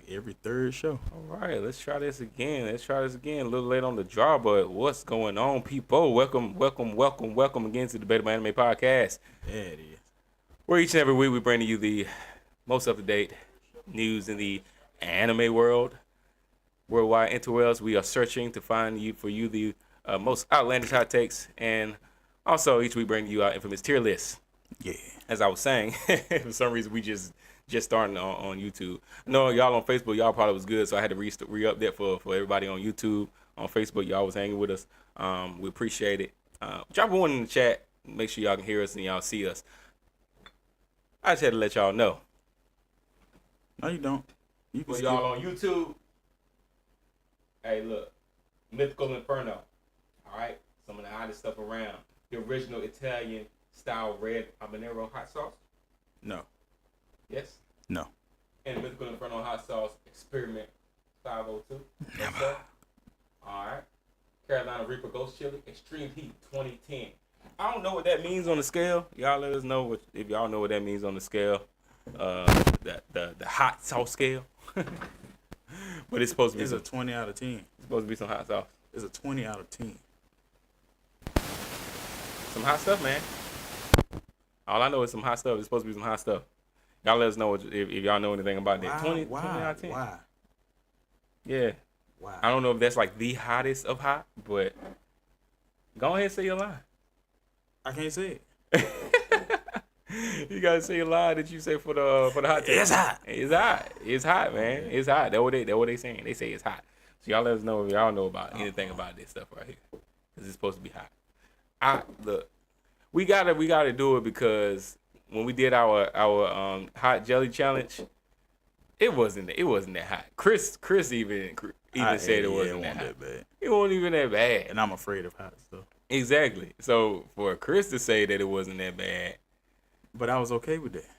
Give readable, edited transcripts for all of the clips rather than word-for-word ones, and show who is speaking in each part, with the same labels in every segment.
Speaker 1: every third show.
Speaker 2: All right, let's try this again. A little late on the draw, but what's going on, people? Welcome again to the DebatableAnime podcast.
Speaker 1: Yeah, it is.
Speaker 2: Where each and every week we bring to you the most up-to-date news in the anime world. Worldwide interwebs, we are searching to find for you the most outlandish hot takes, and also each week bring you our infamous tier list.
Speaker 1: Yeah.
Speaker 2: As I was saying, for some reason we just starting on YouTube. No, y'all on Facebook, y'all probably was good, so I had to re-up that for everybody on YouTube. On Facebook, y'all was hanging with us. We appreciate it. Drop one in the chat. Make sure y'all can hear us and y'all see us. I just had to let y'all know.
Speaker 1: No, you don't.
Speaker 2: You can y'all on YouTube. Hey, look. Mythical Inferno. All right? Some of the hottest stuff around. The original Italian-style red habanero hot sauce.
Speaker 1: No.
Speaker 2: Yes?
Speaker 1: No.
Speaker 2: And Mythical Inferno hot sauce experiment 502.
Speaker 1: Never.
Speaker 2: All right. Carolina Reaper Ghost Chili Extreme Heat 2010. I don't know what that means on the scale. Y'all let us know if y'all know what that means on the scale. The hot sauce scale. But it's supposed to be
Speaker 1: a 20 out of 10.
Speaker 2: It's supposed to be some hot sauce.
Speaker 1: It's a 20 out of 10.
Speaker 2: Some hot stuff, man. All I know is some hot stuff. It's supposed to be some hot stuff. Y'all let us know if y'all know anything about that. 20 out of 10.
Speaker 1: Why?
Speaker 2: Yeah.
Speaker 1: Why?
Speaker 2: I don't know if that's like the hottest of hot, but go ahead and say your line.
Speaker 1: I can't say
Speaker 2: it. You gotta say your line that you say for the hot take.
Speaker 1: It's hot.
Speaker 2: It's hot. It's hot, man.
Speaker 1: Okay.
Speaker 2: It's hot. That's what they saying. They say it's hot. So y'all let us know if y'all know about anything about this stuff right here, because it's supposed to be hot. Look, we gotta do it because when we did our hot jelly challenge, it wasn't that hot. Chris even said it wasn't that bad. It wasn't even that bad.
Speaker 1: And I'm afraid of hot stuff.
Speaker 2: Exactly. So for Chris to say that it wasn't that bad,
Speaker 1: but I was okay with that.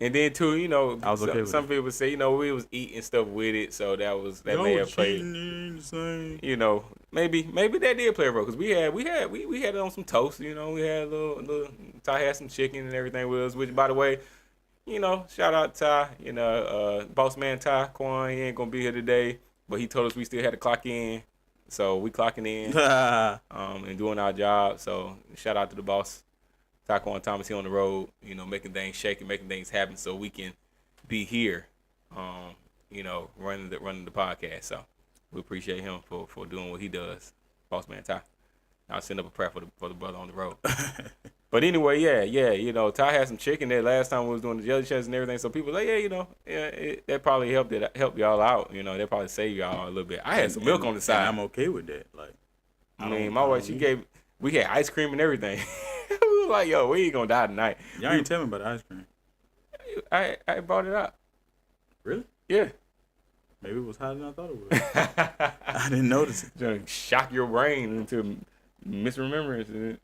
Speaker 2: And then too,
Speaker 1: I was okay with
Speaker 2: some people say, we was eating stuff with it, so that may have played. Maybe that did play a role, because we had it on some toast. We had a little Ty had some chicken and everything with us. Which, by the way, shout out Ty. Boss man Ty Quan, he ain't gonna be here today, but he told us we still had to clock in, so we clocking in and doing our job. So shout out to the boss. Taquan Thomas, he on the road, making things shake and making things happen so we can be here, running the podcast. So we appreciate him for doing what he does. Boss man Ty. I'll send up a prayer for the brother on the road. But anyway, yeah, Ty had some chicken there last time we was doing the jelly chest and everything. So people like, that probably helped y'all out. That probably saved y'all a little bit. I had some milk on the side.
Speaker 1: I'm okay with that. Like,
Speaker 2: my wife, we had ice cream and everything. We was like, yo, we ain't gonna die tonight.
Speaker 1: Y'all ain't tell me about the ice cream.
Speaker 2: I brought it up.
Speaker 1: Really?
Speaker 2: Yeah.
Speaker 1: Maybe it was hotter than I thought it was. I didn't notice it.
Speaker 2: Just shock your brain into misremembrance.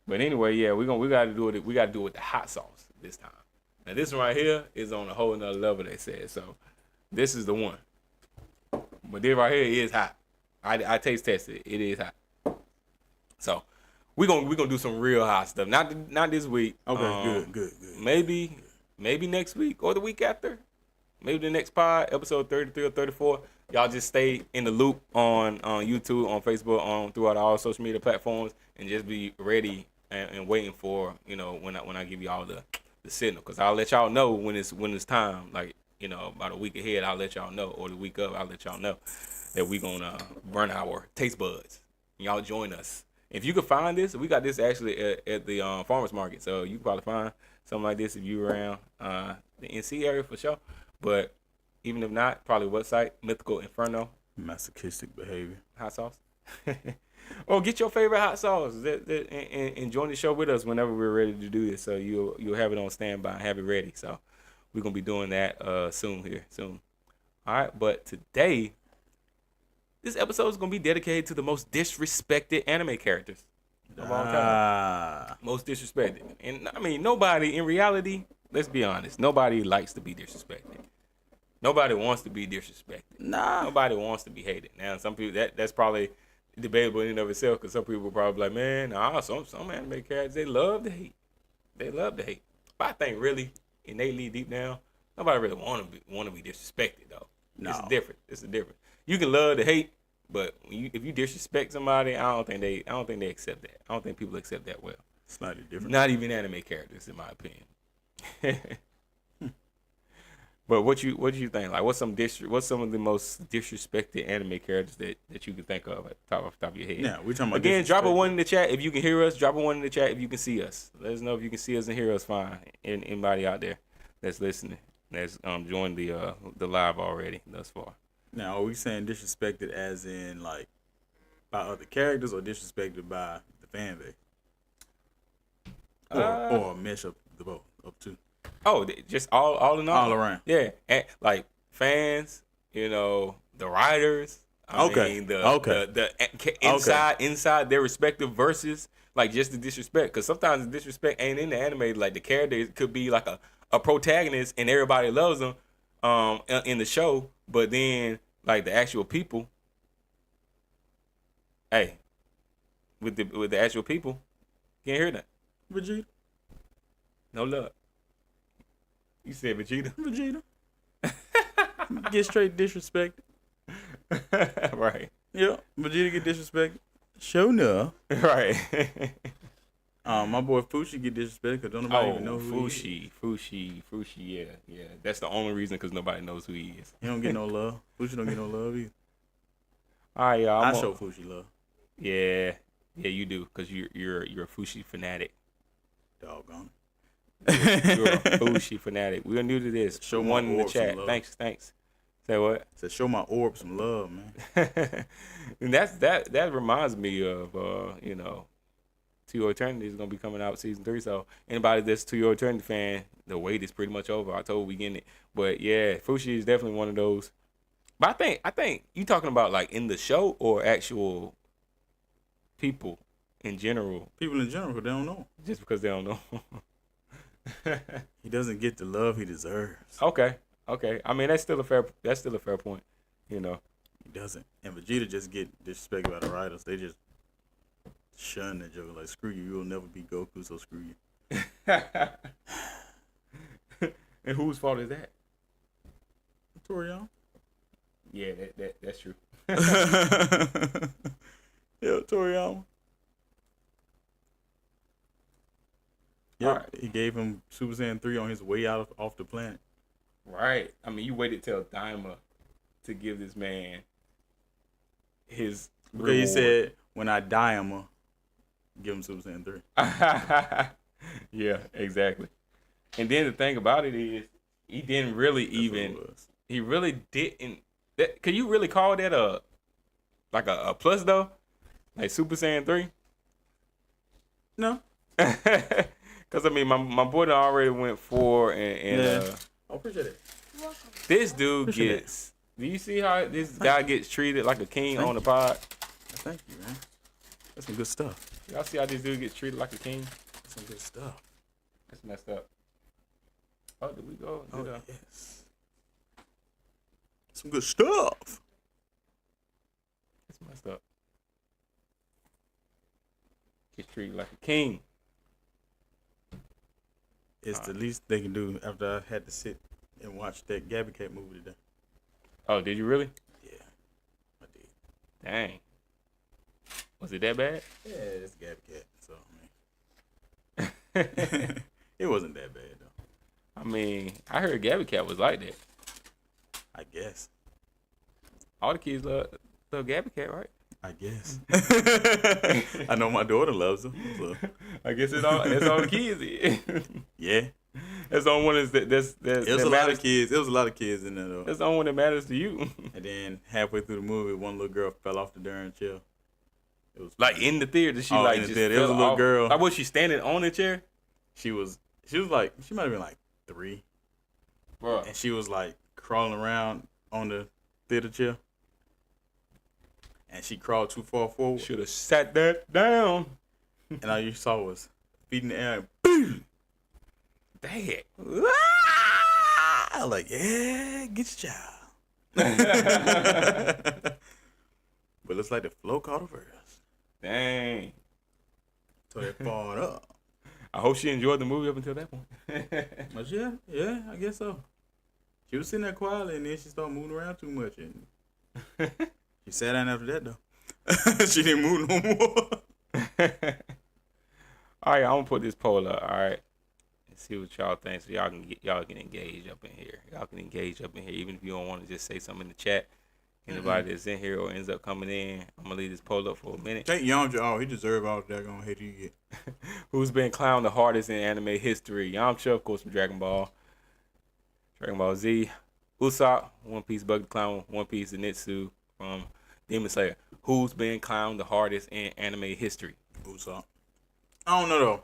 Speaker 2: But anyway, yeah, we gotta do it. We gotta do it with the hot sauce this time. Now this one right here is on a whole nother level, they said. So this is the one. But this right here is hot. I taste tested it. It is hot. So we're gonna do some real hot stuff. Not this week.
Speaker 1: Okay, good.
Speaker 2: Maybe next week or the week after. Maybe the next pod, episode 33 or 34. Y'all just stay in the loop on YouTube, on Facebook, throughout all social media platforms, and just be ready and waiting for when I give y'all the signal, because I'll let y'all know when it's time. Like about a week ahead, I'll let y'all know, or the week of, I'll let y'all know that we gonna burn our taste buds. Y'all join us. If you could find this, we got this actually at the farmers market, so you can probably find something like this if you around the NC area for sure. But even if not, probably website Mythical Inferno.
Speaker 1: Masochistic behavior.
Speaker 2: Hot sauce. Or get your favorite hot sauce and join the show with us whenever we're ready to do this. So you'll have it on standby and have it ready. So we're gonna be doing that soon. All right, but today, this episode is going to be dedicated to the most disrespected anime characters of all time. Most disrespected. And, I mean, nobody, in reality, let's be honest, nobody likes to be disrespected. Nobody wants to be disrespected. Nobody wants to be hated. Now, some people, that's probably debatable in and of itself, because some people probably like, man, some anime characters, they love to hate. But I think really, innately, deep down, Nobody really want to be disrespected though.
Speaker 1: No.
Speaker 2: It's different. It's a different. You can love to hate, but if you disrespect somebody, I don't think they accept that. I don't think people accept that well.
Speaker 1: Slightly different.
Speaker 2: Not even anime characters, in my opinion. But what do you think? Like, what's some of the most disrespected anime characters that you can think of at the top of your head?
Speaker 1: Yeah, we're talking about.
Speaker 2: Again, drop a one in the chat if you can hear us. Drop a one in the chat if you can see us. Let us know if you can see us and hear us fine. Anybody out there that's listening, that's joined the live already thus far.
Speaker 1: Now, are we saying disrespected as in like by other characters or disrespected by the fan base? Or a mesh of the both, up to.
Speaker 2: Oh, just all in all
Speaker 1: around.
Speaker 2: Yeah, and like fans, the writers. I mean, the inside their respective verses, like just the disrespect. Because sometimes the disrespect ain't in the anime. Like the character could be like a protagonist and everybody loves them in the show, but then like the actual people, hey, with the actual people, can't hear that.
Speaker 1: Vegeta.
Speaker 2: No love. You said Vegeta.
Speaker 1: Vegeta. Get straight disrespected.
Speaker 2: Right.
Speaker 1: Yeah. Vegeta get disrespected. Show enough.
Speaker 2: Right.
Speaker 1: My boy Fushi get disrespected because don't nobody even know who he is.
Speaker 2: Fushi. Yeah. That's the only reason because nobody knows who he is.
Speaker 1: He don't get no love. Fushi don't get no love either.
Speaker 2: All right, y'all.
Speaker 1: I show Fushi love.
Speaker 2: Yeah, you do because you're a Fushi fanatic.
Speaker 1: Doggone.
Speaker 2: You're a Fushi fanatic. We're new to this.
Speaker 1: Show
Speaker 2: one in the chat.
Speaker 1: Love.
Speaker 2: Thanks. Say what?
Speaker 1: Said show my orb some love, man.
Speaker 2: And that reminds me of To Your Eternity is gonna be coming out season 3. So anybody that's To Your Eternity fan, the wait is pretty much over. October we getting it. But yeah, Fushi is definitely one of those. But I think you talking about like in the show or actual people in general.
Speaker 1: People in general, they don't know.
Speaker 2: Just because they don't know.
Speaker 1: He doesn't get the love he deserves.
Speaker 2: Okay. I mean that's still a fair point. He
Speaker 1: doesn't. And Vegeta just get disrespected by the writers. They just shun that joke like screw you. You'll never be Goku, so screw you.
Speaker 2: And whose fault is that?
Speaker 1: Toriyama.
Speaker 2: Yeah, that's true.
Speaker 1: Yeah, Toriyama. Yeah, right. He gave him Super Saiyan 3 on his way out off the planet.
Speaker 2: Right. I mean, you waited till Daima to give this man his reward.
Speaker 1: He said, when I die, I'm going to give him Super Saiyan 3.
Speaker 2: Yeah, exactly. And then the thing about it is, he didn't really he really didn't. Can you really call that a plus, though? Like Super Saiyan 3?
Speaker 1: No.
Speaker 2: Because, I mean, my boy already went 4 and
Speaker 1: yeah. I appreciate it.
Speaker 2: This dude gets... Do you see how this guy gets treated like a king on the pod?
Speaker 1: Thank you, man. That's some good stuff.
Speaker 2: Y'all see how this dude gets treated like a king?
Speaker 1: That's some good stuff.
Speaker 2: That's messed up. Oh, did we go?
Speaker 1: Yes. Some good stuff.
Speaker 2: That's messed up. Gets treated like a king.
Speaker 1: It's the least they can do after I had to sit and watch that Gabby Cat movie today.
Speaker 2: Oh, did you really?
Speaker 1: Yeah, I did.
Speaker 2: Dang. Was it that bad?
Speaker 1: Yeah, it's Gabby Cat, so I mean, it wasn't that bad though.
Speaker 2: I mean, I heard Gabby Cat was like that.
Speaker 1: I guess.
Speaker 2: All the kids love Gabby Cat, right?
Speaker 1: I guess. I know my daughter loves them. So.
Speaker 2: I guess that's all the kids is.
Speaker 1: Yeah.
Speaker 2: That's the only one that's
Speaker 1: it was a lot of kids. It was a lot of kids in there though.
Speaker 2: That's the only one that matters to you.
Speaker 1: And then halfway through the movie, one little girl fell off the darn chair. It was
Speaker 2: like in the theater. She
Speaker 1: in the theater. It was a little girl.
Speaker 2: Like was she standing on the chair?
Speaker 1: She was like, she might have been like 3.
Speaker 2: Bro.
Speaker 1: And she was like crawling around on the theater chair. And she crawled too far forward.
Speaker 2: Should have sat that down.
Speaker 1: And all you saw was feet in the air and boom.
Speaker 2: Dang.
Speaker 1: I was like, yeah, get your child. But looks like the flow caught her first.
Speaker 2: Dang.
Speaker 1: So they falling up.
Speaker 2: I hope she enjoyed the movie up until that point.
Speaker 1: But yeah, I guess so. She was sitting there quietly, and then she started moving around too much, and she sat down after that though. She didn't move no more.
Speaker 2: All right, I'm gonna put this poll up. All right, and see what y'all think, so y'all can engage up in here. Y'all can engage up in here, even if you don't want to just say something in the chat. Anybody that's in here or ends up coming in, I'm gonna leave this poll up for a minute.
Speaker 1: Take Yamcha off. He deserves all the daggone hate he get.
Speaker 2: Who's been clowned the hardest in anime history? Yamcha, of course, from Dragon Ball Z. Usopp, One Piece, Bug the Clown, One Piece, Zenitsu from Demon Slayer. Who's been clowned the hardest in anime history?
Speaker 1: Usopp. I don't know though.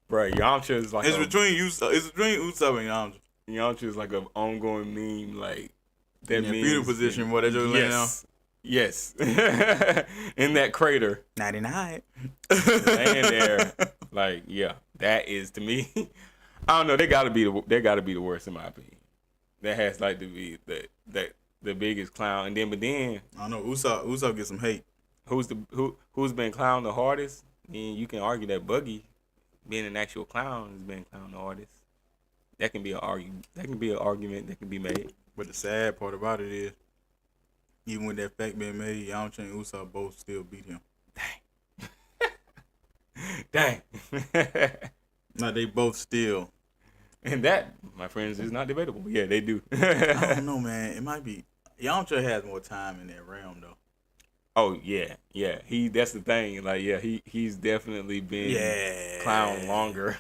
Speaker 2: Bro, Yamcha is like
Speaker 1: It's between Usopp and Yamcha.
Speaker 2: Yamcha is like an ongoing meme, like that
Speaker 1: in that fetal position where they just laying down.
Speaker 2: Yes. In that crater.
Speaker 1: 99.
Speaker 2: Laying there. Like, yeah. That is, to me, I don't know, they gotta be the worst in my opinion. That has like to be the biggest clown. And then but then
Speaker 1: I don't know, Usopp gets some hate.
Speaker 2: Who's been clowned the hardest? And you can argue that Buggy, being an actual clown, has been clowned the hardest. That can be an argument that can be made.
Speaker 1: But the sad part about it is, even with that fact being made, Yamcha and Usopp both still beat him.
Speaker 2: Dang.
Speaker 1: Like they both still.
Speaker 2: And that, my friends, is not debatable. Yeah, they do.
Speaker 1: I don't know, man. It might be. Yamcha has more time in that realm, though.
Speaker 2: Oh, yeah. That's the thing. Like, yeah, he's definitely been clown longer.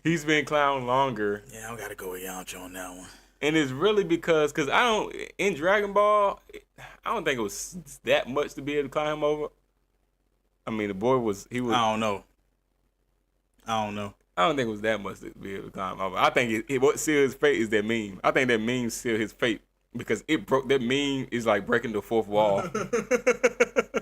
Speaker 2: He's been clown longer.
Speaker 1: Yeah, I gotta go with Yamcha on that one.
Speaker 2: And it's really because in Dragon Ball, I don't think it was that much to be able to climb over. I mean, the boy was.
Speaker 1: I don't know.
Speaker 2: I don't think it was that much to be able to climb over. I think what sealed his fate is that meme. I think that meme sealed his fate because that meme is like breaking the fourth wall.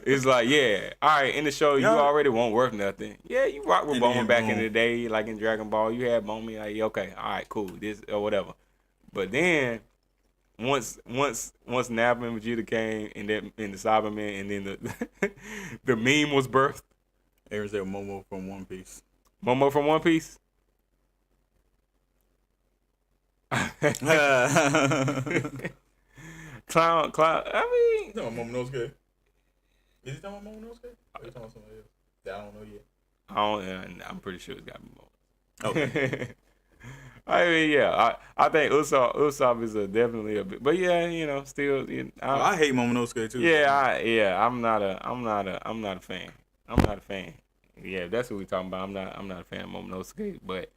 Speaker 2: It's like, yeah, all right, in the show, you already weren't worth nothing. Yeah, you rock with Bowman back in the day, like in Dragon Ball. You had Bowman, like, okay, all right, cool, this or whatever. But then once Nappa and Vegeta came and the Cyberman, and then the meme was birthed.
Speaker 1: Aaron said Momo from One Piece.
Speaker 2: Momo from One Piece? Clown. I mean,
Speaker 1: you talking about Momonosuke? Is he talking about Momonosuke? Or are you talking about somebody else? That I don't know yet.
Speaker 2: I'm pretty sure it's got to be Momo.
Speaker 1: Okay.
Speaker 2: I mean, yeah, I think Usopp is definitely a bit, but yeah, still,
Speaker 1: I hate Momonosuke too.
Speaker 2: Yeah, I'm not a fan. I'm not a fan. Yeah, that's what we're talking about. I'm not a fan of Momonosuke, but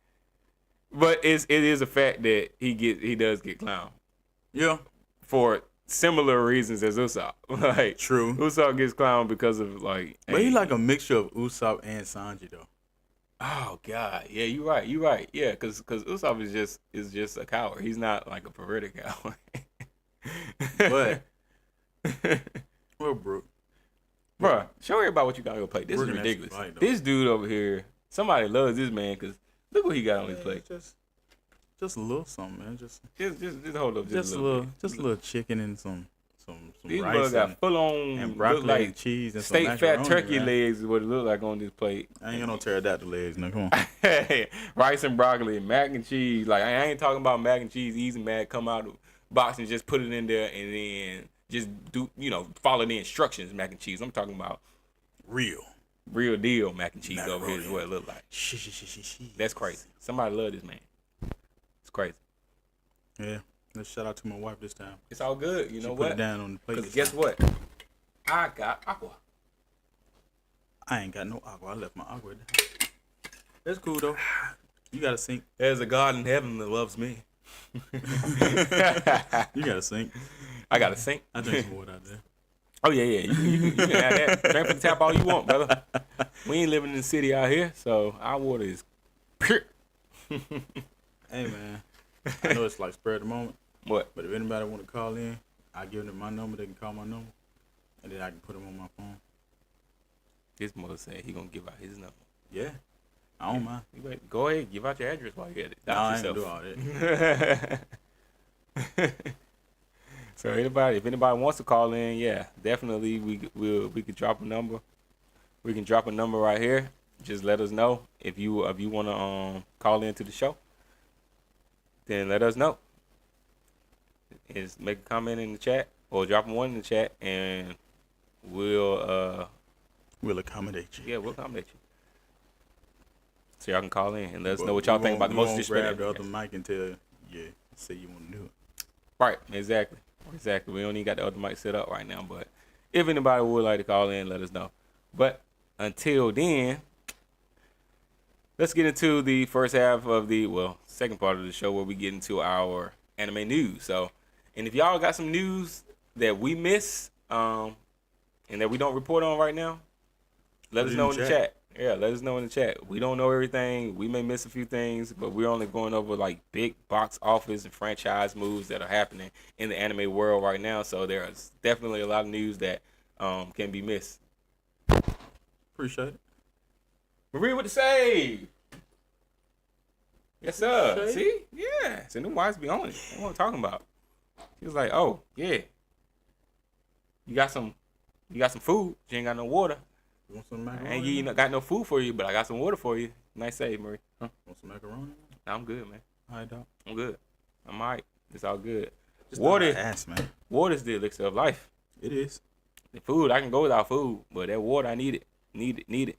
Speaker 2: it is a fact that he does get clowned.
Speaker 1: Yeah,
Speaker 2: for similar reasons as Usopp. Like,
Speaker 1: true.
Speaker 2: Usopp gets clowned because of like.
Speaker 1: But he like a mixture of Usopp and Sanji though.
Speaker 2: Oh God, yeah, you're right. Yeah, because Usopp is just a coward. He's not like a perverted coward.
Speaker 1: But well, bro,
Speaker 2: show everybody what you got on your plate. This is ridiculous. This dude over here, somebody loves this man because look what he got on his plate.
Speaker 1: Just a little something, man. Just
Speaker 2: hold up,
Speaker 1: just a little chicken and some
Speaker 2: these
Speaker 1: rice.
Speaker 2: These got full on
Speaker 1: and broccoli
Speaker 2: like
Speaker 1: and cheese and
Speaker 2: steak
Speaker 1: some
Speaker 2: fat turkey
Speaker 1: right?
Speaker 2: legs is what it look like on this plate.
Speaker 1: I ain't got no pterodactyl legs, no. Come on.
Speaker 2: Rice and broccoli and mac and cheese. Like, I ain't talking about mac and cheese, easy mac, come out of the box and just put it in there and then just do, follow the instructions, mac and cheese. I'm talking about real deal mac and cheese over here is what it look like. That's crazy. Somebody love this man. It's crazy.
Speaker 1: Yeah. Let's shout out to my wife this time.
Speaker 2: It's all good. You know what?
Speaker 1: Put it down on the plate.
Speaker 2: Because guess what? I got aqua.
Speaker 1: I ain't got no aqua. I left my aqua down. That's cool though. You got a sink.
Speaker 2: There's a God in heaven that loves me.
Speaker 1: You got a sink.
Speaker 2: I got a sink.
Speaker 1: I drink some water out there.
Speaker 2: Oh yeah. You can have that. Drink from the tap all you want, brother. We ain't living in the city out here, so our water is pure.
Speaker 1: Hey man, I know it's like spur of the moment.
Speaker 2: What?
Speaker 1: But if anybody want to call in, I give them my number. They can call my number, and then I can put them on my phone.
Speaker 2: This mother said he gonna give out his number.
Speaker 1: Yeah, I don't mind.
Speaker 2: You better go ahead, give out your address while you're at it.
Speaker 1: I ain't gonna do all that.
Speaker 2: So if anybody wants to call in, yeah, definitely we could drop a number. We can drop a number right here. Just let us know if you wanna call into the show. Then let us know. is make a comment in the chat or drop one in the chat, and we'll
Speaker 1: accommodate you.
Speaker 2: yeah, we'll accommodate you. So y'all can call in and let us know what y'all think about the most disrespectful.
Speaker 1: Grab the other mic and say you want to do it.
Speaker 2: Right, exactly. We don't even got the other mic set up right now, but if anybody would like to call in, let us know. But until then, let's get into the first half of second part of the show where we get into our anime news. So, and if y'all got some news that we miss, and that we don't report on right now, let us know in the chat. Yeah, let us know in the chat. We don't know everything. We may miss a few things, but we're only going over like big box office and franchise moves that are happening in the anime world right now. So there's definitely a lot of news that can be missed.
Speaker 1: Appreciate it.
Speaker 2: Marie with the save. Yes, sir. See? Yeah. So them wives be on it. That's what I'm talking about. She was like, oh, yeah. You got some food. You ain't got no water.
Speaker 1: You want some macaroni?
Speaker 2: I ain't got no food for you, but I got some water for you. Nice save, Marie. Huh?
Speaker 1: Want some macaroni?
Speaker 2: Nah, I'm good, man.
Speaker 1: All right, dog.
Speaker 2: I'm good. I'm all right. It's all good.
Speaker 1: Just
Speaker 2: water,
Speaker 1: ass, man.
Speaker 2: Water's the elixir of life.
Speaker 1: It is.
Speaker 2: The food, I can go without food, but that water, I need it. Need it.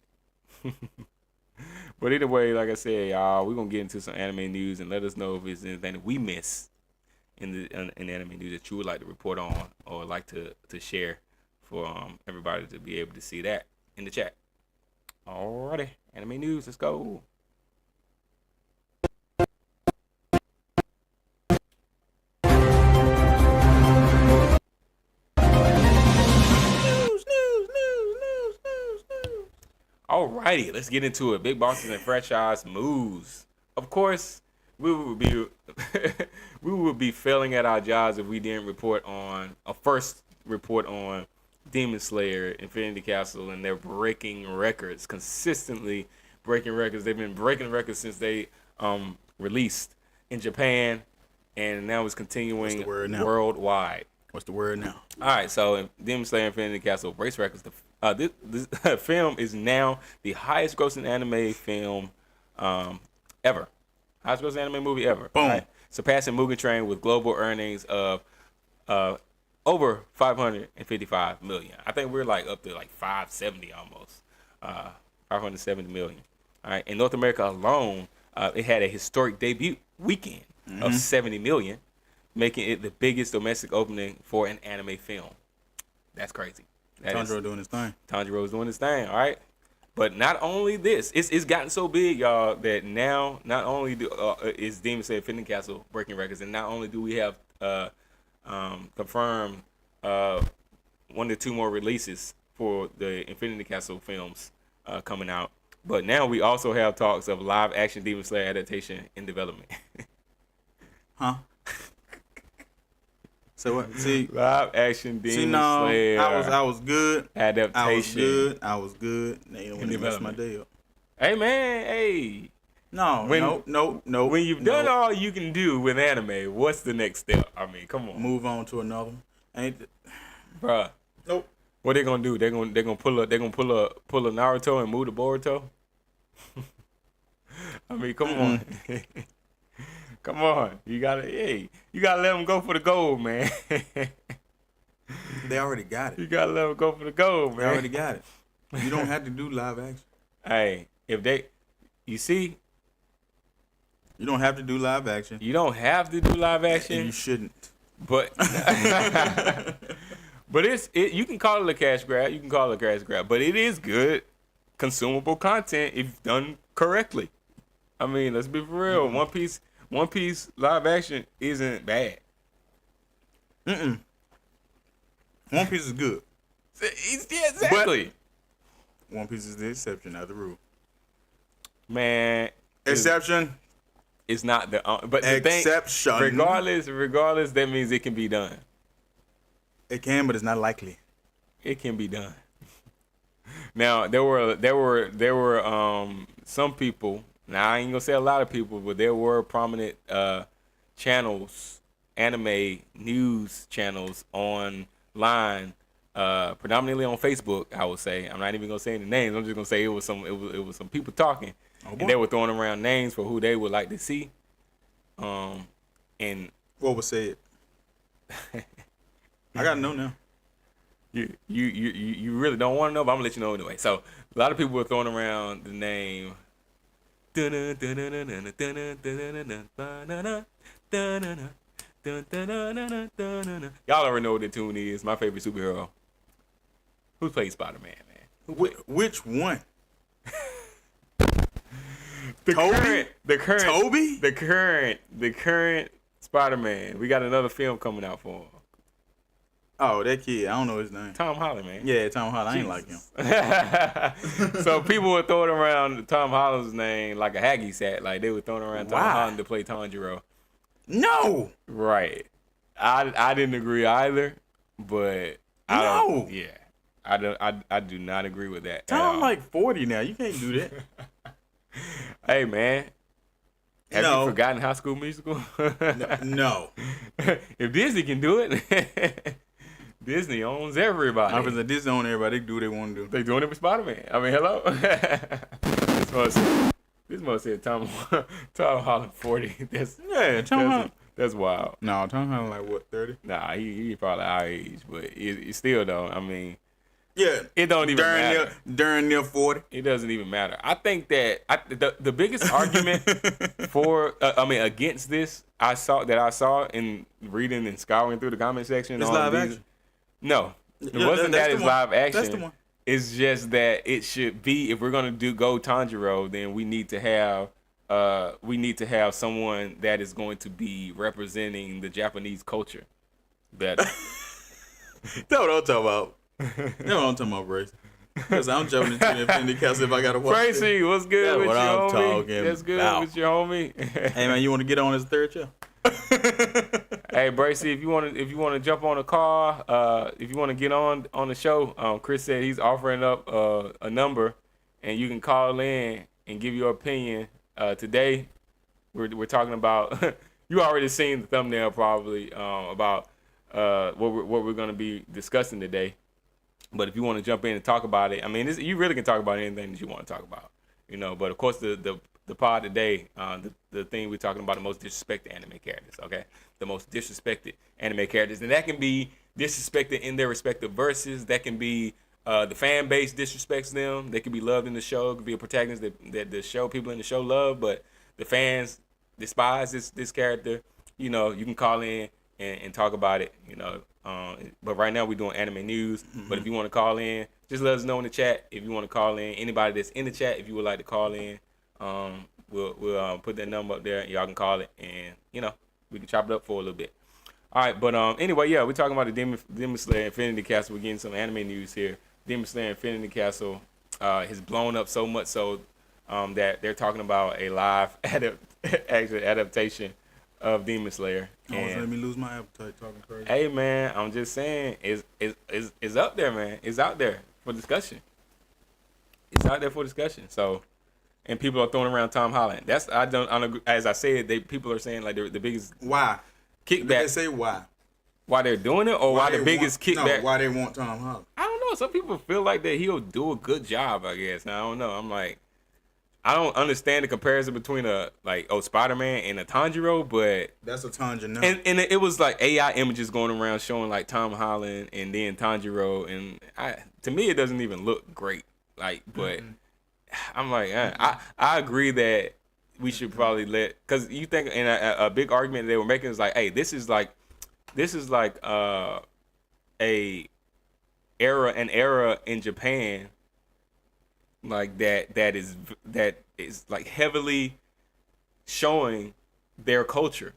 Speaker 2: But either way, like I said, y'all, we're going to get into some anime news and let us know if there's anything that we miss in the anime news that you would like to report on or like to share for everybody to be able to see that in the chat. Alrighty, anime news, let's go. Alrighty, let's get into it. Big bosses and franchise moves. Of course, we would be failing at our jobs if we didn't report on Demon Slayer, Infinity Castle, and they're breaking records, consistently breaking records. They've been breaking records since they released in Japan, and now it's continuing worldwide.
Speaker 1: What's the word now?
Speaker 2: All right, so Demon Slayer, Infinity Castle breaks records. This film is now the highest grossing anime film ever. Highest grossing anime movie ever.
Speaker 1: Boom.
Speaker 2: Right? Surpassing Mugen Train with global earnings of over 555 million. I think we're like up to like 570 almost. 570 million. All right. In North America alone, it had a historic debut weekend of 70 million, making it the biggest domestic opening for an anime film. That's crazy.
Speaker 1: Tanjiro doing his thing.
Speaker 2: Tanjiro's doing his thing, all right? But not only this, it's gotten so big, y'all, that now not only is Demon Slayer Infinity Castle breaking records, and not only do we have confirmed 1 to 2 more releases for the Infinity Castle films coming out, but now we also have talks of live action Demon Slayer adaptation in development.
Speaker 1: Huh? So what? See,
Speaker 2: live action Demon Slayer.
Speaker 1: I was good.
Speaker 2: Adaptation.
Speaker 1: I was good. Now you don't want to mess my day up.
Speaker 2: Hey man, hey.
Speaker 1: No.
Speaker 2: When you've done all you can do with anime, what's the next step? I mean, come on.
Speaker 1: Move on to another one.
Speaker 2: Bruh.
Speaker 1: Nope.
Speaker 2: What they gonna do? They're gonna pull a Naruto and move to Boruto? I mean, come on. Come on. You gotta let them go for the gold, man.
Speaker 1: They already got it.
Speaker 2: You gotta let them go for the gold, man.
Speaker 1: They already got it. You don't have to do live action.
Speaker 2: Hey, you see?
Speaker 1: You don't have to do live action.
Speaker 2: You don't have to do live action.
Speaker 1: And you shouldn't.
Speaker 2: But but you can call it a cash grab. You can call it a cash grab. But it is good, consumable content if done correctly. I mean, let's be for real.
Speaker 1: Mm-hmm.
Speaker 2: One Piece live action isn't bad.
Speaker 1: One Piece is good.
Speaker 2: Yeah, exactly.
Speaker 1: But One Piece is the exception, not the rule.
Speaker 2: Man,
Speaker 1: exception.
Speaker 2: It's not the but the
Speaker 1: exception.
Speaker 2: Thing, regardless, that means it can be done.
Speaker 1: It can, but it's not likely.
Speaker 2: It can be done. Now there were some people. Now I ain't gonna say a lot of people, but there were prominent channels, anime news channels online, predominantly on Facebook. I would say. I'm not even gonna say any names. I'm just gonna say it was some people talking, and they were throwing around names for who they would like to see. And
Speaker 1: what was said? I gotta know now.
Speaker 2: You really don't want to know, but I'm gonna let you know anyway. So a lot of people were throwing around the name. Y'all already know what the tune is. My favorite superhero. Who plays Spider-Man, man?
Speaker 1: Which one?
Speaker 2: The
Speaker 1: Toby?
Speaker 2: current,
Speaker 1: Toby?
Speaker 2: the current Spider-Man. We got another film coming out for him.
Speaker 1: Oh, that kid. I don't know his name.
Speaker 2: Tom Holland, man.
Speaker 1: Yeah, Tom Holland. I ain't like him.
Speaker 2: So people were throwing around Tom Holland's name like a Haggy sack. Like they were throwing around Tom
Speaker 1: Why?
Speaker 2: Holland to play Tanjiro.
Speaker 1: No.
Speaker 2: Right. I didn't agree either, but
Speaker 1: No.
Speaker 2: I do not agree with that.
Speaker 1: Tom like 40 now. You can't do that.
Speaker 2: Hey man, have
Speaker 1: No.
Speaker 2: you forgotten High School Musical?
Speaker 1: No.
Speaker 2: If Disney can do it, Disney owns everybody.
Speaker 1: I was like, this on everybody. They do what they want to do.
Speaker 2: They doing it with Spider-Man. I mean, hello. This must say Tom Holland 40.
Speaker 1: Tom Holland.
Speaker 2: That's wild.
Speaker 1: No, Tom Holland like what, 30?
Speaker 2: Nah, he probably our age, but it still though. I mean,
Speaker 1: Yeah.
Speaker 2: it don't even matter.
Speaker 1: During their 40.
Speaker 2: It doesn't even matter. I think that the biggest argument against this I saw in reading and scouring through the comment section.
Speaker 1: It's live action.
Speaker 2: No, it wasn't that it's live action.
Speaker 1: That's the one.
Speaker 2: It's just that it should be, if we're gonna go Tanjiro, then we need to have someone that is going to be representing the Japanese culture better.
Speaker 1: That's what I'm talking about. That's what I'm talking about, Brace. Because I'm jumping into the Infinity Castle if I gotta watch it.
Speaker 2: Tracy, what's good
Speaker 1: That's
Speaker 2: with
Speaker 1: what
Speaker 2: your
Speaker 1: I'm
Speaker 2: homie?
Speaker 1: talking
Speaker 2: That's good
Speaker 1: about.
Speaker 2: with your homie.
Speaker 1: Hey man, you want to get on as a third chair?
Speaker 2: Hey, Bracy, if you want to jump on a call, if you want to get on the show, Chris said he's offering up a number, and you can call in and give your opinion. Today, we're talking about. You already seen the thumbnail probably about what we're going to be discussing today. But if you want to jump in and talk about it, I mean, you really can talk about anything that you want to talk about, you know. But of course, the pod today, the thing we're talking about, the most disrespected anime characters, okay? The most disrespected anime characters. And that can be disrespected in their respective verses. That can be the fan base disrespects them. They can be loved in the show. It could be a protagonist that the show, people in the show love, but the fans despise this character. You know, you can call in and talk about it, you know. But right now we're doing anime news. Mm-hmm. But if you want to call in, just let us know in the chat. If you want to call in, anybody that's in the chat, if you would like to call in, we'll put that number up there, and y'all can call it, and you know, we can chop it up for a little bit. All right, but anyway, yeah, we're talking about the Demon Slayer Infinity Castle. We're getting some anime news here. Demon Slayer Infinity Castle has blown up so much so that they're talking about a live adaptation of Demon Slayer.
Speaker 1: Let me lose my appetite talking crazy.
Speaker 2: Hey man, I'm just saying, it's up there, man. It's out there for discussion. It's out there for discussion. So, and people are throwing around Tom Holland. As I said, people are saying like the biggest
Speaker 1: why
Speaker 2: kickback.
Speaker 1: They say why
Speaker 2: they're doing it, or why the biggest kickback?
Speaker 1: No, why they want Tom Holland?
Speaker 2: I don't know. Some people feel like that he'll do a good job, I guess. I don't know. I'm like, I don't understand the comparison between Spider-Man and a Tanjiro, but
Speaker 1: that's a Tanjiro.
Speaker 2: And it was like AI images going around showing like Tom Holland and then Tanjiro, and to me it doesn't even look great. Like, but I'm like, I agree that we should probably because you think, and a big argument they were making is like, hey, this is like an era in Japan, like that is like heavily showing their culture.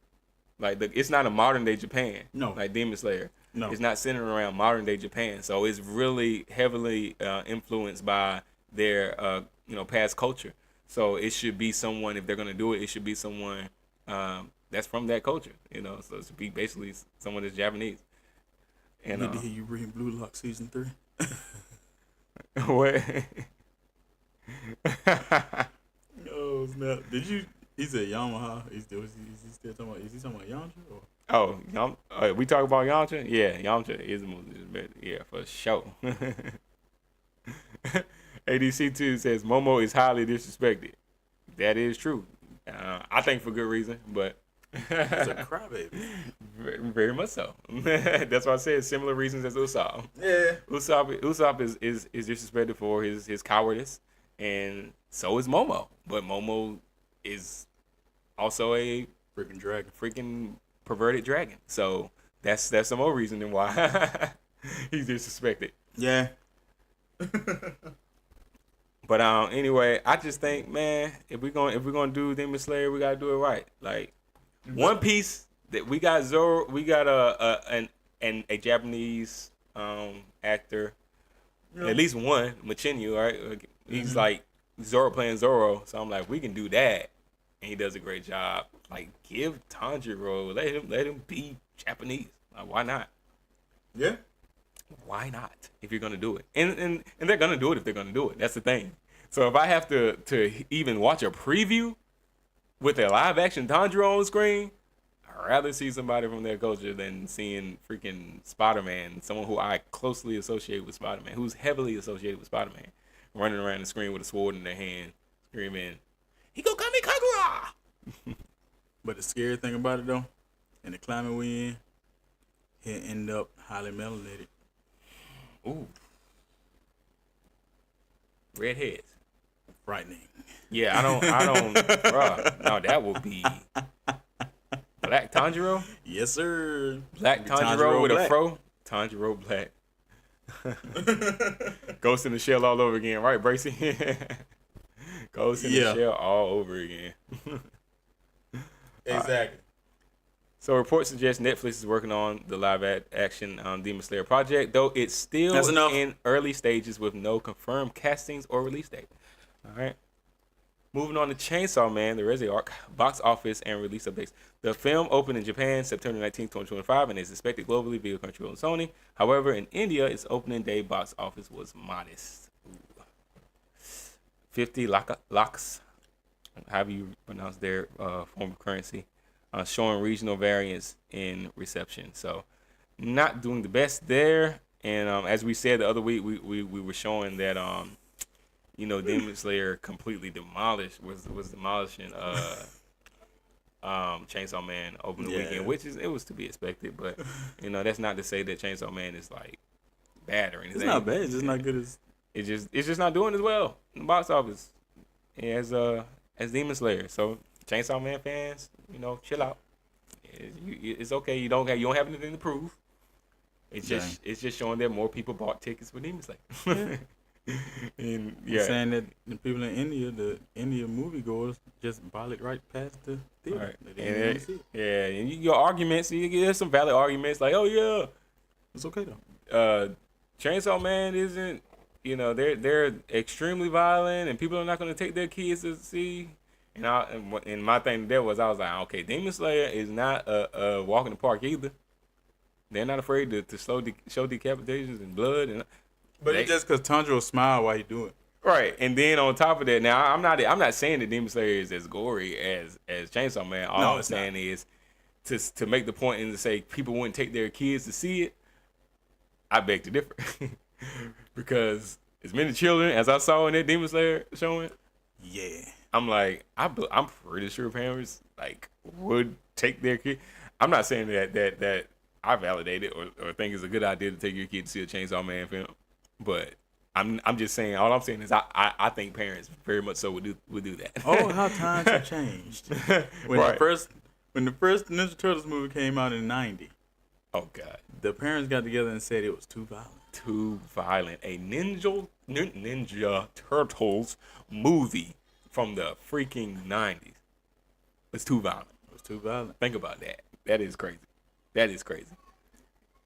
Speaker 2: Like it's not a modern day Japan.
Speaker 1: No.
Speaker 2: Like Demon Slayer.
Speaker 1: No.
Speaker 2: It's not centered around modern day Japan. So it's really heavily influenced by their past culture. So it should be someone, if they're gonna do it, it should be someone that's from that culture. You know, so it should be basically someone that's Japanese. And
Speaker 1: need to hear you reading Blue Lock season 3.
Speaker 2: What?
Speaker 1: Oh snap! Did you? He said Yamaha. Is he still talking about? Is he talking about Yamcha?
Speaker 2: Oh, we talk about Yamcha? Yeah, Yamcha is a movie. Yeah, for sure. ADC2 says Momo is highly disrespected. That is true. I think for good reason, but
Speaker 1: it's a crybaby.
Speaker 2: Very, very much so. That's why I said similar reasons as Usopp.
Speaker 1: Yeah.
Speaker 2: Usopp is disrespected for his cowardice, and so is Momo. But Momo is also a freaking perverted dragon. So that's some more reason than why he's disrespected.
Speaker 1: Yeah.
Speaker 2: But anyway, I just think, man, if we're gonna do Demon Slayer, we gotta do it right. Like One Piece, that we got Zoro, we got a Japanese actor, at least one, Machinyu, right? He's like Zoro playing Zoro, so I'm like, we can do that, and he does a great job. Like, give Tanjiro, let him be Japanese. Like, why not?
Speaker 1: Yeah.
Speaker 2: Why not? If you're gonna do it, and they're gonna do it if they're gonna do it. That's the thing. So if I have to even watch a preview with a live action Tanjiro on screen, I'd rather see somebody from their culture than seeing freaking Spider-Man, someone who I closely associate with Spider-Man, who's heavily associated with Spider-Man, running around the screen with a sword in their hand, screaming, "Hiko Kami Kagura!"
Speaker 1: But the scary thing about it though, in the climate we in, he'll end up highly melanated.
Speaker 2: Ooh. Redheads.
Speaker 1: Frightening.
Speaker 2: Yeah, I don't, bruh. No, that would be Black Tanjiro.
Speaker 1: Yes, sir.
Speaker 2: Black Tanjiro with Black. A fro. Tanjiro Black. Ghost in the Shell all over again, right, Bracy? Ghost in the Shell all over again.
Speaker 1: Exactly.
Speaker 2: So reports suggest Netflix is working on the live action Demon Slayer project, though it's still in early stages with no confirmed castings or release date. All right. Moving on to Chainsaw Man, the Resi arc, box office and release updates. The film opened in Japan September 19, 2025, and is expected globally via Crunchyroll and Sony. However, in India, its opening day box office was modest. Ooh. 50 lakhs, however you pronounce their form of currency, showing regional variance in reception. So, not doing the best there. And as we said the other week, we were showing that Demon Slayer completely was demolishing Chainsaw Man over the weekend, which it was to be expected. But that's not to say that Chainsaw Man is like bad or anything.
Speaker 1: It's not bad. It's just not good as.
Speaker 2: It's just not doing as well in the box office as Demon Slayer. So Chainsaw Man fans, chill out. It's okay. You don't have anything to prove. It's just showing that more people bought tickets for Demon Slayer. And
Speaker 1: saying that the people in India, the India moviegoers, just bought it right past the theater.
Speaker 2: Right. And your arguments, there's some valid arguments like, oh yeah,
Speaker 1: it's okay though.
Speaker 2: Chainsaw Man isn't, they're extremely violent, and people are not going to take their kids to see. And my thing there was, I was like, okay, Demon Slayer is not a walk in the park either. They're not afraid to show decapitations and blood.
Speaker 1: But it's just because Tanjiro smile while he do it.
Speaker 2: Right, and then on top of that, now I'm not saying that Demon Slayer is as gory as Chainsaw Man. All I'm saying is to make the point and to say people wouldn't take their kids to see it. I beg to differ, because as many children as I saw in that Demon Slayer showing, I'm like, I'm pretty sure parents would take their kid. I'm not saying that I validate it or think it's a good idea to take your kid to see a Chainsaw Man film. But I'm just saying, all I'm saying is I think parents very much so would do that.
Speaker 1: Oh, how times have changed. When the first Ninja Turtles movie came out in '90.
Speaker 2: Oh God.
Speaker 1: The parents got together and said it was too violent.
Speaker 2: Too violent. A Ninja Turtles movie from the freaking '90s. It's too violent.
Speaker 1: It was too violent.
Speaker 2: Think about that. That is crazy.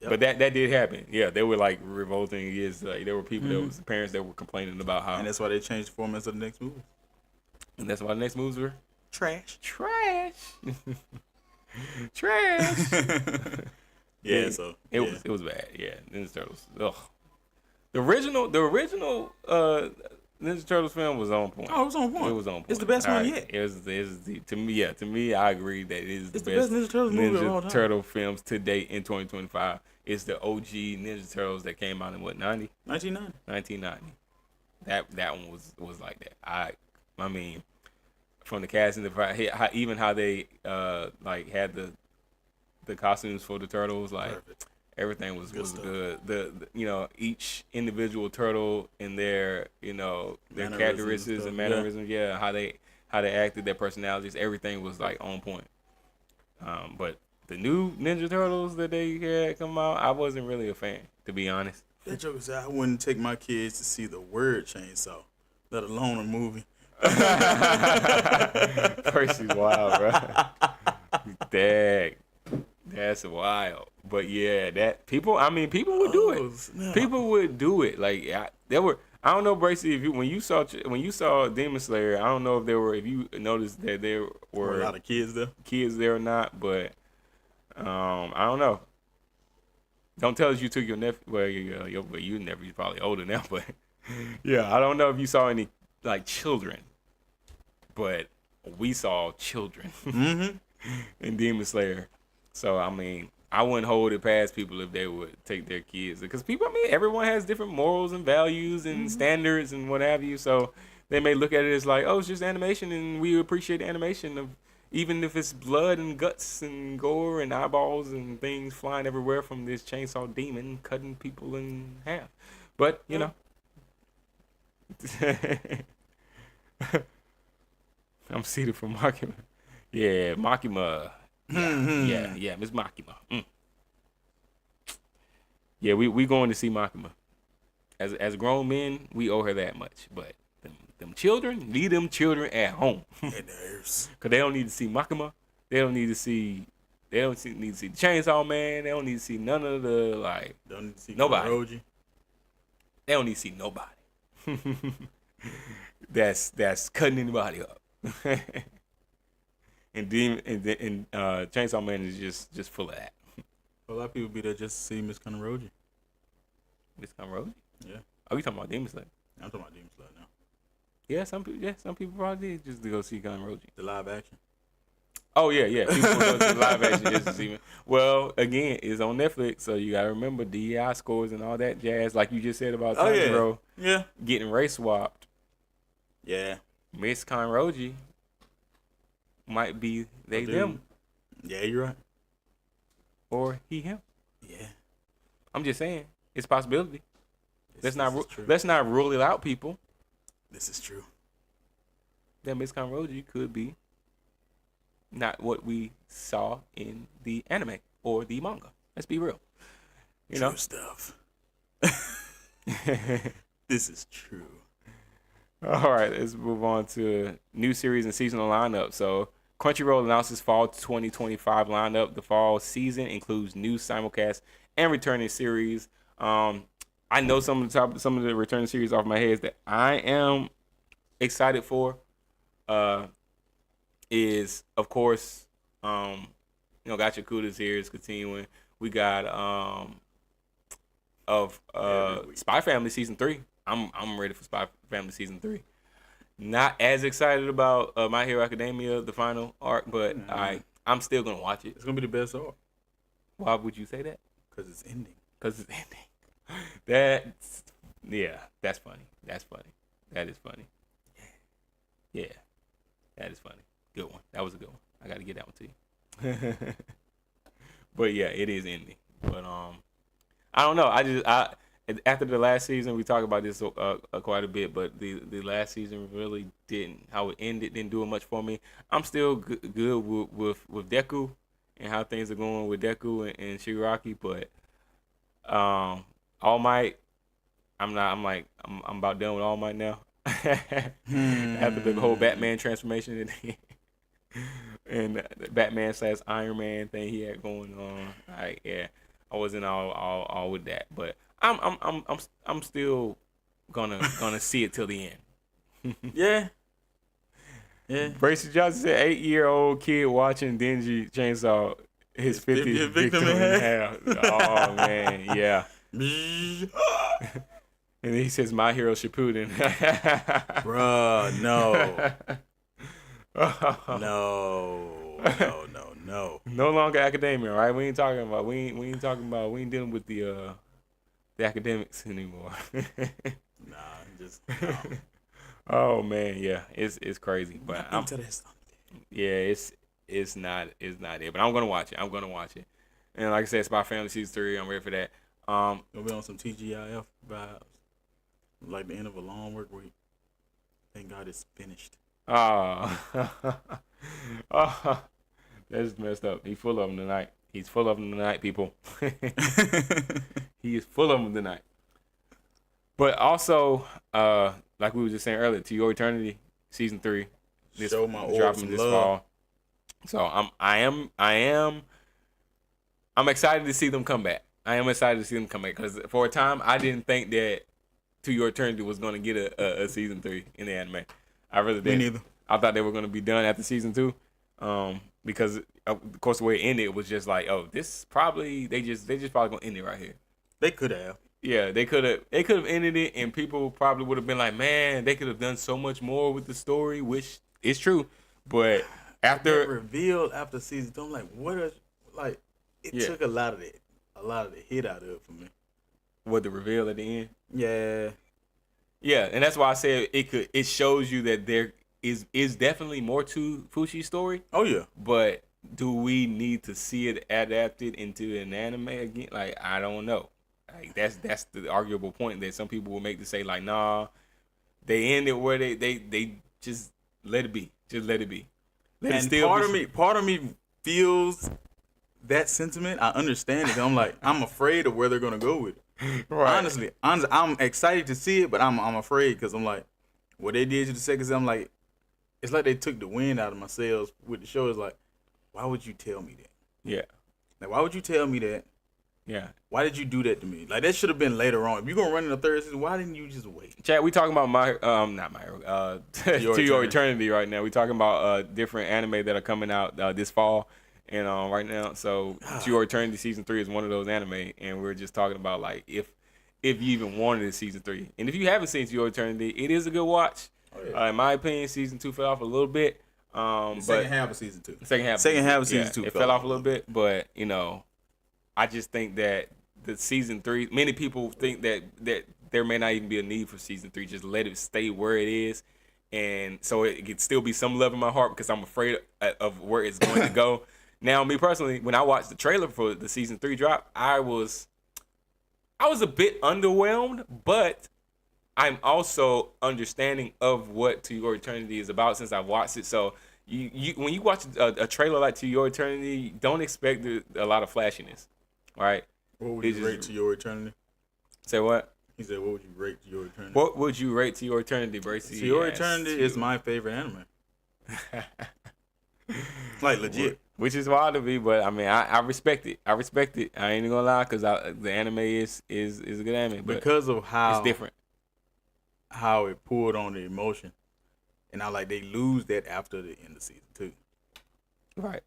Speaker 2: Yep. But that did happen. Yeah, they were revolting against. There were people that was parents that were complaining about how.
Speaker 1: And that's why they changed the formats of the next movie.
Speaker 2: And that's why the next movies were
Speaker 1: trash.
Speaker 2: Trash.
Speaker 1: Yeah. So
Speaker 2: it was bad. Yeah, Ninja Turtles. Ugh. The original Ninja Turtles film was on point.
Speaker 1: Oh, it was on point.
Speaker 2: It was on point.
Speaker 1: It's the best one yet.
Speaker 2: To me, I agree that it is the
Speaker 1: best Ninja Turtles movie of all time.
Speaker 2: Turtle films to date in 2025. It's the OG Ninja Turtles that came out in 1990. That one was like that. I mean, from the cast and how they had the costumes for the turtles, like
Speaker 1: Perfect.
Speaker 2: everything was
Speaker 1: Good stuff.
Speaker 2: good. The each individual turtle and their their characteristics and mannerisms, how they acted, their personalities, everything was like on point. But the new Ninja Turtles that they had come out, I wasn't really a fan, to be honest.
Speaker 1: That joke said I wouldn't take my kids to see the word chainsaw, let alone a movie.
Speaker 2: Percy's wild, bro. Dang, that's wild. But yeah, that people would do it.
Speaker 1: Snap.
Speaker 2: People would do it. Like there were. I don't know, Bracy, when you saw Demon Slayer, I don't know if you noticed that there were
Speaker 1: a lot of kids
Speaker 2: there or not, but I don't know. Don't tell us you took your nephew. Well, your nephew's probably older now, but yeah, I don't know if you saw any like children, but we saw children in Demon Slayer. So I mean, I wouldn't hold it past people if they would take their kids, because everyone has different morals and values and standards and what have you. So they may look at it as like, oh, it's just animation, and we appreciate the animation of. Even if it's blood and guts and gore and eyeballs and things flying everywhere from this chainsaw demon cutting people in half. But, I'm seated for Makima. Yeah, Makima. Yeah, Miss Makima. Yeah, we going to see Makima. As grown men, we owe her that much. But them children, leave them children at home. Because they don't need to see Makima. They don't need to see the Chainsaw Man. They don't need to see none of the, like,
Speaker 1: don't need to see
Speaker 2: nobody.
Speaker 1: Kuroji.
Speaker 2: They don't need to see nobody. that's cutting anybody up. and Chainsaw Man is just full of that.
Speaker 1: A lot of people be there just to see Miss Kuroji.
Speaker 2: Miss Kuroji?
Speaker 1: Yeah.
Speaker 2: Oh, you talking about Demon Slayer?
Speaker 1: I'm talking about Demon Slayer now.
Speaker 2: Yeah, some people probably did just to go see Kuroji.
Speaker 1: The live action.
Speaker 2: Oh yeah. People go to the live action just to see me. Well, again, it's on Netflix, so you gotta remember DEI scores and all that jazz, like you just said about Tanjiro.
Speaker 1: Yeah.
Speaker 2: Getting race swapped.
Speaker 1: Yeah.
Speaker 2: Miss Kuroji might be them.
Speaker 1: Yeah, you're right.
Speaker 2: Or he him.
Speaker 1: Yeah.
Speaker 2: I'm just saying, it's a possibility. Let's not rule it out, people.
Speaker 1: This is true.
Speaker 2: That Miss Kuroji could be not what we saw in the anime or the manga. Let's be real.
Speaker 1: True stuff. This is true.
Speaker 2: All right, let's move on to new series and seasonal lineup. So Crunchyroll announces fall 2025 lineup. The fall season includes new simulcast and returning series. I know some of the returning series off my head that I am excited for. Is of course, Gotcha Kuda's here is continuing. We got Spy Family season 3. I'm ready for Spy Family season 3. Not as excited about My Hero Academia, the final arc, but I'm still gonna watch it.
Speaker 1: It's gonna be the best arc.
Speaker 2: Why would you say that?
Speaker 1: Because it's ending.
Speaker 2: That's funny. That is funny. Yeah, that is funny. Good one. That was a good one. I got to get that one to you. But yeah, it is ending. But I don't know. I after the last season, we talked about this quite a bit. But the last season really didn't. How it ended didn't do it much for me. I'm still good with Deku and how things are going with Deku and Shigaraki. But All Might, I'm about done with All Might now. After the whole Batman transformation and the Batman / Iron Man thing he had going on, I wasn't all with that, but I'm still gonna see it till the end.
Speaker 1: Yeah.
Speaker 2: Bracy Johnson said 8-year-old kid watching Denji chainsaw his 50th victim in half. Oh man, yeah. And he says My Hero Shippuden.
Speaker 1: Bruh, no. No.
Speaker 2: No longer academia, right? We ain't dealing with the academics anymore.
Speaker 1: No.
Speaker 2: Oh man, yeah. It's crazy. But it's it's not it. But I'm gonna watch it. And like I said, Spy Family season 3. I'm ready for that.
Speaker 1: Gonna be on some TGIF vibes, like the end of a long work week. Thank God it's finished.
Speaker 2: Oh, that's messed up. He's full of them tonight. People. He is full of them tonight. But also, like we were just saying earlier, To Your Eternity season 3.
Speaker 1: Show my
Speaker 2: dropping this fall. So I'm excited to see them come back. Because for a time I didn't think that To Your Eternity was going to get a season 3 in the anime. I really didn't.
Speaker 1: Me neither.
Speaker 2: I thought they were going to be done after season 2. Because of course the way it ended, it was just like, oh, this probably they just probably gonna end it right here.
Speaker 1: They could have.
Speaker 2: Yeah, they could have ended it, and people probably would have been like, man, they could have done so much more with the story, which is true. But after
Speaker 1: revealed after season 2, I'm like, it took a lot of the hit out of it for me.
Speaker 2: What, the reveal at the end?
Speaker 1: Yeah.
Speaker 2: Yeah, and that's why I said it shows you that there is definitely more to Fushi's story.
Speaker 1: Oh yeah.
Speaker 2: But do we need to see it adapted into an anime again? Like, I don't know. Like, that's the arguable point that some people will make to say, like, nah, they ended where they just let it be. Just let it be.
Speaker 1: Part of me feels that sentiment. I understand it. I'm like, I'm afraid of where they're gonna go with it. Right. Honestly, I'm excited to see it, but I'm afraid because I'm like, what they did to the second season, I'm like, it's like they took the wind out of my sails with the show. It's like, why would you tell me that?
Speaker 2: Yeah.
Speaker 1: Like, why would you tell me that?
Speaker 2: Yeah.
Speaker 1: Why did you do that to me? Like, that should have been later on. If you're gonna run in the third season, why didn't you just wait?
Speaker 2: Chad, we talking about To Your Eternity right now. We talking about different anime that are coming out this fall and right now. So To Your Eternity season 3 is one of those anime, and we're just talking about like if you even wanted a season 3, and if you haven't seen To Your Eternity, it is a good watch. Oh, yeah. In my opinion, season 2 fell off a little bit.
Speaker 1: Second half of season 2.
Speaker 2: Second half of season 2. It fell off a little bit, but I just think that the season 3. Many people think that there may not even be a need for season 3. Just let it stay where it is, and so it could still be some love in my heart because I'm afraid of where it's going to go. Now, me personally, when I watched the trailer for the season 3 drop, I was a bit underwhelmed, but I'm also understanding of what To Your Eternity is about since I've watched it. So you when you watch a trailer like To Your Eternity, don't expect a lot of flashiness, right?
Speaker 1: What would you rate To Your Eternity?
Speaker 2: Say what?
Speaker 1: He said, what would you rate To Your Eternity?
Speaker 2: What would you rate To Your Eternity, Bracy?
Speaker 1: To Your Eternity is my favorite anime. Like, legit.
Speaker 2: Which is wild to me, but I mean, I respect it. I ain't gonna lie, because the anime is a good anime. But
Speaker 1: because of how
Speaker 2: it's different.
Speaker 1: How it pulled on the emotion. And I like they lose that after the end of season 2.
Speaker 2: Right.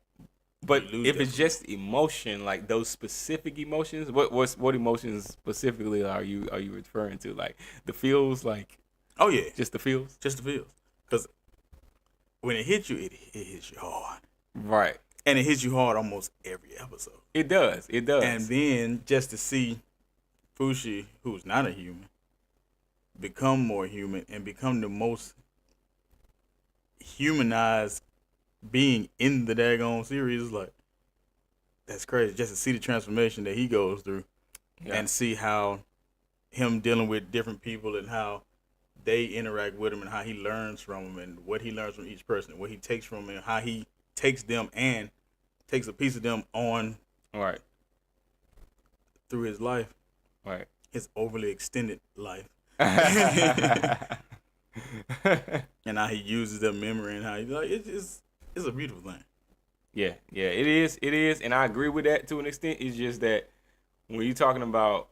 Speaker 2: But if it's just emotion, like those specific emotions, what emotions specifically are you referring to? Like the feels, like,
Speaker 1: oh yeah,
Speaker 2: just the feels,
Speaker 1: because when it hits you, it hits you hard,
Speaker 2: right?
Speaker 1: And it hits you hard almost every episode.
Speaker 2: It does.
Speaker 1: And then just to see Fushi, who's not a human, become more human and become the most humanized being in the daggone series is like, that's crazy. Just to see the transformation that he goes through, and see how him dealing with different people and how they interact with him and how he learns from them and what he learns from each person and what he takes from them and how he takes them and takes a piece of them on through his life, his overly extended life. And how he uses their memory and how he, like, it's a beautiful thing.
Speaker 2: Yeah, it is, and I agree with that to an extent. It's just that when you're talking about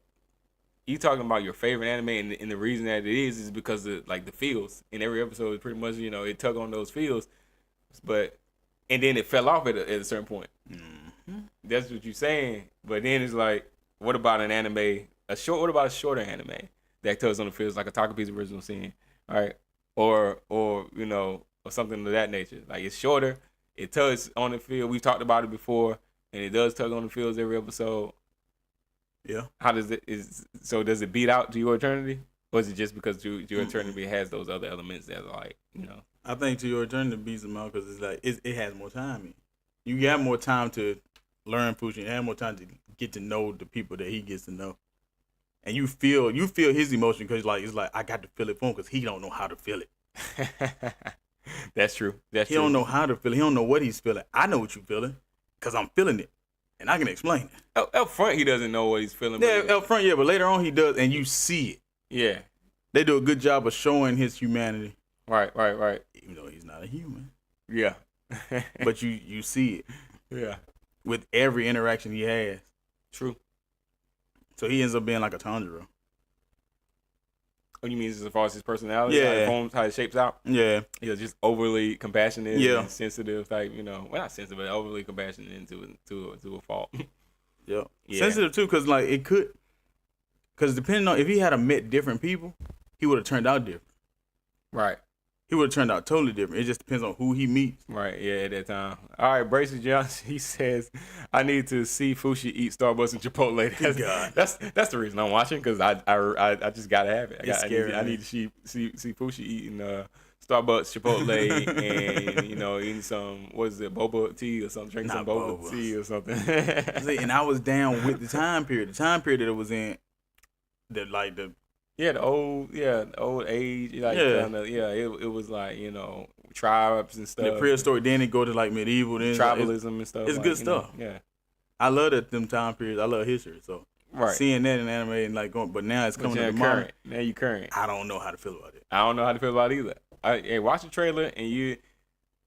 Speaker 2: your favorite anime, and the reason that it is because of like the feels in every episode is pretty much, it tug on those feels, and then it fell off at a certain point. Mm-hmm. That's what you're saying, but then it's like, what about an anime? What about a shorter anime that tugs on the feels, like a Takapi's Original Sin, right? Or something of that nature. Like, it's shorter, it tugs on the feel. We've talked about it before, and it does tug on the feels every episode.
Speaker 1: Yeah.
Speaker 2: How does does it beat out To Your Eternity? Or is it just because To Your Eternity has those other elements that are like,
Speaker 1: I think To Your Eternity beats them out because it's like, it has more time in. You got more time to learn Fushi. You have more time to get to know the people that he gets to know. And you feel his emotion because it's like I got to feel it for him because he don't know how to feel it.
Speaker 2: That's true.
Speaker 1: He don't know how to feel it. He don't know what he's feeling. I know what you're feeling because I'm feeling it, and I can explain it.
Speaker 2: Up front, he doesn't know what he's feeling.
Speaker 1: Yeah, up front, yeah, but later on he does, and you see it.
Speaker 2: Yeah,
Speaker 1: they do a good job of showing his humanity.
Speaker 2: Right.
Speaker 1: Even though he's not a human.
Speaker 2: Yeah,
Speaker 1: but you see it.
Speaker 2: Yeah,
Speaker 1: with every interaction he has.
Speaker 2: True.
Speaker 1: So he ends up being like a Tanjiro.
Speaker 2: What you mean as far as his personality?
Speaker 1: Yeah.
Speaker 2: How it forms, how it shapes out?
Speaker 1: Yeah.
Speaker 2: He's just overly compassionate
Speaker 1: and
Speaker 2: sensitive type, well, not sensitive, but overly compassionate to a fault.
Speaker 1: Yeah. Sensitive too, because like it could, because depending on if he had met different people, he would have turned out different.
Speaker 2: Right.
Speaker 1: He would have turned out totally different. It just depends on who he meets.
Speaker 2: Right, yeah, at that time. All right, Bracy Johnson, he says, I need to see Fushi eat Starbucks and Chipotle. That's the reason I'm watching, because I just got to have it. I need to see Fushi eating Starbucks, Chipotle, and, eating some, what is it, boba tea or something, drinking some boba tea or something.
Speaker 1: See, and I was down with the time period. The time period that it was in, the
Speaker 2: old age, it was like, tribes and stuff.
Speaker 1: The prehistoric, then it go to like medieval, then
Speaker 2: tribalism and stuff.
Speaker 1: It's good stuff.
Speaker 2: Yeah.
Speaker 1: I love them time periods. I love history. So seeing that in anime and like going, but now it's coming to the modern.
Speaker 2: Now you current.
Speaker 1: I don't know how to feel about it.
Speaker 2: I don't know how to feel about it either. Watch the trailer and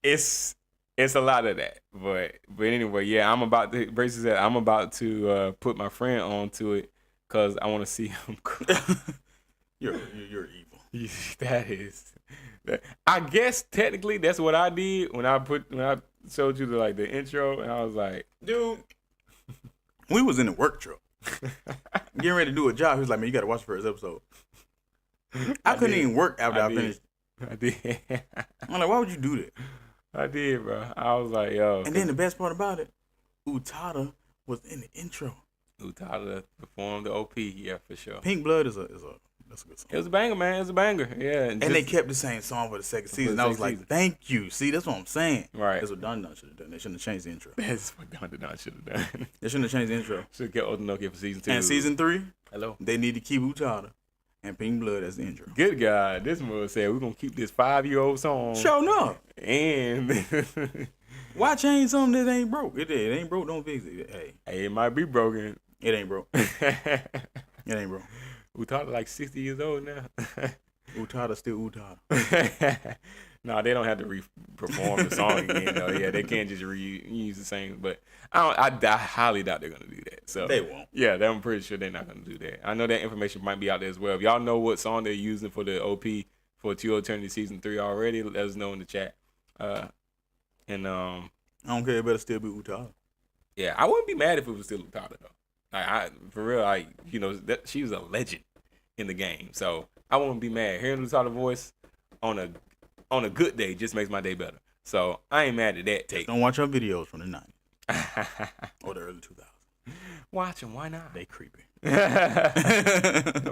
Speaker 2: it's a lot of that. But anyway, yeah, Bracy said I'm about to put my friend onto it because I want to see him cry.
Speaker 1: You're evil.
Speaker 2: That is. I guess technically that's what I did when I showed you the intro, and I was like,
Speaker 1: dude, we was in the work truck getting ready to do a job. He was like, man, you got to watch the first episode. I couldn't even work after I finished.
Speaker 2: I did.
Speaker 1: I'm like, why would you do that?
Speaker 2: I did, bro. I was like, yo.
Speaker 1: And then the best part about it, Utada was in the intro.
Speaker 2: Utada performed the OP, yeah, for sure.
Speaker 1: Pink Blood that's a good song.
Speaker 2: It was a banger, man. It was a banger. Yeah.
Speaker 1: And they kept the same song for the second season. I was like, thank you. See, that's what I'm saying.
Speaker 2: Right.
Speaker 1: That's what Don should have done. They shouldn't have changed the intro.
Speaker 2: That's what Don should have done.
Speaker 1: They shouldn't have changed the intro.
Speaker 2: Should have kept Otonoke for season 2.
Speaker 1: And season 3,
Speaker 2: hello,
Speaker 1: they need to keep Utada and Pink Blood as the intro.
Speaker 2: Good God. This mother said we're going to keep this 5-year-old song.
Speaker 1: Show enough.
Speaker 2: And
Speaker 1: why change something that ain't broke? It ain't broke, don't fix it. Hey,
Speaker 2: it might be broken.
Speaker 1: It ain't broke. It ain't broke.
Speaker 2: Utada like 60 years old now.
Speaker 1: Utada still Utada.
Speaker 2: No, they don't have to re-perform the song again though. Yeah, they can't just reuse the same. But I highly doubt they're gonna do that. So
Speaker 1: they won't.
Speaker 2: Yeah, I'm pretty sure they're not gonna do that. I know that information might be out there as well. If y'all know what song they're using for the OP for To Eternity season 3 already, let us know in the chat. I
Speaker 1: don't care. It better still be Utada.
Speaker 2: Yeah, I wouldn't be mad if it was still Utada though. For real, she was a legend in the game, so I wouldn't be mad. Hearing Utada voice on a good day just makes my day better. So I ain't mad at that take.
Speaker 1: Don't watch her videos from the 90s or the early 2000s.
Speaker 2: Watch them, why not?
Speaker 1: They creepy.
Speaker 2: No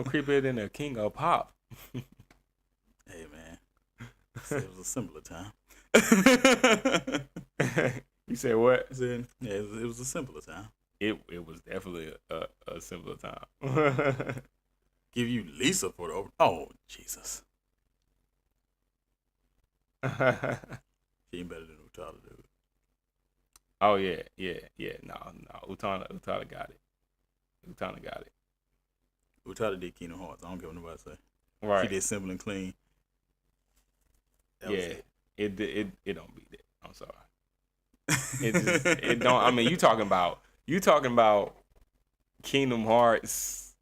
Speaker 2: creepier than the king of pop.
Speaker 1: Hey man, it was a simpler time.
Speaker 2: You said what?
Speaker 1: I said, yeah, it was a simpler time.
Speaker 2: It was definitely a simpler time.
Speaker 1: Give you Lisa for the over. Oh Jesus. She ain't better than Utada, dude.
Speaker 2: Oh yeah. No. Utada got it. Utada got it.
Speaker 1: Utada did Kingdom Hearts. I don't care what nobody say.
Speaker 2: Right.
Speaker 1: She did Simple and Clean.
Speaker 2: It don't beat that. I'm sorry. It don't. I mean, you talking about Kingdom Hearts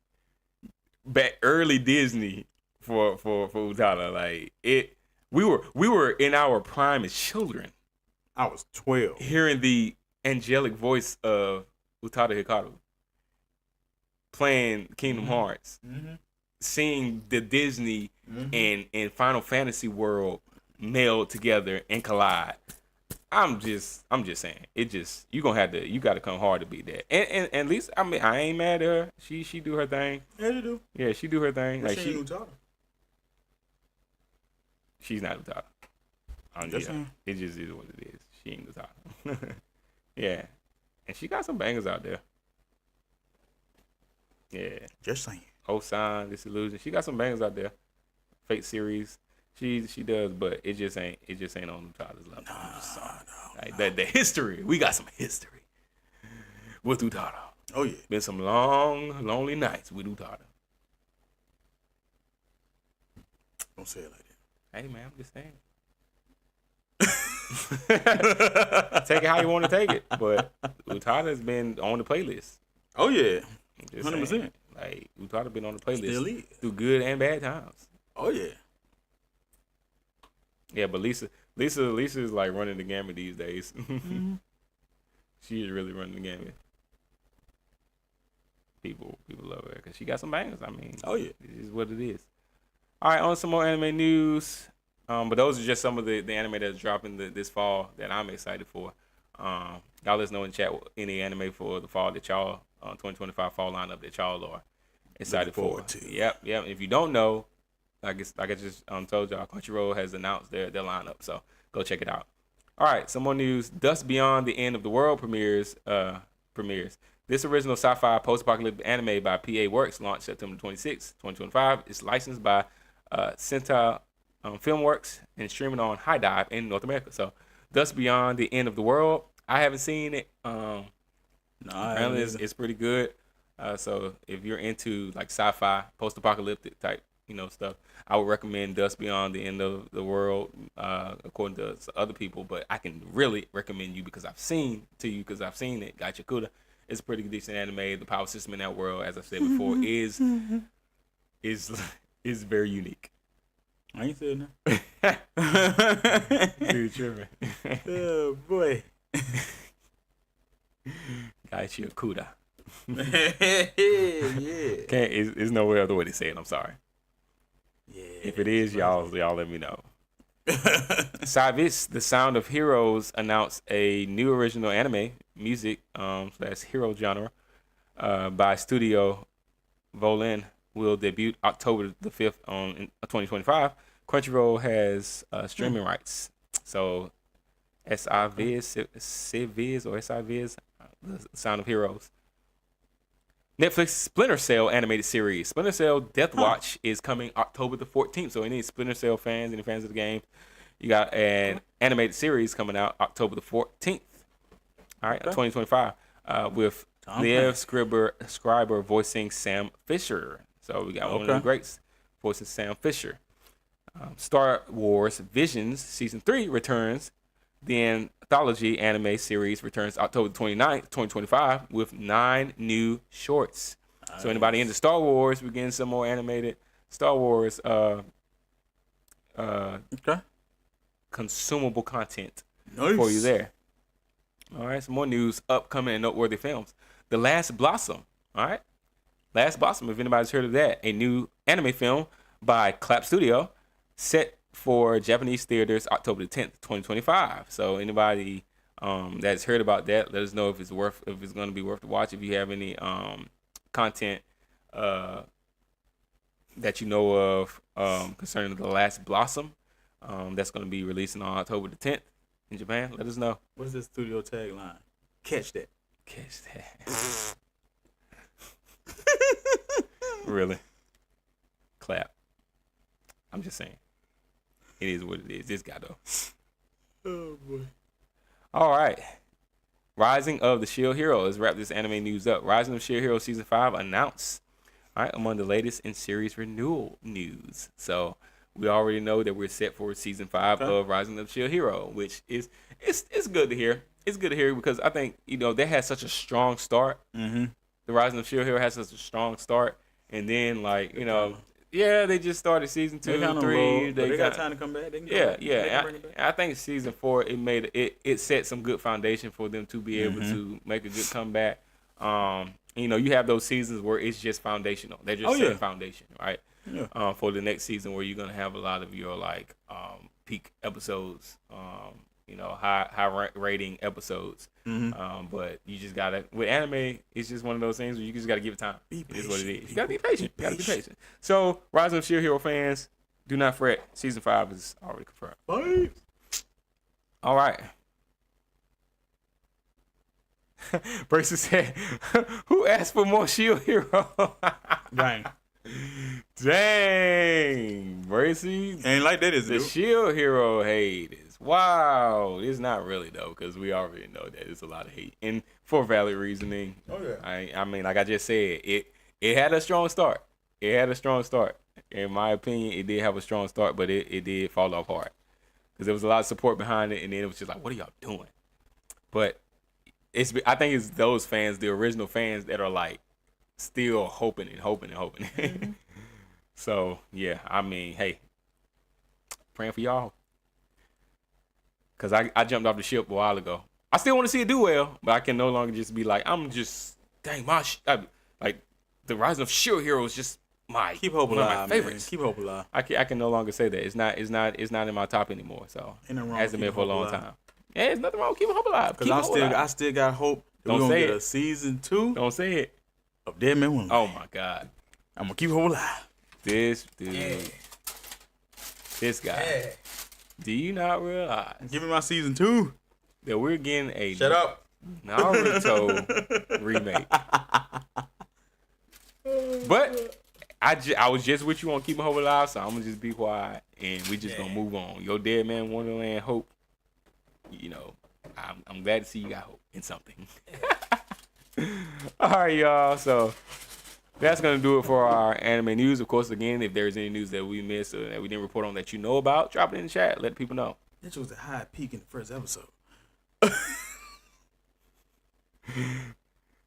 Speaker 2: back early Disney for Utada. Like it, we were in our prime as children.
Speaker 1: I was 12.
Speaker 2: Hearing the angelic voice of Utada Hikaru playing Kingdom Hearts, seeing the Disney and Final Fantasy world meld together and collide. I'm just saying, you gotta come hard to beat that. And at least I ain't mad at her. She do her thing.
Speaker 1: Yeah, she do.
Speaker 2: Yeah, she do her thing.
Speaker 1: Like she ain't Utada.
Speaker 2: She's not Utada. It just is what it is. She ain't Utada. Yeah, and she got some bangers out there. Yeah.
Speaker 1: Just saying.
Speaker 2: Osan, Disillusion. She got some bangers out there. Fate series. She does, but it just ain't on Utada's level. Like the history. We got some history with Utada.
Speaker 1: Oh yeah.
Speaker 2: Been some long, lonely nights with Utada.
Speaker 1: Don't say it like that.
Speaker 2: Hey man, I'm just saying. Take it how you want to take it, but Utada's been on the playlist.
Speaker 1: Oh yeah.
Speaker 2: 100%. Like Utada been on the playlist
Speaker 1: Still is.
Speaker 2: through good and bad times.
Speaker 1: Oh yeah.
Speaker 2: Yeah, but Lisa is like running the gamut these days. Mm-hmm. She is really running the gamut. People love her because she got some bangers. I mean,
Speaker 1: oh yeah,
Speaker 2: it is what it is. All right, on some more anime news. But those are just some of the anime that's dropping this fall that I'm excited for. Y'all let us know in chat any anime for the fall that y'all 2025 fall lineup that y'all are excited for. Yep. If you don't know, like I just told y'all, Crunchyroll has announced their lineup, so go check it out. All right, some more news. Dust Beyond the End of the World premieres. This original sci-fi post-apocalyptic anime by PA Works launched September 26, 2025. It's licensed by Senta Filmworks and streaming on High Dive in North America. So, Dust Beyond the End of the World. I haven't seen it. Apparently it's pretty good. So if you're into like sci-fi, post-apocalyptic type, stuff, I would recommend Dust Beyond the End of the World, according to other people. But I can really recommend you because I've seen it. Got Yakuda. It's a pretty decent anime. The power system in that world, as I said before, is very unique.
Speaker 1: I ain't saying that.
Speaker 2: Dude, tripping.
Speaker 1: Oh boy.
Speaker 2: Got Yakuda.
Speaker 1: Yeah.
Speaker 2: There's no other way to say it. I'm sorry.
Speaker 1: Yeah.
Speaker 2: If it is, y'all let me know. Savis, The Sound of Heroes, announced a new original anime music, that's hero genre, by Studio Volin, will debut October the 5th in 2025. Crunchyroll has streaming rights. So SIViz, The Sound of Heroes. Netflix Splinter Cell animated series. Splinter Cell Death Watch is coming October the 14th. So any Splinter Cell fans, any fans of the game, you got an animated series coming out October the 14th. All right, 2025, with Liev Schreiber voicing Sam Fisher. So we got one of the greats voicing Sam Fisher. Star Wars Visions Season 3 returns. The anthology anime series returns October 29th, 2025 with 9 new shorts. Nice. So anybody into Star Wars, we're getting some more animated Star Wars consumable content for you there. All right, some more news, upcoming and noteworthy films. The Last Blossom, all right? Last Blossom, if anybody's heard of that, a new anime film by Clap Studio set for Japanese theaters October the 10th, 2025. So anybody that's heard about that, let us know if it's going to be worth to watch. If you have any content that you know of concerning The Last Blossom, that's going to be releasing on October the 10th in Japan, let us know.
Speaker 1: What's this studio tagline? Catch that.
Speaker 2: Really? Clap. I'm just saying. It is what it is. This guy, though.
Speaker 1: Oh, boy.
Speaker 2: All right. Rising of the Shield Hero. Let's wrap this anime news up. Rising of Shield Hero Season 5 announced. All right, among the latest in series renewal news. So we already know that we're set for Season 5 of Rising of the Shield Hero, which is it's good to hear. It's good to hear because I think, they had such a strong start. Mm-hmm. The Rising of Shield Hero has such a strong start. And then, they just started Season 2, 3.
Speaker 1: They got time to come back. They can
Speaker 2: I think Season 4, it set some good foundation for them to be able to make a good comeback. You have those seasons where it's just foundational. They're just setting foundation, right? Yeah. For the next season where you're going to have a lot of your, peak episodes, high rating episodes. Mm-hmm. But you just got to, with anime, it's just one of those things where you just got to give it time. It is what it is. You got to be patient. So, Rising of Shield Hero fans, do not fret. Season 5 is already confirmed. All right. Bracy said, "Who asked for more Shield Hero?"
Speaker 1: Dang.
Speaker 2: Dang, Bracy.
Speaker 1: Ain't like that, is
Speaker 2: The
Speaker 1: it?
Speaker 2: Shield Hero hate is wow. It's not really though, because we already know that it's a lot of hate, and for valid reasoning.
Speaker 1: Oh yeah.
Speaker 2: I mean, like I just said, it had a strong start. It had a strong start. In my opinion, it did have a strong start, but it did fall off hard because there was a lot of support behind it, and then it was just like, what are y'all doing? But I think it's those fans, the original fans, that are like still hoping and hoping and hoping.
Speaker 1: Mm-hmm.
Speaker 2: So yeah, I mean, hey, praying for y'all, because I jumped off the ship a while ago. I still want to see it do well, but I can no longer just be like, I'm just dang like the Rise of Shield Hero is just
Speaker 1: keep hope
Speaker 2: one of
Speaker 1: alive,
Speaker 2: my favorites.
Speaker 1: man. Keep hope alive.
Speaker 2: I can no longer say that. It's not in my top anymore. So
Speaker 1: Ain't nothing wrong
Speaker 2: hasn't
Speaker 1: with
Speaker 2: been for a
Speaker 1: keeping
Speaker 2: long
Speaker 1: hope alive.
Speaker 2: time. Yeah, there's nothing wrong with keeping hope alive.
Speaker 1: Because I still got hope that
Speaker 2: Don't
Speaker 1: we're gonna
Speaker 2: say
Speaker 1: get
Speaker 2: it.
Speaker 1: a season 2
Speaker 2: Don't say it.
Speaker 1: of Dead Man Wonderland.
Speaker 2: Oh my God,
Speaker 1: I'm gonna keep hope alive.
Speaker 2: this dude, this guy. Do you not realize
Speaker 1: Give me my season 2.
Speaker 2: that we're getting a
Speaker 1: Shut up.
Speaker 2: Naruto remake? But I was just with you on keeping hope alive, so I'm gonna just be quiet and we just gonna move on. Your Dead Man Wonderland hope, you know, I'm glad to see you got hope in something. All right, y'all. So that's gonna do it for our anime news. Of course, again, if there's any news that we missed or that we didn't report on that you know about, drop it in the chat. Let people know.
Speaker 1: That was a high peak in the first episode.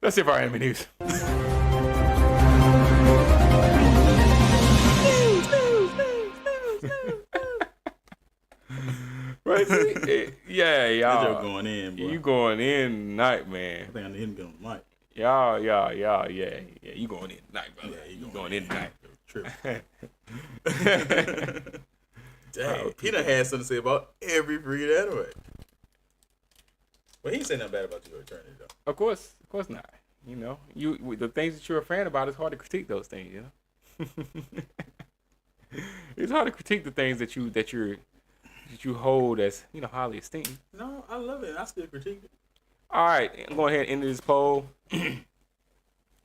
Speaker 2: That's it for our anime news. Right? Yeah, y'all.
Speaker 1: That joke going in, boy.
Speaker 2: You going in tonight,
Speaker 1: I
Speaker 2: man.
Speaker 1: think I need him to get on the mic.
Speaker 2: Y'all, yeah. You going in tonight, brother.
Speaker 1: Yeah,
Speaker 2: you going in tonight.
Speaker 1: True. Dang, he done had something to say about every freaking anime. But he ain't say nothing bad about Your Eternity, though.
Speaker 2: Of course not. You know, the things that you're a fan about, it's hard to critique those things. You know, it's hard to critique the things that you hold as, you know, highly esteemed.
Speaker 1: No, I love it. I still critique it.
Speaker 2: All right, I'm going ahead and end this poll.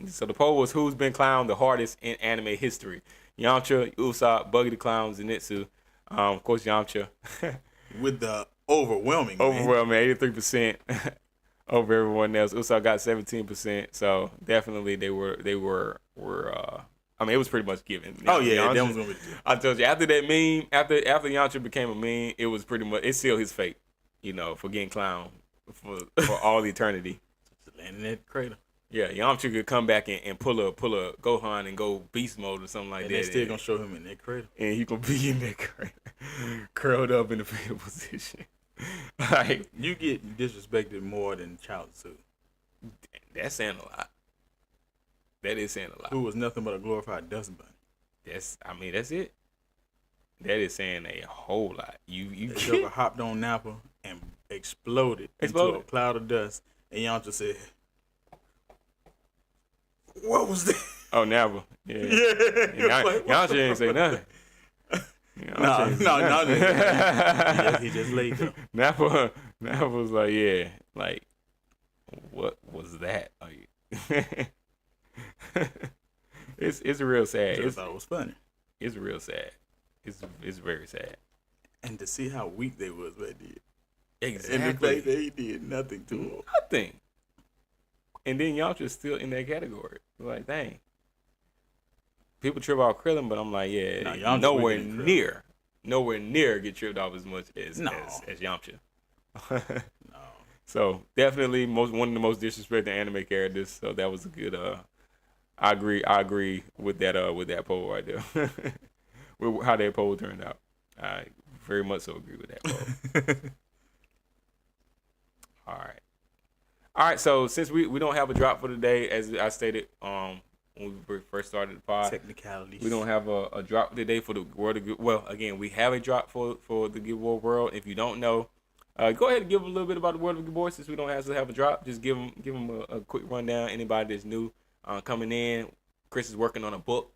Speaker 2: So the poll was who's been clowned the hardest in anime history? Yamcha, Usopp, Buggy the Clown, Zenitsu. Of course, Yamcha.
Speaker 1: With the overwhelming
Speaker 2: 83% over everyone else. Usopp got 17%. So definitely they were. I mean, it was pretty much given.
Speaker 1: Oh yeah,
Speaker 2: Yamcha,
Speaker 1: that was gonna be.
Speaker 2: I told you after that meme, after Yamcha became a meme, it was pretty much it sealed his fate. You know, for getting clowned for all eternity.
Speaker 1: Just landing that crater.
Speaker 2: Yeah, Yamcha could come back and pull a Gohan and go beast mode or something like
Speaker 1: And
Speaker 2: that.
Speaker 1: they still gonna show him in that crater.
Speaker 2: And he gonna be in that crater, curled up in the fetal position. Like,
Speaker 1: You get disrespected more than Child Tzu,
Speaker 2: that's saying a lot. That is saying a lot.
Speaker 1: who was nothing but a glorified dust bunny.
Speaker 2: That's it. That is saying a whole lot. You
Speaker 1: That Joker hopped on Nappa and exploded into a cloud of dust. And Yamcha said, "What was that?"
Speaker 2: Oh, Nappa. Yeah.
Speaker 1: Like,
Speaker 2: Yamcha ain't say nothing.
Speaker 1: No. He just laid there.
Speaker 2: Nappa was like, yeah, like, what was that? Like, it's real sad.
Speaker 1: I thought it was funny.
Speaker 2: It's real sad. It's very sad.
Speaker 1: And to see how weak they was, they did.
Speaker 2: Exactly.
Speaker 1: And the fact that he did nothing to him.
Speaker 2: Nothing. And then Yamcha's still in that category. Like, dang. People trip off Krillin, but I'm like, yeah,
Speaker 1: Nah,
Speaker 2: nowhere near get tripped off as much as Yamcha.
Speaker 1: No.
Speaker 2: So definitely one of the most disrespected anime characters. So that was a good. I agree with that poll right there. With how that poll turned out. I very much so agree with that poll. All right. So since we don't have a drop for today, as I stated when we first started the pod,
Speaker 1: Technicalities.
Speaker 2: we don't have a drop today for the World of Good. Well, again, we have a drop for the Good War World. If you don't know, go ahead and give a little bit about the World of Good Boy since we don't actually have a drop. Just give them a quick rundown. Anybody that's new coming in, Chris is working on a book.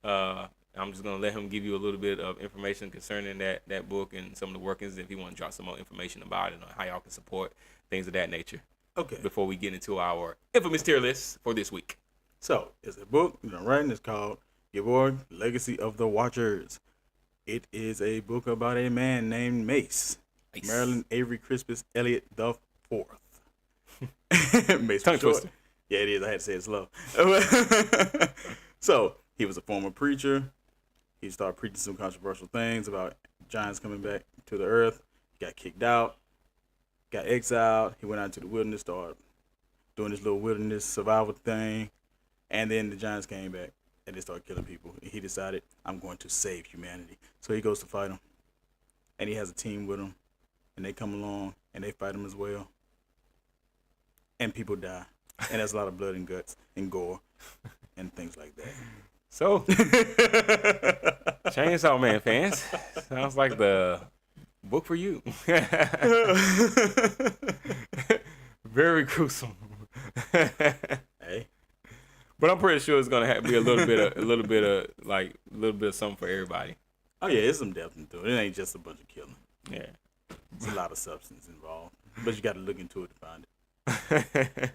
Speaker 2: I'm just gonna let him give you a little bit of information concerning that book and some of the workings. If you want to drop some more information about it, or how y'all can support things of that nature.
Speaker 1: Okay.
Speaker 2: Before we get into our infamous tier list for this week.
Speaker 1: So, it's a book I'm writing. It's called Geborg, Legacy of the Watchers. It is a book about a man named Mace. Maryland Avery Crispus Elliott the Fourth. Mace
Speaker 2: Tongue twister.
Speaker 1: Yeah, it is. I had to say it slow. So, he was a former preacher. He started preaching some controversial things about giants coming back to the earth. He got kicked out. Got exiled. He went out into the wilderness, started doing this little wilderness survival thing. And then the giants came back and they started killing people. And he decided, I'm going to save humanity. So he goes to fight them. And he has a team with him. And they come along and they fight him as well. And people die. And there's a lot of blood and guts and gore and things like that.
Speaker 2: So, Chainsaw Man fans, sounds like the book for you. Very gruesome.
Speaker 1: Hey.
Speaker 2: But I'm pretty sure it's gonna be a little bit of something for everybody.
Speaker 1: Oh yeah, there's some depth into it. It ain't just a bunch of killing.
Speaker 2: Yeah,
Speaker 1: there's a lot of substance involved, but you got to look into it to find
Speaker 2: it.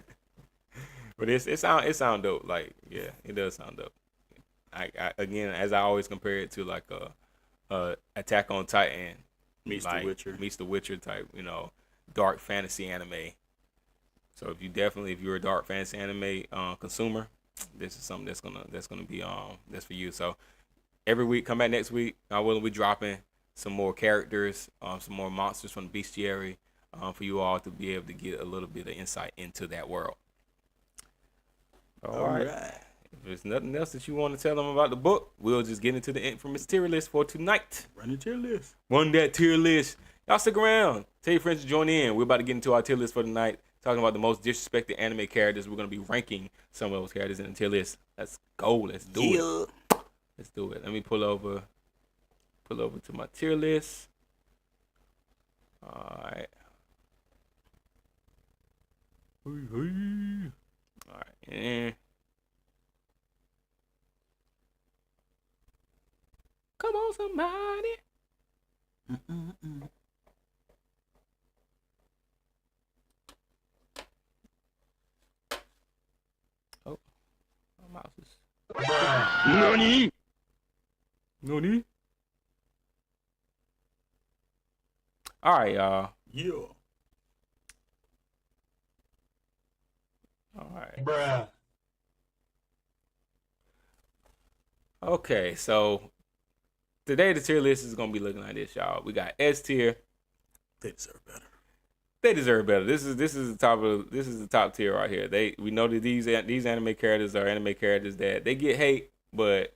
Speaker 2: But it sound dope. Like, yeah, it does sound dope. I again, as I always compare it to like a Attack on Titan
Speaker 1: meets
Speaker 2: the Witcher type, dark fantasy anime. So if you're a dark fantasy anime consumer, this is something that's gonna be that's for you. So every week, come back next week. I will be dropping some more characters, some more monsters from the bestiary, for you all to be able to get a little bit of insight into that world. All right. If there's nothing else that you want to tell them about the book, we'll just get into the infamous tier list for tonight.
Speaker 1: Run the tier list.
Speaker 2: Run that tier list. Y'all stick around. Tell your friends to join in. We're about to get into our tier list for tonight. Talking about the most disrespected anime characters. We're going to be ranking some of those characters in the tier list. Let's go. Let's do it. Let's do it. Let me pull over to my tier list. All right. All right. And come on, somebody. Oh, my mouse is. Nani? All right, y'all.
Speaker 1: Yeah.
Speaker 2: All right. Bruh. Okay, so today the tier list is gonna be looking like this, y'all. We got S tier.
Speaker 1: They deserve better.
Speaker 2: They deserve better. This is the top tier right here. We know that these anime characters are anime characters that they get hate, but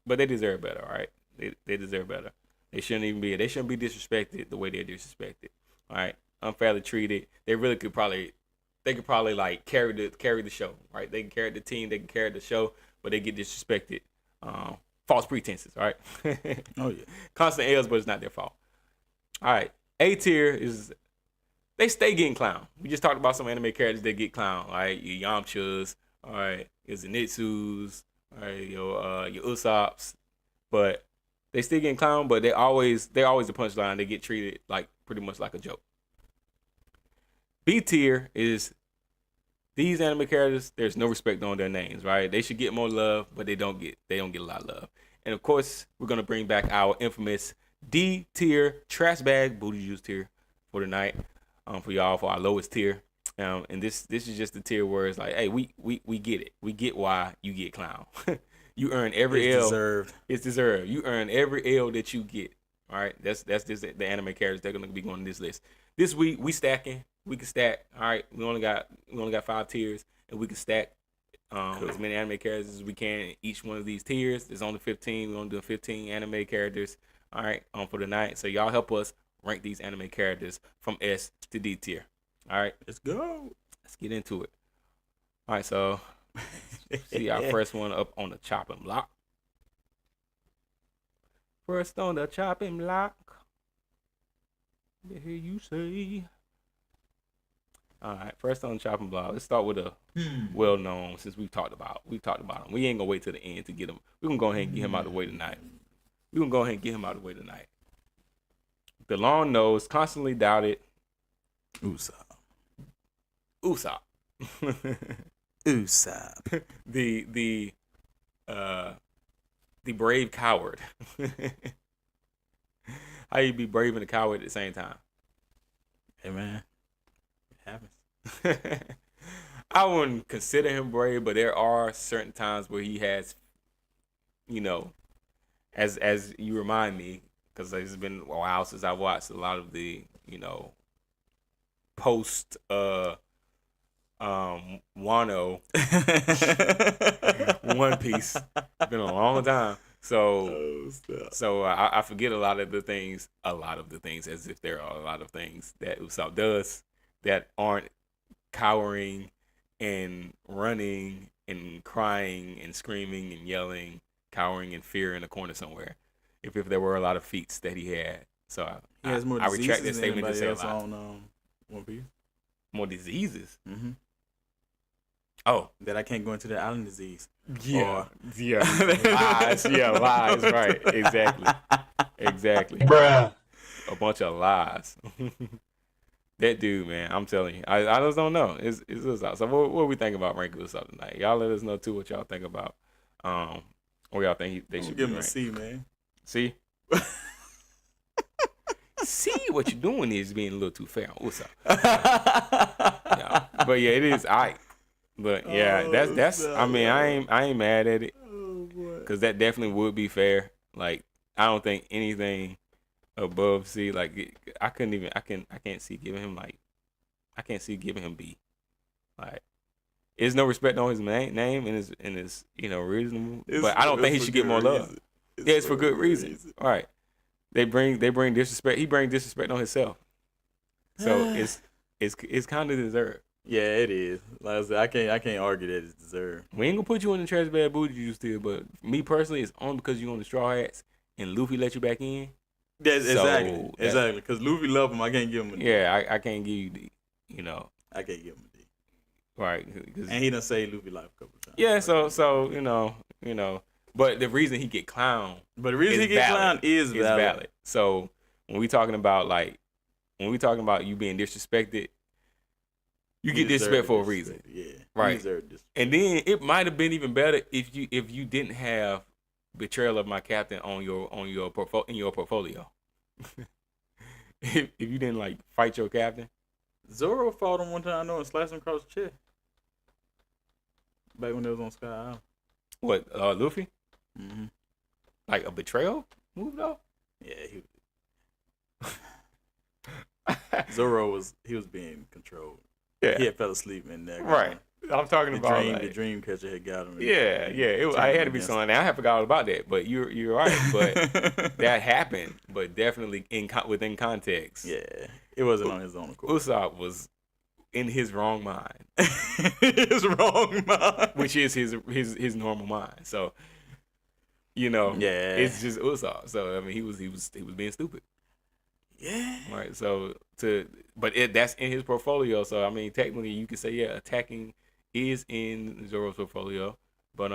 Speaker 2: but they deserve better, all right? They deserve better. They shouldn't be disrespected the way they're disrespected. All right, unfairly treated. They could probably like carry the show, right? They can carry the team, they can carry the show, but they get disrespected. False pretenses, all right?
Speaker 1: Oh yeah.
Speaker 2: Constant L's, but it's not their fault. All right. A tier is they stay getting clown. We just talked about some anime characters that get clown, all right? Your Yamchas, all right, your Zenitsus, all right, your Usopps, but they still getting clown, but they're always the punchline. They get treated like pretty much like a joke. B tier is these anime characters. There's no respect on their names, right? They should get more love, but they don't get a lot of love. And of course, we're gonna bring back our infamous D tier trash bag booty juice tier for tonight, for y'all, for our lowest tier. And this is just the tier where it's like, hey, we get it. We get why you get clown. You earn every L. It's deserved. You earn every L that you get. All right, that's just the anime characters that are gonna be going on this list. This week we stacking. We can stack. All right, we only got 5 tiers, and we can stack as many anime characters as we can in each one of these tiers. There's only 15. We're gonna do 15 anime characters. All right, for the night. So y'all help us rank these anime characters from S to D tier. All right,
Speaker 1: let's go.
Speaker 2: Let's get into it. All right, so see our first one up on the chopping block. First on the chopping block. What the hell you say? All right, first on the chopping block. Let's start with a well-known, since we've talked about him. We ain't gonna wait till the end to get him. We're gonna go ahead and get him out of the way tonight. The long nose, constantly doubted.
Speaker 1: Usopp.
Speaker 2: Usopp.
Speaker 1: Usopp.
Speaker 2: the brave coward. How you be brave and a coward at the same time?
Speaker 1: Hey man, it happens.
Speaker 2: I wouldn't consider him brave, but there are certain times where he has, you know, as you remind me, because it's been a while since I've watched a lot of the, you know, post Wano One Piece. It's been a long time. So I forget a lot of the things, as if there are a lot of things that Usopp does that aren't cowering and running and crying and screaming and yelling, cowering in fear in a corner somewhere. If there were a lot of feats that he had. So
Speaker 1: he has more
Speaker 2: I retract that
Speaker 1: diseases
Speaker 2: statement to say a
Speaker 1: else
Speaker 2: lot.
Speaker 1: on One Piece.
Speaker 2: More diseases?
Speaker 1: Mm-hmm.
Speaker 2: Oh.
Speaker 1: That I can't go into the island disease.
Speaker 2: Yeah. Lies. Yeah, lies. Right. Exactly.
Speaker 1: Bruh.
Speaker 2: A bunch of lies. That dude, man, I'm telling you. I just don't know. It's Usopp. So what we think about ranking Usopp tonight? Y'all let us know, too, what y'all think about. Or y'all think they should
Speaker 1: give
Speaker 2: be
Speaker 1: him
Speaker 2: ranked.
Speaker 1: a C, man.
Speaker 2: See? See, what you're doing is being a little too fair on Usopp. Yeah. But yeah, it is alright. But yeah, that's. I mean, I ain't mad at it, because that definitely would be fair. Like, I don't think anything above C. Like, I can't see giving him B. Like, there's no respect on his name and his you know, reasonable. But I don't think he should get more love. It's for good reason. All right. They bring disrespect. He brings disrespect on himself. So it's kind of deserved.
Speaker 1: Yeah, it is. Like I said, I can't argue that it's deserved.
Speaker 2: We ain't gonna put you in the trash bag booty you still, but me personally, it's only because you on the Straw Hats and Luffy let you back in.
Speaker 1: Yes, exactly. Because Luffy love him, I can't give him a D.
Speaker 2: Yeah, I can't give you D. You know,
Speaker 1: I can't give him a D.
Speaker 2: Right.
Speaker 1: And he done saved Luffy life a couple times.
Speaker 2: Yeah, so you know, but the reason he get clowned,
Speaker 1: is valid.
Speaker 2: So when we talking about you being disrespected. You get disrespect for a reason.
Speaker 1: Yeah.
Speaker 2: Right. And then it might have been even better if you didn't have betrayal of my captain in your portfolio. if you didn't like fight your captain.
Speaker 1: Zoro fought him one time, I know, and slashed him across the chest. Back when they was on Sky Island.
Speaker 2: What, Luffy?
Speaker 1: Mm-hmm.
Speaker 2: Like a betrayal move though?
Speaker 1: Yeah, Zoro was being controlled.
Speaker 2: Yeah.
Speaker 1: He had fell asleep in there.
Speaker 2: Right. I'm talking about
Speaker 1: the dream catcher had got him.
Speaker 2: Yeah. I had to be something. I had forgot all about that, but you're right. But that happened, but definitely within context.
Speaker 1: Yeah, it wasn't on his own accord.
Speaker 2: Usopp was in his wrong mind.
Speaker 1: His wrong mind,
Speaker 2: which is his normal mind. So, you know, it's just Usopp. So I mean, he was being stupid.
Speaker 1: Yeah.
Speaker 2: Right. So that's in his portfolio. So I mean, technically, you could say attacking is in Zoro's portfolio, but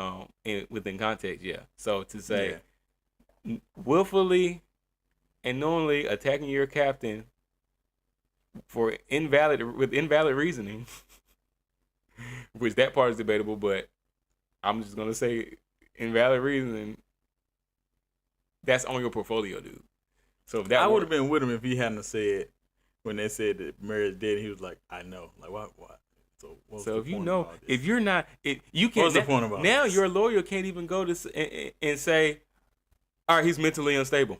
Speaker 2: within context, yeah. So to say willfully and knowingly attacking your captain with invalid reasoning, which that part is debatable, but I'm just gonna say invalid reasoning. That's on your portfolio, dude. So if that
Speaker 1: I would have been with him if he hadn't said, when they said that Mary's dead, he was like, I know. Like, what? So
Speaker 2: if you know, if you're not, you can't.
Speaker 1: What's the point about
Speaker 2: now
Speaker 1: this?
Speaker 2: your lawyer can't even go to and say, all right, he's mentally unstable.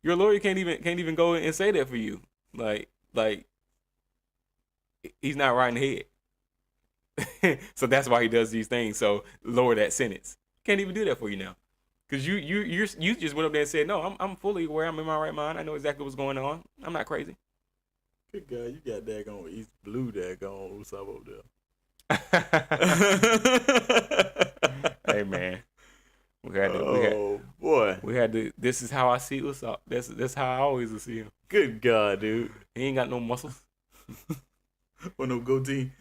Speaker 2: Your lawyer can't even go and say that for you. Like he's not right in the head. So that's why he does these things. So lower that sentence. Can't even do that for you now. Because you just went up there and said, no, I'm fully aware. I'm in my right mind. I know exactly what's going on. I'm not crazy.
Speaker 1: Good God, you got daggone East Blue daggone Usopp over
Speaker 2: there. Hey man, we had to. This is how I see Usopp. That's how I always see him.
Speaker 1: Good God, dude.
Speaker 2: He ain't got no muscles.
Speaker 1: Or no goatee.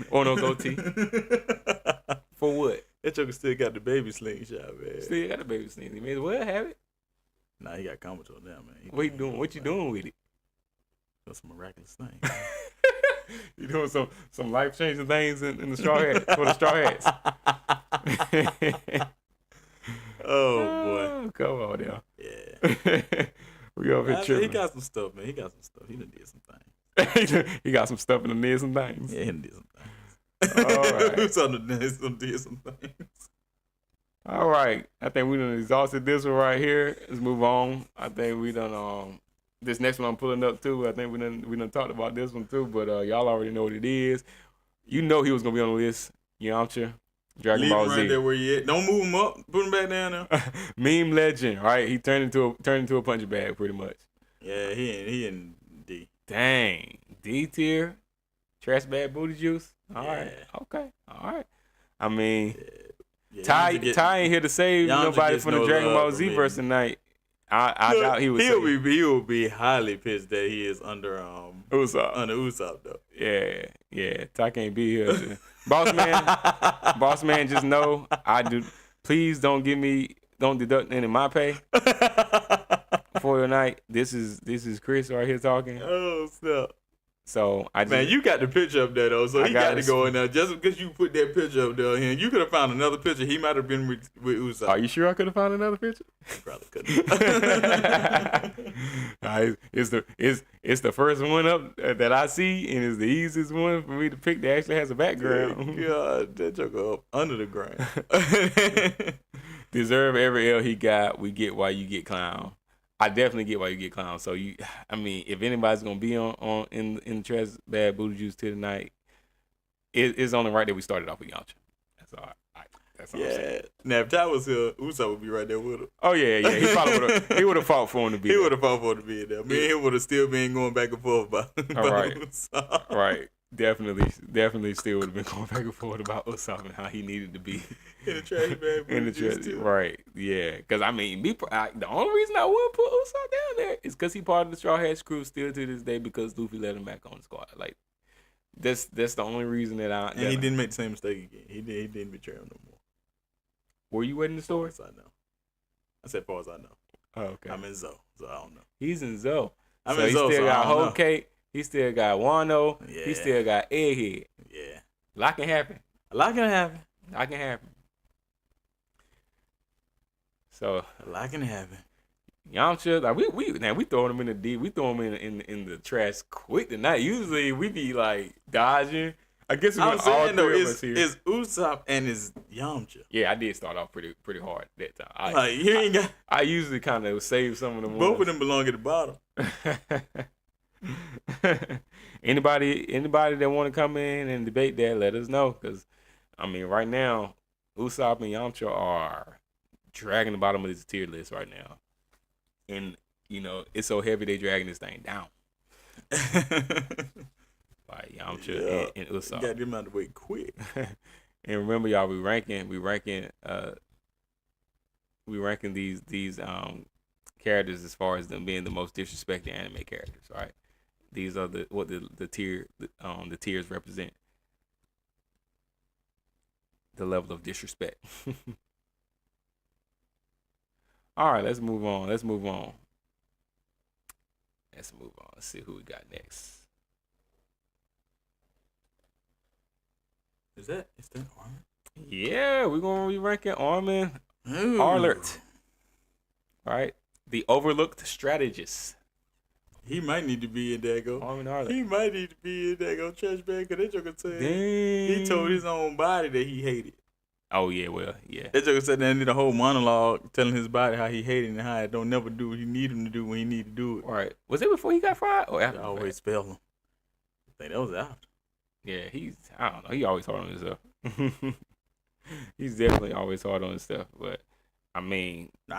Speaker 2: For what?
Speaker 1: That joker still got the baby slingshot, man.
Speaker 2: Still got the baby slingshot. He may as well have it.
Speaker 1: Nah, he got Comatose now, man.
Speaker 2: What you doing? What you doing with it?
Speaker 1: That's a miraculous thing.
Speaker 2: You doing some life changing things in the straw hats for the straw hats.
Speaker 1: Oh boy,
Speaker 2: come on now.
Speaker 1: Yeah.
Speaker 2: We over here tripping.
Speaker 1: He got some stuff, man. He got some stuff. He done did some things.
Speaker 2: He got some stuff in the did some things.
Speaker 1: Yeah, he done did some things.
Speaker 2: All right.
Speaker 1: Did some things.
Speaker 2: All right. I think we done exhausted this one right here. Let's move on. I think we done this next one I'm pulling up too. I think we done talked about this one too, but y'all already know what it is. You know he was gonna be on the list. Yamcha. Dragon Ball Z.
Speaker 1: Leave him right there where he at. Don't move him up. Put him back down there.
Speaker 2: Meme legend, right? He turned into a punching bag pretty much.
Speaker 1: Yeah, he in D.
Speaker 2: Dang. D tier. Trash bag booty juice. All right. Okay. All right. I mean, Ty ain't here to save nobody from the Dragon Ball Z verse tonight. I doubt he would.
Speaker 1: He will be highly pissed that he is under
Speaker 2: Usopp.
Speaker 1: Under Usopp though.
Speaker 2: Yeah. Ty can't be here. Boss man, just know I do. Please don't deduct any of my pay for the night. This is Chris right here talking.
Speaker 1: Oh snap!
Speaker 2: So
Speaker 1: you got the picture up there though, so he got to go in there. Just because you put that picture up there, and you could have found another picture. He might have been with Usopp.
Speaker 2: Are you sure I could have found another picture?
Speaker 1: You probably couldn't.
Speaker 2: It's the first one up that I see, and it's the easiest one for me to pick that actually has a background.
Speaker 1: God, that joker up under the ground.
Speaker 2: Deserve every L he got. We get why you get clown. I definitely get why you get clown. So if anybody's gonna be on in the trash bad booty juice to tonight, it's only right that we started off with Yamcha. That's all right. That's all I'm saying.
Speaker 1: Now if Ty was here, Usopp would be right there with him.
Speaker 2: Oh yeah. He probably would have fought for him to be.
Speaker 1: He would have fought for him to be there. Me and him would have still been going back and forth about
Speaker 2: right.
Speaker 1: Usopp.
Speaker 2: Right. Definitely still would have been going back and forth about Usopp and how he needed to be.
Speaker 1: In the trash bag.
Speaker 2: In the trash, right? Yeah, because the only reason I would put Usopp down there is because he part of the Straw Hats crew still to this day because Luffy let him back on the squad. Like that's the only reason that
Speaker 1: he didn't make the same mistake again. He didn't betray him no more.
Speaker 2: Were you waiting the story?
Speaker 1: As far as I know. I said, far as I know.
Speaker 2: Oh, okay.
Speaker 1: I'm in Zoe, so I don't know.
Speaker 2: He's in Zoe.
Speaker 1: I'm
Speaker 2: so
Speaker 1: in Zoe,
Speaker 2: he still
Speaker 1: so
Speaker 2: got
Speaker 1: I don't
Speaker 2: Whole
Speaker 1: know.
Speaker 2: Cake. He still got Wano.
Speaker 1: Yeah.
Speaker 2: He still got Egghead.
Speaker 1: Yeah.
Speaker 2: A lot can happen.
Speaker 1: A lot can happen.
Speaker 2: So
Speaker 1: a lot can happen.
Speaker 2: Yamcha, like we throwing him in the deep. We throw him in the trash quick tonight. Usually we be like dodging. I guess
Speaker 1: I'm saying though,
Speaker 2: of us here.
Speaker 1: It's Usopp and it's Yamcha.
Speaker 2: Yeah, I did start off pretty hard that time. I usually kind of save some of them.
Speaker 1: Both of them belong at the bottom.
Speaker 2: Anybody that want to come in and debate that, let us know. Because right now, Usopp and Yamcha are dragging the bottom of this tier list right now, and it's so heavy they dragging this thing down. Like Yamcha and Usopp.
Speaker 1: Got them out of the way quick.
Speaker 2: And remember, y'all, we ranking these characters as far as them being the most disrespected anime characters, right? These are the tiers represent the level of disrespect. All right, let's move on. Let's see who we got next.
Speaker 1: Is that Armin?
Speaker 2: Yeah, we're gonna be ranking Armin Arlert. All right, the overlooked strategist.
Speaker 1: He might need to be in Dago.
Speaker 2: Armin Arlert.
Speaker 1: He might need to be in Dago trash bag because that joker said
Speaker 2: Dang.
Speaker 1: he told his own body that he hated.
Speaker 2: Oh yeah, well yeah.
Speaker 1: That joker said that he did a whole monologue telling his body how he hated and how he don't never do what he need him to do when he need to do it.
Speaker 2: All right, was it before he got fried or after?
Speaker 1: I always spell him. I think that was after.
Speaker 2: Yeah, I don't know. He always hard on himself. He's definitely always hard on himself. But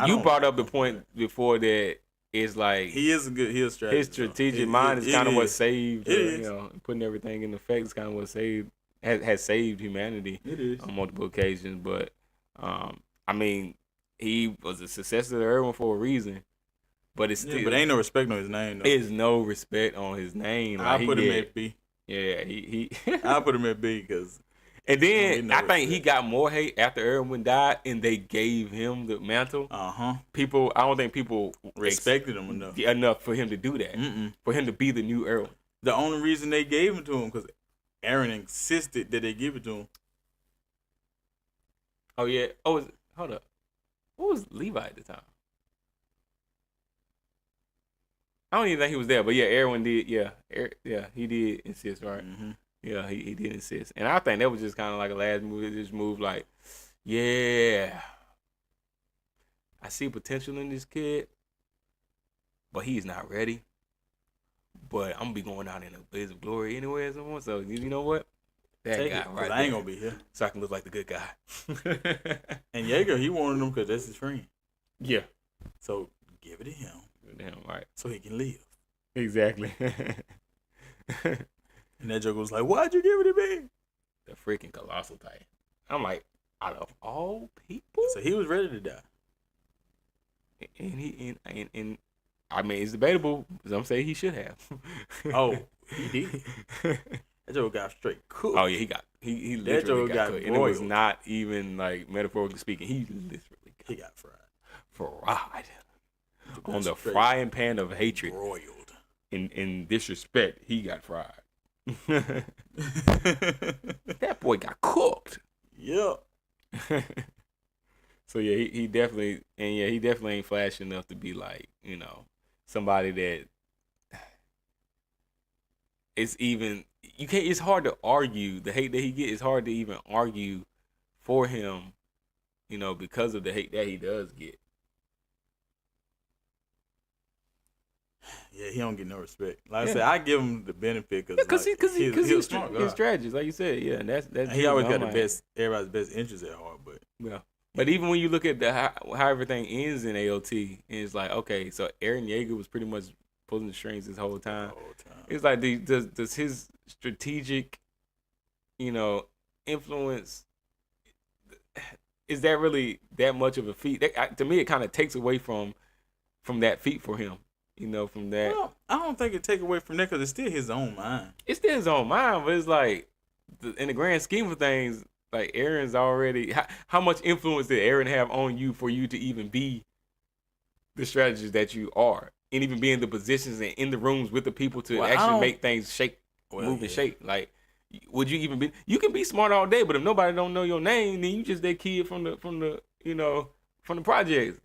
Speaker 2: you brought up the point before that it's like
Speaker 1: he is strategist.
Speaker 2: His strategic mind is kind of what saved.
Speaker 1: It is.
Speaker 2: Putting everything in effect is kind of what has saved humanity.
Speaker 1: It is
Speaker 2: on multiple occasions. But he was a successor to everyone for a reason. But it's still,
Speaker 1: but ain't no respect on his name. Though.
Speaker 2: There's no respect on his name.
Speaker 1: Like, I put him at B.
Speaker 2: Yeah, he
Speaker 1: I put him at B because.
Speaker 2: And then I think he got more hate after everyone died, and they gave him the mantle. I don't think people
Speaker 1: respected him enough
Speaker 2: for him to do that. For him to be the new Erwin.
Speaker 1: The only reason they gave him to him because Aaron insisted that they give it to him.
Speaker 2: Oh yeah. Oh, hold up. What was Levi at the time? I don't even think he was there, but yeah, Aaron did. Yeah, he did insist, right?
Speaker 1: Mm-hmm.
Speaker 2: Yeah, he did insist, and I think that was just kind of like a last move. Just move like, yeah, I see potential in this kid, but he's not ready. But I'm gonna be going out in a blaze of glory anyway, or something. So you know what? That
Speaker 1: Take
Speaker 2: guy
Speaker 1: it,
Speaker 2: right
Speaker 1: I ain't gonna be here,
Speaker 2: so I can look like the good guy.
Speaker 1: And Yeager, he wanted him because that's his friend.
Speaker 2: Yeah.
Speaker 1: So give it to him.
Speaker 2: Damn right.
Speaker 1: So he can live.
Speaker 2: Exactly.
Speaker 1: And that joker was like, "Why'd you give it to me?"
Speaker 2: The freaking colossal titan. I'm like, out of all people,
Speaker 1: So he was ready to die.
Speaker 2: and I mean, it's debatable. Some say he should have.
Speaker 1: Oh, he did. That joker got straight cooked.
Speaker 2: Oh yeah, he literally got cooked. And it was
Speaker 1: broiled.
Speaker 2: not even like metaphorically speaking. He literally
Speaker 1: got fried.
Speaker 2: Fried on the
Speaker 1: straight
Speaker 2: frying pan of hatred.
Speaker 1: Broiled.
Speaker 2: In disrespect, he got fried. That boy got cooked.
Speaker 1: Yep.
Speaker 2: So yeah, he definitely ain't flash enough to be like, you know, somebody that it's even you can't. It's hard to argue the hate that he gets. It's hard to even argue for him, you know, because of the hate that he does get.
Speaker 1: Yeah, he don't get no respect. Like I said, I give him the benefit
Speaker 2: because he's
Speaker 1: smart
Speaker 2: his strategist, like you said. Yeah, and that's
Speaker 1: he always got the best, everybody's best interest at heart. But
Speaker 2: yeah, but even when you look at how everything ends in AOT, and it's like, okay, so Aaron Yeager was pretty much pulling the strings this whole time. It's like does his strategic, you know, influence, is that really that much of a feat? That, to me, it kind of takes away from that feat for him. You know, from that.
Speaker 1: Well, I don't think it take away from that because it's still his own mind.
Speaker 2: It's still his own mind, but it's like, in the grand scheme of things, like Aaron's already. How much influence did Aaron have on you for you to even be the strategist that you are, and even be in the positions and in the rooms with the people to actually make things shake, move and shake? Like, would you even be? You can be smart all day, but if nobody don't know your name, then you just that kid from the you know, from the projects,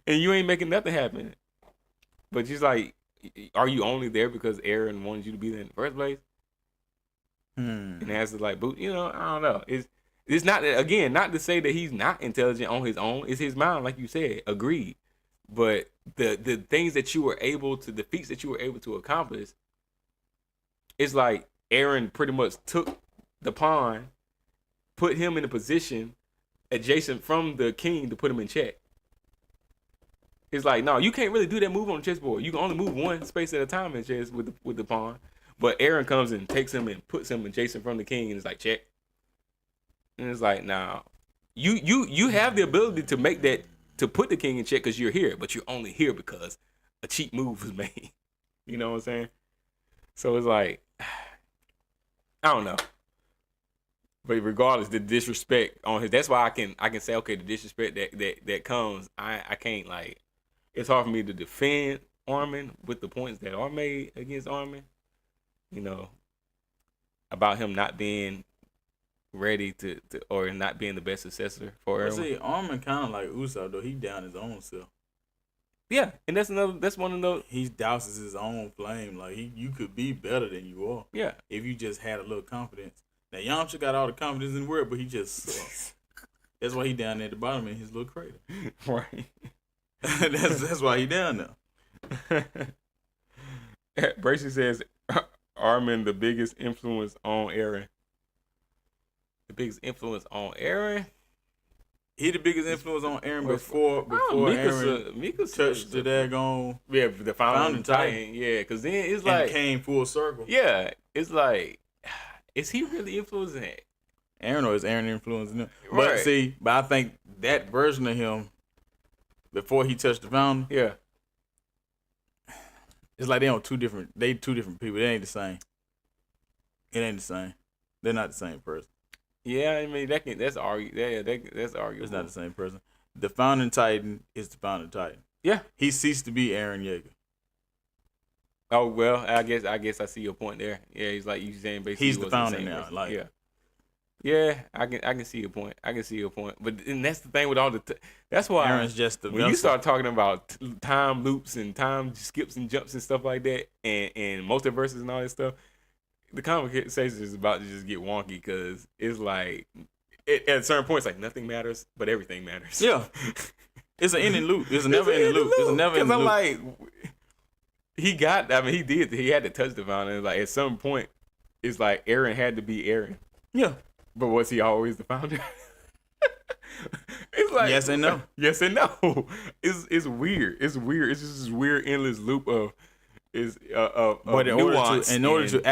Speaker 2: and you ain't making nothing happen. But just like, are you only there because Aaron wanted you to be there in the first place? And has to like boot, you know, I don't know. It's not that, again, not to say that he's not intelligent on his own. It's his mind, like you said, agreed. But the things that you were able to, the feats that you were able to accomplish, it's like Aaron pretty much took the pawn, put him in a position adjacent from the king to put him in check. It's like, no, you can't really do that move on the chessboard. You can only move one space at a time in chess with the pawn. But Aaron comes and takes him and puts him adjacent from the king, and it's like, check. And it's like, nah, you have the ability to make that, to put the king in check because you're here, but you're only here because a cheap move was made. You know what I'm saying? So it's like, I don't know. But regardless, the disrespect on his, that's why I can say, okay, the disrespect that comes, I can't, like, it's hard for me to defend Armin with the points that are made against Armin, you know, about him not being ready to or not being the best successor for everyone.
Speaker 1: See, Armin kind of like Usopp, though. He down his own self.
Speaker 2: Yeah, and that's one of those.
Speaker 1: He douses his own flame. Like, you could be better than you are.
Speaker 2: Yeah.
Speaker 1: If you just had a little confidence. Now, Yamcha got all the confidence in the world, but he just sucks. That's why he down there at the bottom in his little crater.
Speaker 2: Right.
Speaker 1: that's why he down there.
Speaker 2: Bracy says, Armin, the biggest influence on Aaron. The biggest influence on Aaron?
Speaker 1: He the biggest influence on Aaron before Aaron touched the daggone.
Speaker 2: Yeah, the founding titan. Yeah, because then it's like.
Speaker 1: And came full circle.
Speaker 2: Yeah, it's like, is he really influencing it?
Speaker 1: Aaron, or is Aaron influencing him?
Speaker 2: Right.
Speaker 1: But I think that version of him, before he touched the founder,
Speaker 2: yeah,
Speaker 1: it's like two different people. They ain't the same. It ain't the same. They're not the same person.
Speaker 2: Yeah, I mean that's arguable. Yeah, that's arguable.
Speaker 1: It's not the same person. The founding titan is the founding titan.
Speaker 2: Yeah,
Speaker 1: he ceased to be Aaron Yeager.
Speaker 2: Oh well, I guess I see your point there. Yeah, he's like you saying basically
Speaker 1: He's
Speaker 2: he
Speaker 1: the
Speaker 2: wasn't
Speaker 1: founder
Speaker 2: same
Speaker 1: now.
Speaker 2: person.
Speaker 1: Like,
Speaker 2: Yeah, I can see your point. I can see your point. But and that's the thing with all that's why
Speaker 1: Aaron's just the
Speaker 2: when you
Speaker 1: vessel.
Speaker 2: start talking about time loops and time skips and jumps and stuff like that, and multiverses and all that stuff, the conversation is about to just get wonky because it's like at certain points like nothing matters, but everything matters.
Speaker 1: Yeah, it's an ending loop. It's a never ending loop. It's a never ending loop.
Speaker 2: Like he had to touch the founder. Like at some point, it's like Aaron had to be Aaron.
Speaker 1: Yeah.
Speaker 2: But was he always the founder? It's like
Speaker 1: yes and no.
Speaker 2: Yes and no. It's weird. It's weird. It's just this weird endless loop of
Speaker 1: but in order to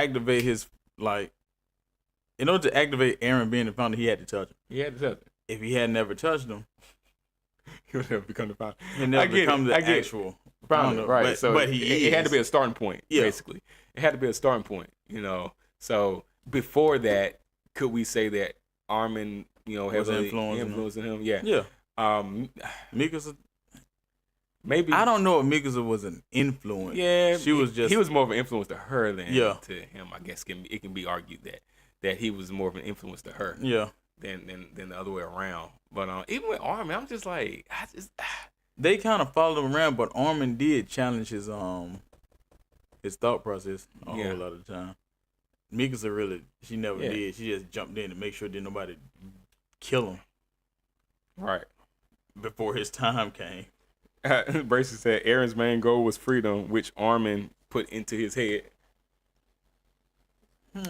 Speaker 1: activate Aaron being the founder, he had to touch him.
Speaker 2: He had to touch him.
Speaker 1: If he had never touched him,
Speaker 2: he would never become the founder.
Speaker 1: He'd never become the actual founder.
Speaker 2: Right. But
Speaker 1: it
Speaker 2: had to be a starting point, basically. It had to be a starting point, So before that, could we say that Armin, heavily influencing him? Yeah.
Speaker 1: Yeah. Mikasa.
Speaker 2: Maybe.
Speaker 1: I don't know if Mikasa was an influence.
Speaker 2: Yeah.
Speaker 1: He
Speaker 2: was more of an influence to her than
Speaker 1: to
Speaker 2: him. I guess it can be argued that he was more of an influence to her.
Speaker 1: Yeah.
Speaker 2: Than the other way around. But even with Armin, I'm just like
Speaker 1: they kind of followed him around, but Armin did challenge his thought process a whole lot of the time. Mikasa really, she never did. She just jumped in to make sure didn't nobody kill him.
Speaker 2: Right.
Speaker 1: Before his time came.
Speaker 2: Bracy said Aaron's main goal was freedom, which Armin put into his head. But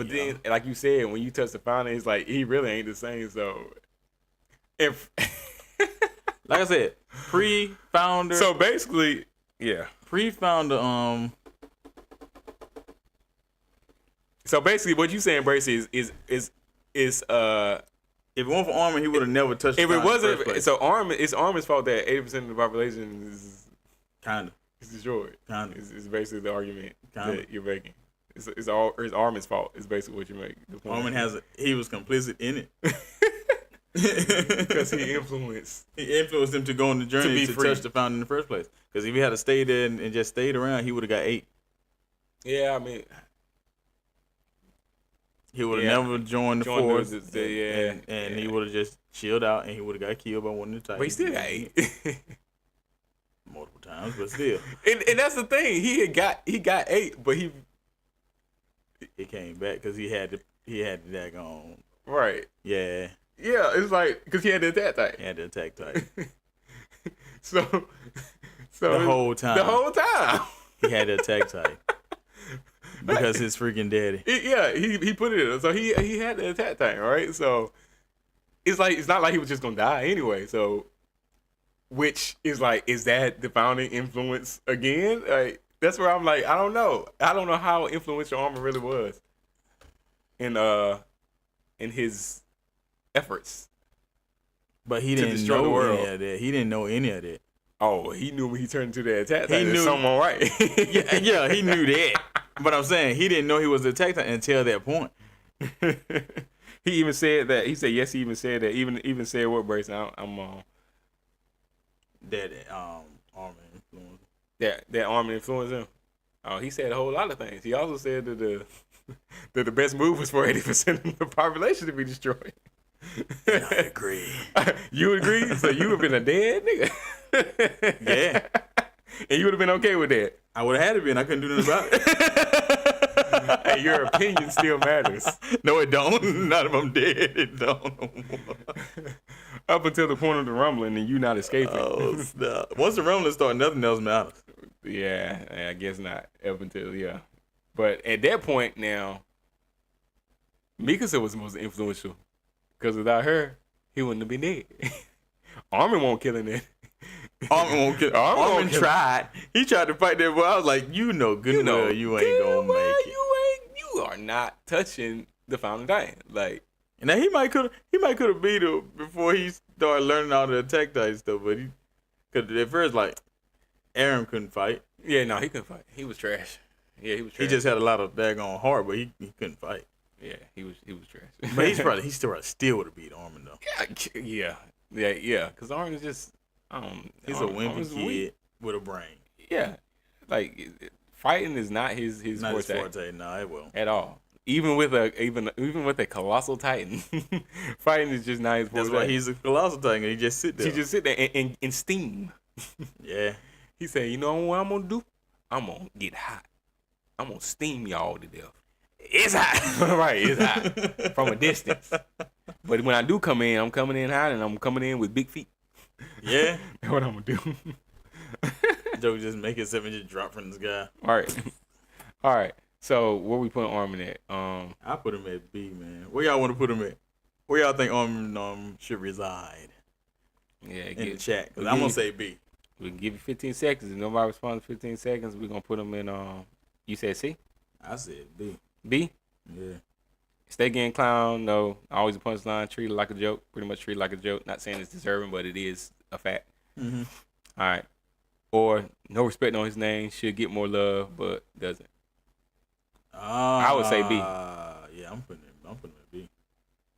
Speaker 2: then, like you said, when you touch the founder, it's like he really ain't the same. So, if
Speaker 1: like I said, pre-founder.
Speaker 2: So basically,
Speaker 1: pre-founder.
Speaker 2: So basically, what you saying, Bracy, is if
Speaker 1: it weren't for Armin, he would have never touched.
Speaker 2: If it wasn't, so it's Armin's fault that 80% of the population is destroyed. It's basically the argument that you're making. It's Armin's fault. It's basically what you make.
Speaker 1: Armin he was complicit in it.
Speaker 2: Because he influenced
Speaker 1: him to go on the journey to touch the founder in the first place. Because if he had to stay there and just stayed around, he would have got 8.
Speaker 2: Yeah, I mean,
Speaker 1: he would have never joined the force, and he would have just chilled out, and he would have got killed by one of the Titans.
Speaker 2: But he still got 8
Speaker 1: multiple times, but still.
Speaker 2: and that's the thing. He got 8, but he
Speaker 1: came back because he had the daggone
Speaker 2: right.
Speaker 1: Yeah.
Speaker 2: Yeah, it's like because he had the attack type.
Speaker 1: He had the attack type.
Speaker 2: so
Speaker 1: the whole time
Speaker 2: he
Speaker 1: had the attack type. Because his freaking daddy.
Speaker 2: He put it in. So he had the attack type, right? So it's not like he was just gonna die anyway. So which is like, is that the founding influence again? Like that's where I'm like, I don't know how influential Armin really was in his efforts.
Speaker 1: But he didn't know any of that. He didn't know any of that.
Speaker 2: Oh, he knew when he turned into the attack type. He knew someone right.
Speaker 1: yeah, he knew that. But I'm saying he didn't know he was the attack type until that point.
Speaker 2: He even said that. He said yes. He even said that. Even said what, Brace? I'm
Speaker 1: that Armin influenced.
Speaker 2: That Armin influenced him. Oh, he said a whole lot of things. He also said that the best move was for 80% of the population to be destroyed.
Speaker 1: I agree.
Speaker 2: You agree? So you would have been a dead nigga.
Speaker 1: Yeah.
Speaker 2: And you would have been okay with that.
Speaker 1: I would have had to be, and I couldn't do nothing about it.
Speaker 2: Hey, your opinion still matters.
Speaker 1: No, it don't. Not if I'm dead. It don't.
Speaker 2: Up until the point of the rumbling, and you not escaping.
Speaker 1: Oh, stop. Once the rumbling starts, nothing else matters.
Speaker 2: Yeah, I guess not. Up until, But at that point now, Mikasa was the most influential. Because without her, he wouldn't have been dead. Armin won't kill him then.
Speaker 1: Armin won't kill him. Armin tried. He tried to fight that boy. I was like, you ain't gonna make it.
Speaker 2: You are not touching the founding Titan. Like,
Speaker 1: now he might could have beat him before he started learning all the attack type stuff, but because at first Aaron couldn't fight.
Speaker 2: Yeah, no, he couldn't fight. He was trash. Yeah, he was trash.
Speaker 1: He just had a lot of daggone heart, but he couldn't fight.
Speaker 2: Yeah, he was trash.
Speaker 1: But he still would have beat Armin though.
Speaker 2: Yeah. Because Armin's just
Speaker 1: he's a wimpy kid with a brain.
Speaker 2: Yeah, Fighting is not his
Speaker 1: Not
Speaker 2: forte.
Speaker 1: his forte. No, it won't.
Speaker 2: At all. Even with a colossal titan, fighting is just not his forte.
Speaker 1: That's why he's a colossal titan. He just sit there.
Speaker 2: He just sit there and steam.
Speaker 1: Yeah.
Speaker 2: He said, you know what I'm gonna do? I'm gonna get hot. I'm gonna steam y'all to death. It's hot. Right, it's hot. From a distance. But when I do come in, I'm coming in hot and I'm coming in with big feet.
Speaker 1: Yeah.
Speaker 2: That's what I'm gonna do.
Speaker 1: Joe just make himself and just drop from the sky.
Speaker 2: All right. So where we putting Armin at?
Speaker 1: I put him at B, man. Where y'all want to put him at? Where y'all think Armin should reside?
Speaker 2: Yeah,
Speaker 1: in the chat. Because I'm gonna say B.
Speaker 2: We can give you 15 seconds. If nobody responds 15 seconds, we're gonna put him in. You said C?
Speaker 1: I said B.
Speaker 2: B?
Speaker 1: Yeah.
Speaker 2: Stay getting clown. No, always a punchline. Treat it like a joke. Pretty much treat it like a joke. Not saying it's deserving, but it is a fact.
Speaker 1: Mm-hmm.
Speaker 2: All right. Or no respect on his name. Should get more love, but doesn't. I would say B.
Speaker 1: Yeah, I'm putting him at B.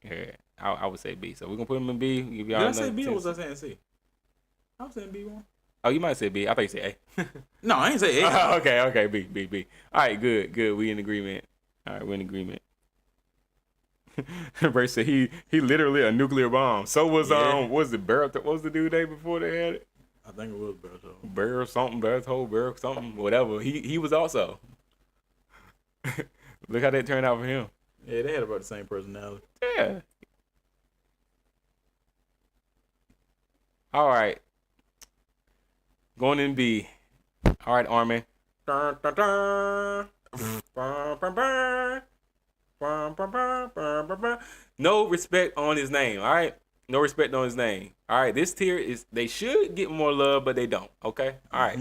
Speaker 2: Yeah, I would say B. So we're gonna put him in B. Give y'all
Speaker 1: Did I say B or was I saying C? I was saying B one.
Speaker 2: Oh, you might say B. I thought you said A.
Speaker 1: No, I ain't say A.
Speaker 2: Okay. B. All right, good. We in agreement. All right, we're in agreement. Bray said he literally a nuclear bomb. So was what was it Barrett? What was the dude day before they had it?
Speaker 1: I think it was Barrett.
Speaker 2: Barrett something, whatever. He was also. Look how that turned out for him.
Speaker 1: Yeah, they had about the same personality.
Speaker 2: Yeah. All right. Going in B. All right, Armin. No respect on his name. All right. No respect on his name. All right. This tier is they should get more love, but they don't. Okay. All right.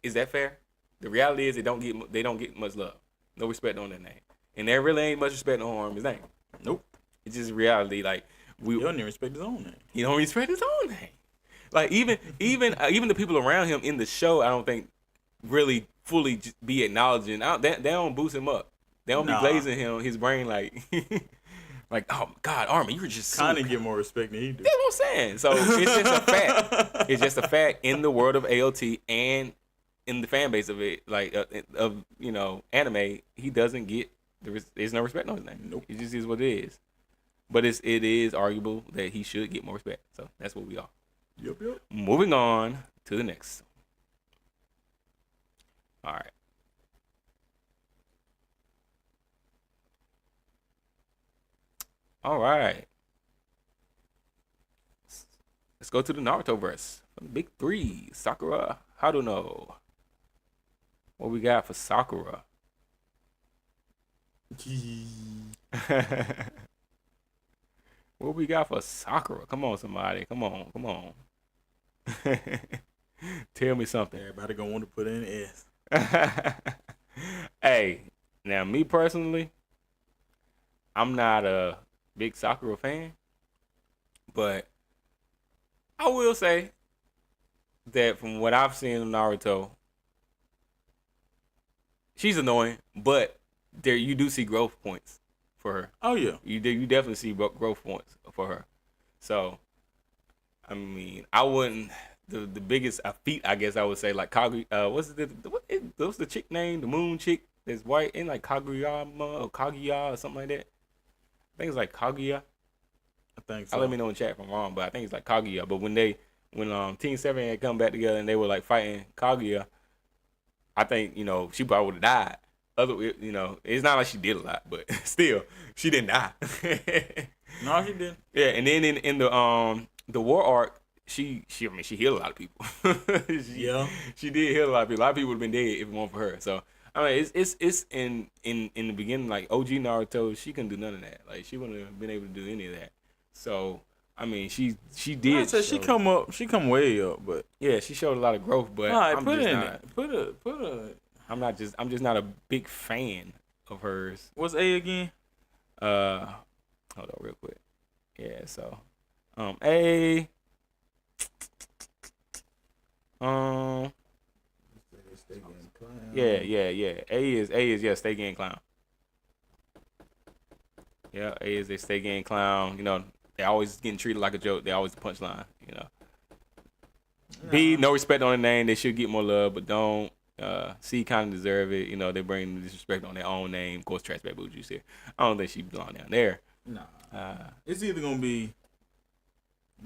Speaker 2: Is that fair? The reality is they don't get much love. No respect on their name, and there really ain't much respect on his name.
Speaker 1: Nope.
Speaker 2: It's just reality. Like
Speaker 1: he don't even respect his own name.
Speaker 2: He don't respect his own name. Like even the people around him in the show, I don't think really fully be acknowledging. They don't boost him up. They don't be glazing his brain like, like, oh God, Armin, you were just
Speaker 1: kind of get more respect than he do.
Speaker 2: That's what I'm saying. So it's just a fact. It's just a fact in the world of AOT and in the fan base of it, like of anime. He doesn't get there's no respect on his name.
Speaker 1: Nope.
Speaker 2: It just is what it is. But it is arguable that he should get more respect. So that's what we are.
Speaker 1: Yep.
Speaker 2: Moving on to the next. All right. All right. Let's go to the Naruto verse. Big three. Sakura Haruno. What we got for Sakura? What we got for Sakura? Come on, somebody. Come on. Tell me something.
Speaker 1: Everybody gonna want to put in S.
Speaker 2: Hey, now me personally, I'm not a big Sakura fan, but I will say that from what I've seen in Naruto, she's annoying, but there you do see growth points for her.
Speaker 1: Oh yeah,
Speaker 2: you definitely see growth points for her. So, I mean, I wouldn't. The biggest feat, I guess I would say, like what's the chick name? The moon chick that's white in like Kaguyama or Kaguya or something like that. I think it's like Kaguya.
Speaker 1: I think so.
Speaker 2: Let me know in chat if I'm wrong, but I think it's like Kaguya. But when Team 7 had come back together and they were like fighting Kaguya, I think she probably would have died. It's not like she did a lot, but still, she didn't die.
Speaker 1: No, she didn't.
Speaker 2: Yeah, and then in the war arc, she healed a lot of people. She did heal a lot of people. A lot of people would have been dead if it weren't for her. So I mean, it's in the beginning, like OG Naruto, she couldn't do none of that. Like she wouldn't have been able to do any of that. So I mean, she did.
Speaker 1: I said she come way up, but
Speaker 2: yeah, she showed a lot of growth. But
Speaker 1: I'm
Speaker 2: just not a big fan of hers.
Speaker 1: What's A again?
Speaker 2: Hold on real quick. Yeah, so A. Yeah. A is stay getting clown. Yeah, A is they stay getting clown. They always getting treated like a joke. They always the punchline. B, no respect on the name. They should get more love, but don't. C kind of deserve it. You know, they bring the disrespect on their own name. Of course, Trash Bad Boo Juice here. I don't think she belong down there.
Speaker 1: Nah. It's either gonna be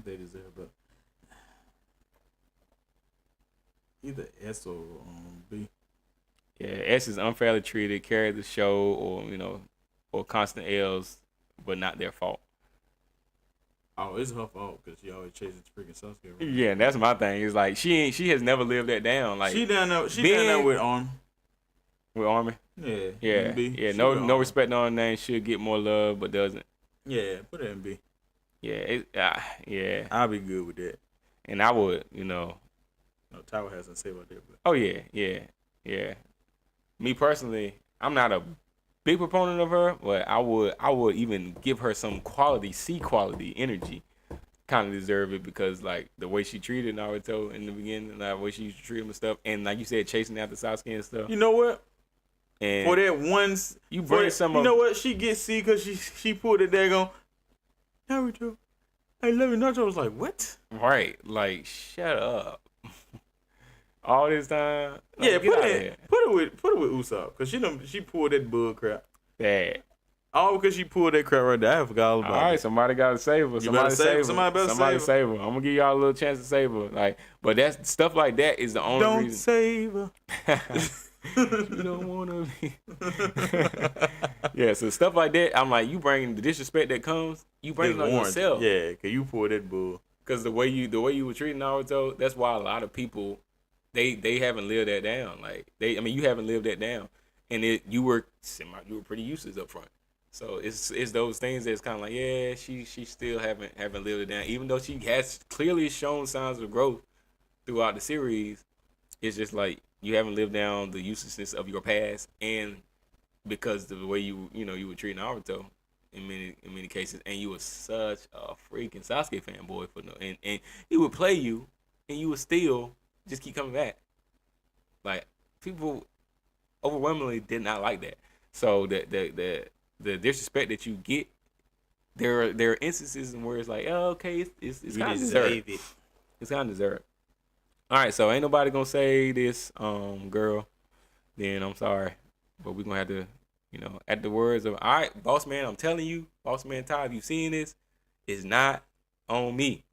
Speaker 1: they deserve, but either S or B.
Speaker 2: Yeah, S is unfairly treated, carried the show, or or constant L's, but not their fault.
Speaker 1: Oh, it's her fault because she always chases freaking Sasuke. Right?
Speaker 2: Yeah, and that's my thing. It's like she has never lived that down. Like
Speaker 1: she down there with Army.
Speaker 2: With Army.
Speaker 1: Yeah.
Speaker 2: Yeah.
Speaker 1: B.
Speaker 2: Yeah. No respect on her name. Should get more love, but doesn't.
Speaker 1: Yeah, put it in B.
Speaker 2: Yeah. Yeah.
Speaker 1: I'll be good with that.
Speaker 2: And I would,
Speaker 1: No, Tower has something to say about that. But.
Speaker 2: Oh yeah. Me personally, I'm not a big proponent of her, but I would even give her some C quality energy. Kind of deserve it because like the way she treated Naruto in the beginning, like the way she used to treat him and stuff, and like you said, chasing after Sasuke and stuff.
Speaker 1: You know what?
Speaker 2: And
Speaker 1: for that once,
Speaker 2: you bring some.
Speaker 1: You know what? She gets C because she pulled it daggone Naruto. I love you. Naruto was like, what?
Speaker 2: Right, like shut up. All this time.
Speaker 1: Like, yeah, put it with Usopp because she pulled that bull crap.
Speaker 2: Bad.
Speaker 1: All because she pulled that crap right there. I forgot all about it.
Speaker 2: All right, somebody got to save her. Somebody better save her. I'm gonna give y'all a little chance to save her. Like, but that's stuff like that is the only reason.
Speaker 1: Save her.
Speaker 2: You don't wanna be. Yeah, so stuff like that. I'm like, you bring the disrespect that comes. You bring it on yourself.
Speaker 1: Yeah, cause you pulled that bull.
Speaker 2: Cause the way you were treating Naruto, that's why a lot of people they haven't lived that down. Like you haven't lived that down, and you were pretty useless up front. So it's those things that's kind of like, yeah, she still haven't lived it down, even though she has clearly shown signs of growth throughout the series. It's just like you haven't lived down the uselessness of your past, and because of the way you were treating Naruto in many cases, and you were such a freaking Sasuke fanboy and he would play you, and you would still just keep coming back. Like people overwhelmingly did not like that. So the disrespect that you get, there are instances where it's like, oh, okay, it's kind of deserved. It's kind of deserved. All right, so ain't nobody gonna say this, girl. Then I'm sorry, but we're gonna have to, at the words of, all right, boss man, I'm telling you, boss man Ty, if you seen this, it's not on me.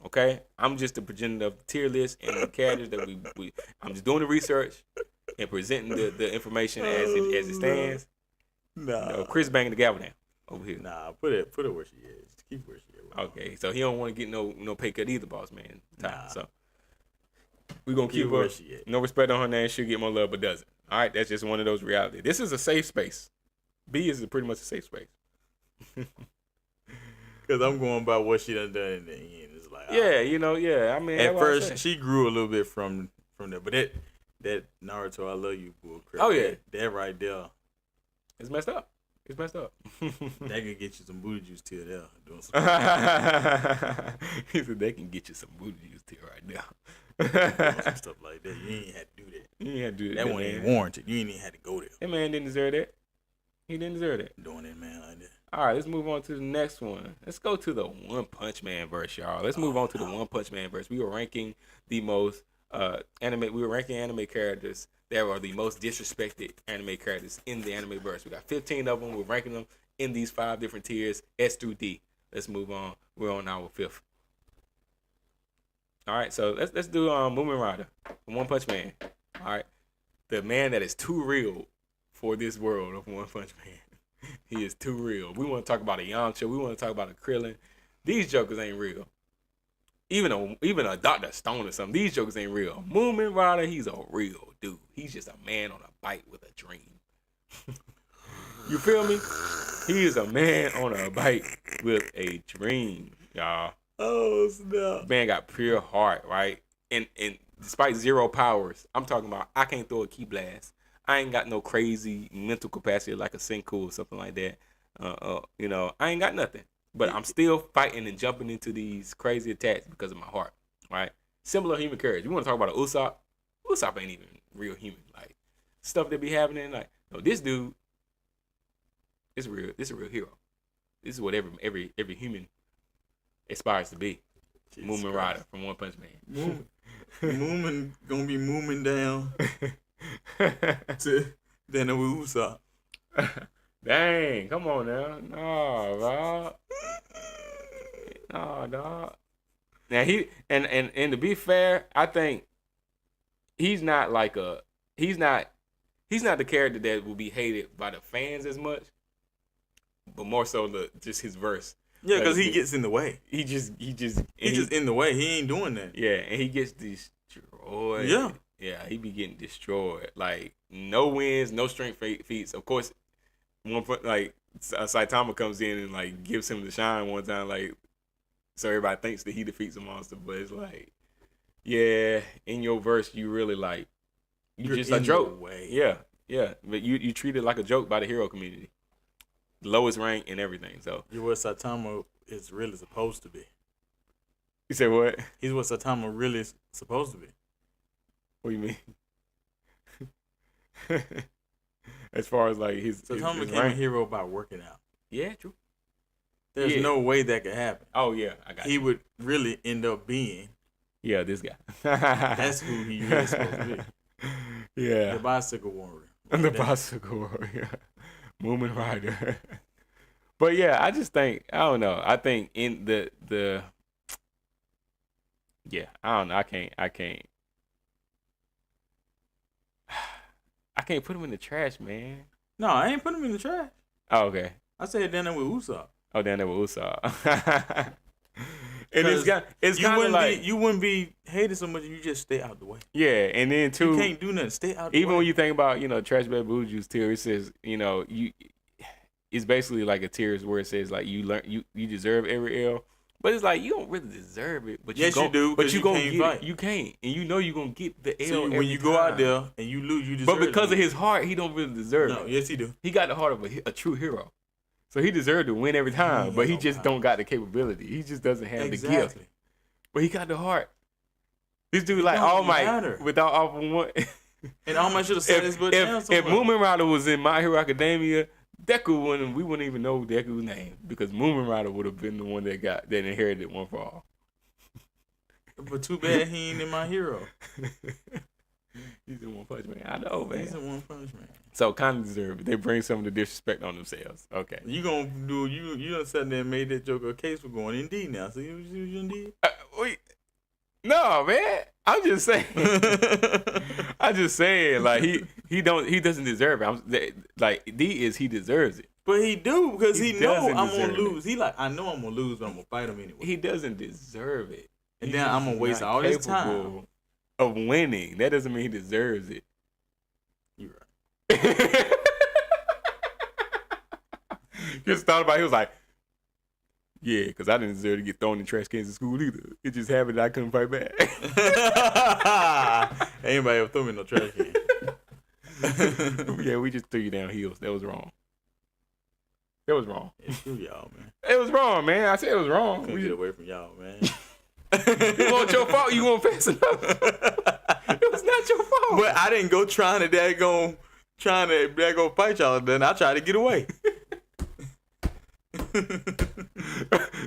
Speaker 2: Okay, I'm just the progenitor of the tier list and the characters that we I'm just doing the research and presenting the information as it stands.
Speaker 1: Nah,
Speaker 2: Chris banging the gavel down over here.
Speaker 1: Nah, put it where she is. Just keep where she is.
Speaker 2: Okay, so he don't want to get no pay cut either, boss man. Nah. So we gonna keep her
Speaker 1: where she is.
Speaker 2: No respect on her name. She'll get more love, but doesn't. All right, that's just one of those realities. This is a safe space. B is pretty much a safe space.
Speaker 1: Because I'm going by what she done in the end. It's like,
Speaker 2: yeah. I mean,
Speaker 1: at first she grew a little bit from there, but that Naruto, I love you, bull crap.
Speaker 2: Oh yeah,
Speaker 1: that right there.
Speaker 2: It's messed up.
Speaker 1: That can get you some booty juice till there. Doing some
Speaker 2: he said they can get you some booty juice till right now.
Speaker 1: Doing some stuff like that. You ain't had to do that.
Speaker 2: You ain't had to do
Speaker 1: that. That one ain't warranted. You ain't even had to go there.
Speaker 2: That man didn't deserve that. He didn't deserve that.
Speaker 1: Doing that man like that.
Speaker 2: All right, let's move on to the next one. Let's go to the One Punch Man verse, y'all. Let's move on to the One Punch Man verse. We were ranking the most anime characters that are the most disrespected anime characters in the anime verse. We got 15 of them. We're ranking them in these 5 different tiers, S through D. Let's move on. We're on our 5th. All right, so let's do Moomin Rider, One Punch Man. All right, the man that is too real for this world of One Punch Man. He is too real. We want to talk about a Yamcha. We want to talk about a Krillin. These jokers ain't real. Even a Dr. Stone or something. These jokers ain't real. Moomin Rider, he's a real dude. He's just a man on a bike with a dream. You feel me? He is a man on a bike with a dream, y'all.
Speaker 1: Oh, snap.
Speaker 2: Man got pure heart, right? And despite 0 powers, I'm talking about I can't throw a key blast. I ain't got no crazy mental capacity like a Senku or something like that. I ain't got nothing. But I'm still fighting and jumping into these crazy attacks because of my heart, right? Similar human courage. You want to talk about Usopp? Usopp ain't even real human. Like, stuff that be happening, like, no, this dude is real. This is a real hero. This is what every human aspires to be. Moomin Rider from One Punch Man.
Speaker 1: Moomin gonna be mooming down to then we Usopp.
Speaker 2: Dang, come on now. No, Rob. No, dog. Now and to be fair, I think he's not the character that will be hated by the fans as much, but more so just his verse.
Speaker 1: Yeah, because he gets in the way.
Speaker 2: He just
Speaker 1: in the way. He ain't doing that.
Speaker 2: Yeah, and he gets destroyed.
Speaker 1: Yeah.
Speaker 2: Yeah, he be getting destroyed. Like, no wins, no strength feats. Of course, Saitama comes in and, like, gives him the shine one time, like, so everybody thinks that he defeats a monster. But it's like, yeah, in your verse, you really, like, you're just a joke.
Speaker 1: Way.
Speaker 2: Yeah. But you treat it like a joke by the hero community. The lowest rank and everything, so.
Speaker 1: You're what Saitama is really supposed to be.
Speaker 2: You say what?
Speaker 1: He's what Saitama really is supposed to be.
Speaker 2: What do you mean? As far as like
Speaker 1: Saitama became a hero by working out.
Speaker 2: Yeah, true.
Speaker 1: There's no way that could happen.
Speaker 2: Oh yeah, I got you.
Speaker 1: He would really end up being.
Speaker 2: Yeah, this guy.
Speaker 1: That's who he really supposed to be.
Speaker 2: Yeah.
Speaker 1: The bicycle warrior.
Speaker 2: The bicycle warrior. Moomin Rider. But yeah, I just think, I don't know. I think in the yeah, I don't know. I can't put him in the trash, man.
Speaker 1: No, I ain't putting him in the trash.
Speaker 2: Oh, okay.
Speaker 1: I said down there with Usopp.
Speaker 2: Oh, down there with Usopp. And it's kind of like
Speaker 1: you wouldn't be hated so much if you just stay out the way.
Speaker 2: Yeah, and then too,
Speaker 1: you can't do nothing. Stay out the way.
Speaker 2: Even when you think about, Trash Bad Boo Juice tier, it says, it's basically like a tier where it says like you deserve every L. But it's like you don't really deserve it. But
Speaker 1: yes, you do.
Speaker 2: But you gonna
Speaker 1: get
Speaker 2: it. You can't, and you're gonna get the L.
Speaker 1: So when you go out there and you lose, you deserve it.
Speaker 2: But because of his heart, he don't really deserve it.
Speaker 1: No, yes, he do.
Speaker 2: He got the heart of a true hero, so he deserved to win every time. But he just don't got the capability. He just doesn't have the gift. But he got the heart. This dude like All Might without All For One.
Speaker 1: And All Might should have said his butt down.
Speaker 2: If Moomin Rider was in My Hero Academia, Deku we wouldn't even know Deku's name because Moomin Rider would have been the one that inherited One For All.
Speaker 1: But too bad he ain't in My Hero.
Speaker 2: He's in One Punch Man. I know, man.
Speaker 1: He's in One Punch Man.
Speaker 2: So kind of deserve it. They bring some of the disrespect on themselves. Okay.
Speaker 1: You done sat there and made that joke a case for going Indeed now. So you Indeed?
Speaker 2: Wait. No, man. I'm just saying. Like he doesn't deserve it. Like D is he deserves it.
Speaker 1: But he do because he know I'm gonna lose. He like I know I'm gonna lose, but I'm gonna fight him anyway.
Speaker 2: He doesn't deserve it.
Speaker 1: And then I'm gonna waste all this time
Speaker 2: of winning. That doesn't mean he deserves it.
Speaker 1: You're right.
Speaker 2: Just thought about it. He was like, yeah, because I didn't deserve to get thrown in trash cans in school either. It just happened that I couldn't fight back.
Speaker 1: Anybody ever threw me in no trash can?
Speaker 2: Yeah, we just threw you down heels. That was wrong. That was wrong.
Speaker 1: Yeah, screw y'all, man.
Speaker 2: It was wrong, man. I said it was wrong.
Speaker 1: We get away from y'all, man.
Speaker 2: It wasn't your fault. You weren't fast enough. It was not your fault.
Speaker 1: But I didn't go trying to fight y'all. Then I tried to get away.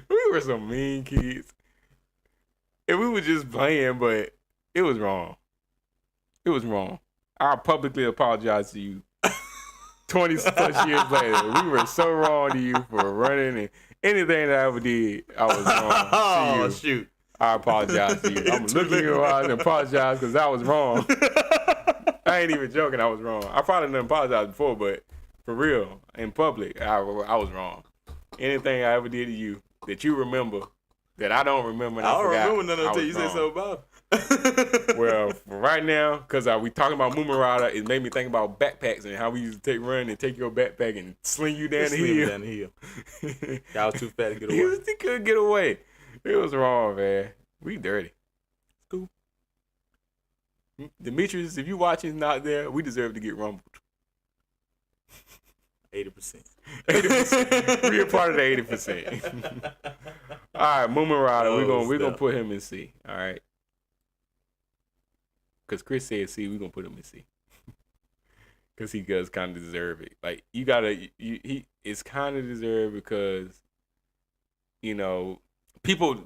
Speaker 2: We were some mean kids. And we were just playing, but it was wrong. It was wrong. I publicly apologize to you. 20 plus years later, we were so wrong to you for running and anything that I ever did, I was wrong.
Speaker 1: Oh, shoot.
Speaker 2: I apologize to you. I'm looking in your eyes and apologize because I was wrong. I ain't even joking. I was wrong. I probably didn't apologize before, but for real, in public, I was wrong. Anything I ever did to you that you remember that I don't remember and I
Speaker 1: don't
Speaker 2: forgot,
Speaker 1: remember none until you say something about it.
Speaker 2: Well, for right now, because we talking about Moomin Rider, it made me think about backpacks and how we used to run and take your backpack and sling you down the hill.
Speaker 1: Y'all was too fat to get away.
Speaker 2: He couldn't get away. It was wrong, man. We dirty. It's cool. Demetrius, if you watching not there, we deserve to get rumbled.
Speaker 1: 80%.
Speaker 2: 80%. We a part of the 80%. All right, Moomin Rider, we're gonna put him in C. All right. Because Chris said C, we're gonna put him in C. Because he does kind of deserve it. Like he it's kind of deserved because, People,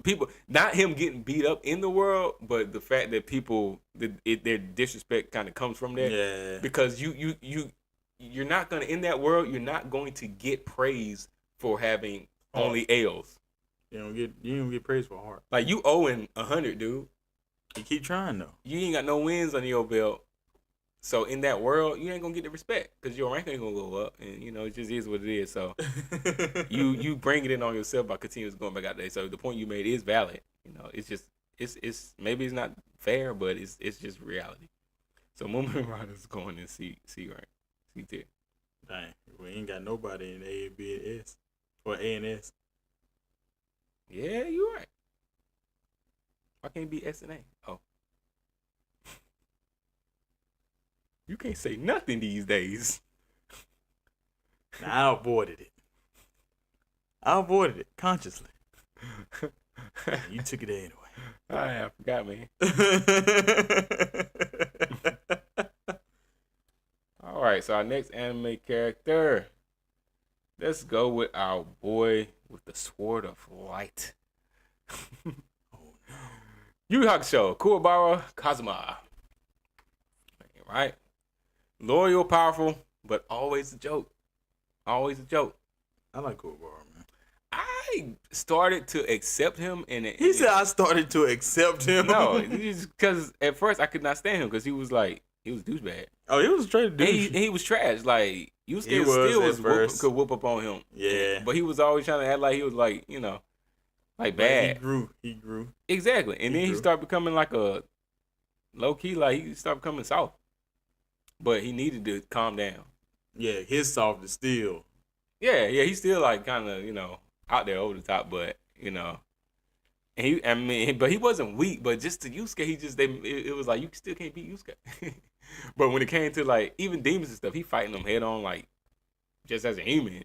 Speaker 2: not him getting beat up in the world, but the fact that people, their disrespect kind of comes from that.
Speaker 1: Yeah.
Speaker 2: Because you're not gonna, in that world, you're not going to get praise for having only L's.
Speaker 1: You don't get praise for heart.
Speaker 2: Like, you owing 100, dude.
Speaker 1: You keep trying though.
Speaker 2: You ain't got no wins under your belt. So in that world, you ain't gonna get the respect because your rank ain't gonna go up, and it just is what it is. So you bring it in on yourself by continuously going back out there. So the point you made is valid. It's just it's maybe it's not fair, but it's just reality. So Movement Riders going in C rank, C tier.
Speaker 1: Dang, we ain't got nobody in A, B, and S or A and S.
Speaker 2: Yeah, you right. Why can't it be S and A? Oh. You can't say nothing these days.
Speaker 1: I avoided it. I avoided it consciously. You took it anyway.
Speaker 2: I forgot, man. All right, so our next anime character. Let's go with our boy with the sword of light. Oh no. Yu Yu Hakusho, Kuwabara Kazuma. Right? Loyal, powerful, but always a joke. Always a joke.
Speaker 1: I like Kuwabara, man.
Speaker 2: I started to accept him,
Speaker 1: He said I started to accept him.
Speaker 2: No, because at first I could not stand him because he was douchebag.
Speaker 1: Oh, he was straight douche.
Speaker 2: He was trash. Like, Yusuke could whoop up on him.
Speaker 1: Yeah.
Speaker 2: But he was always trying to act like he was like bad.
Speaker 1: He grew.
Speaker 2: Exactly. And then he started becoming like a low key, like he started becoming soft. But he needed to calm down.
Speaker 1: Yeah, his soft is still.
Speaker 2: Yeah, he's still like kind of, out there over the top, but and but he wasn't weak, but just to Yusuke, it was like you still can't beat Yusuke. But when it came to like even demons and stuff, he fighting them head on like just as a human,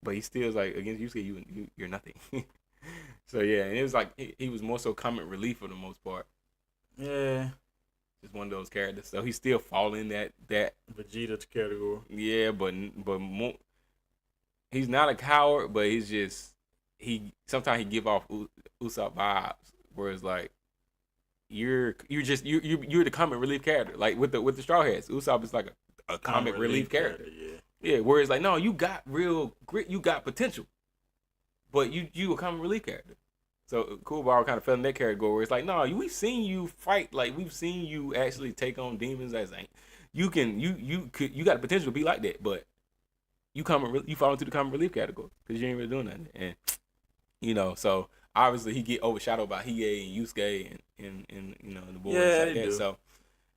Speaker 2: but he still is like against Yusuke, you're nothing. So yeah, and it was like he was more so comic relief for the most part.
Speaker 1: Yeah.
Speaker 2: Just one of those characters. So he still fall in that
Speaker 1: Vegeta category.
Speaker 2: Yeah, but more, he's not a coward, but he's just sometimes he give off Usopp vibes, where it's like you're the comic relief character, like with the Straw Hats. Usopp is like a comic relief character. Yeah, where it's like no, you got real grit, you got potential, but you a comic relief character. So Kuwabara kind of fell in that category where it's like, no, we've seen you fight, like we've seen you actually take on demons. As like, you got the potential to be like that, but you fall into the comic relief category because you ain't really doing nothing. And so obviously he get overshadowed by Hiei and Yusuke and the boys like that. So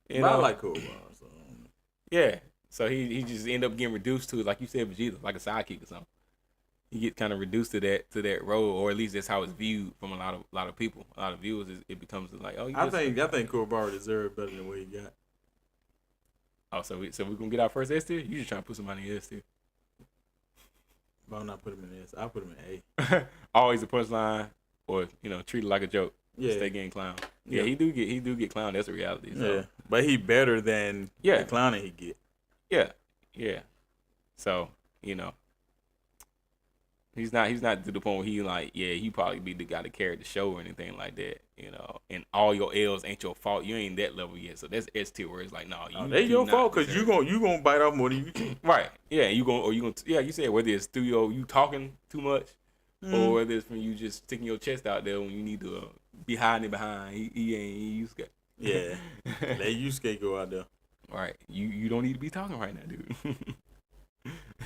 Speaker 1: I like Kuwabara. So
Speaker 2: yeah, so he just end up getting reduced to, like you said, Vegeta, like a sidekick or something. You get kind of reduced to that role, or at least that's how it's viewed from a lot of people, a lot of viewers. It becomes like, oh,
Speaker 1: I think Kuwabara deserved better than what he got.
Speaker 2: Oh, so we're gonna get our first S tier. You just trying to put somebody in S tier.
Speaker 1: But I'm not putting him in S. I'll put him in A.
Speaker 2: Always a punchline, or treat it like a joke.
Speaker 1: Yeah,
Speaker 2: stay getting clown. Yeah, he do get clown. That's a reality. So.
Speaker 1: Yeah, but he better than the clowning he get.
Speaker 2: Yeah. So he's not to the point where he probably be the guy to carry the show or anything like that, and all your L's ain't your fault. You ain't that level yet. So that's S tier where it's like, no,
Speaker 1: they your fault because you gonna bite off more than you can.
Speaker 2: Right. Yeah, you said whether it's through you talking too much or whether it's from you just sticking your chest out there when you need to be hiding behind. He ain't Yusuke.
Speaker 1: Yeah. Let Yusuke go out there.
Speaker 2: Right. You don't need to be talking right now,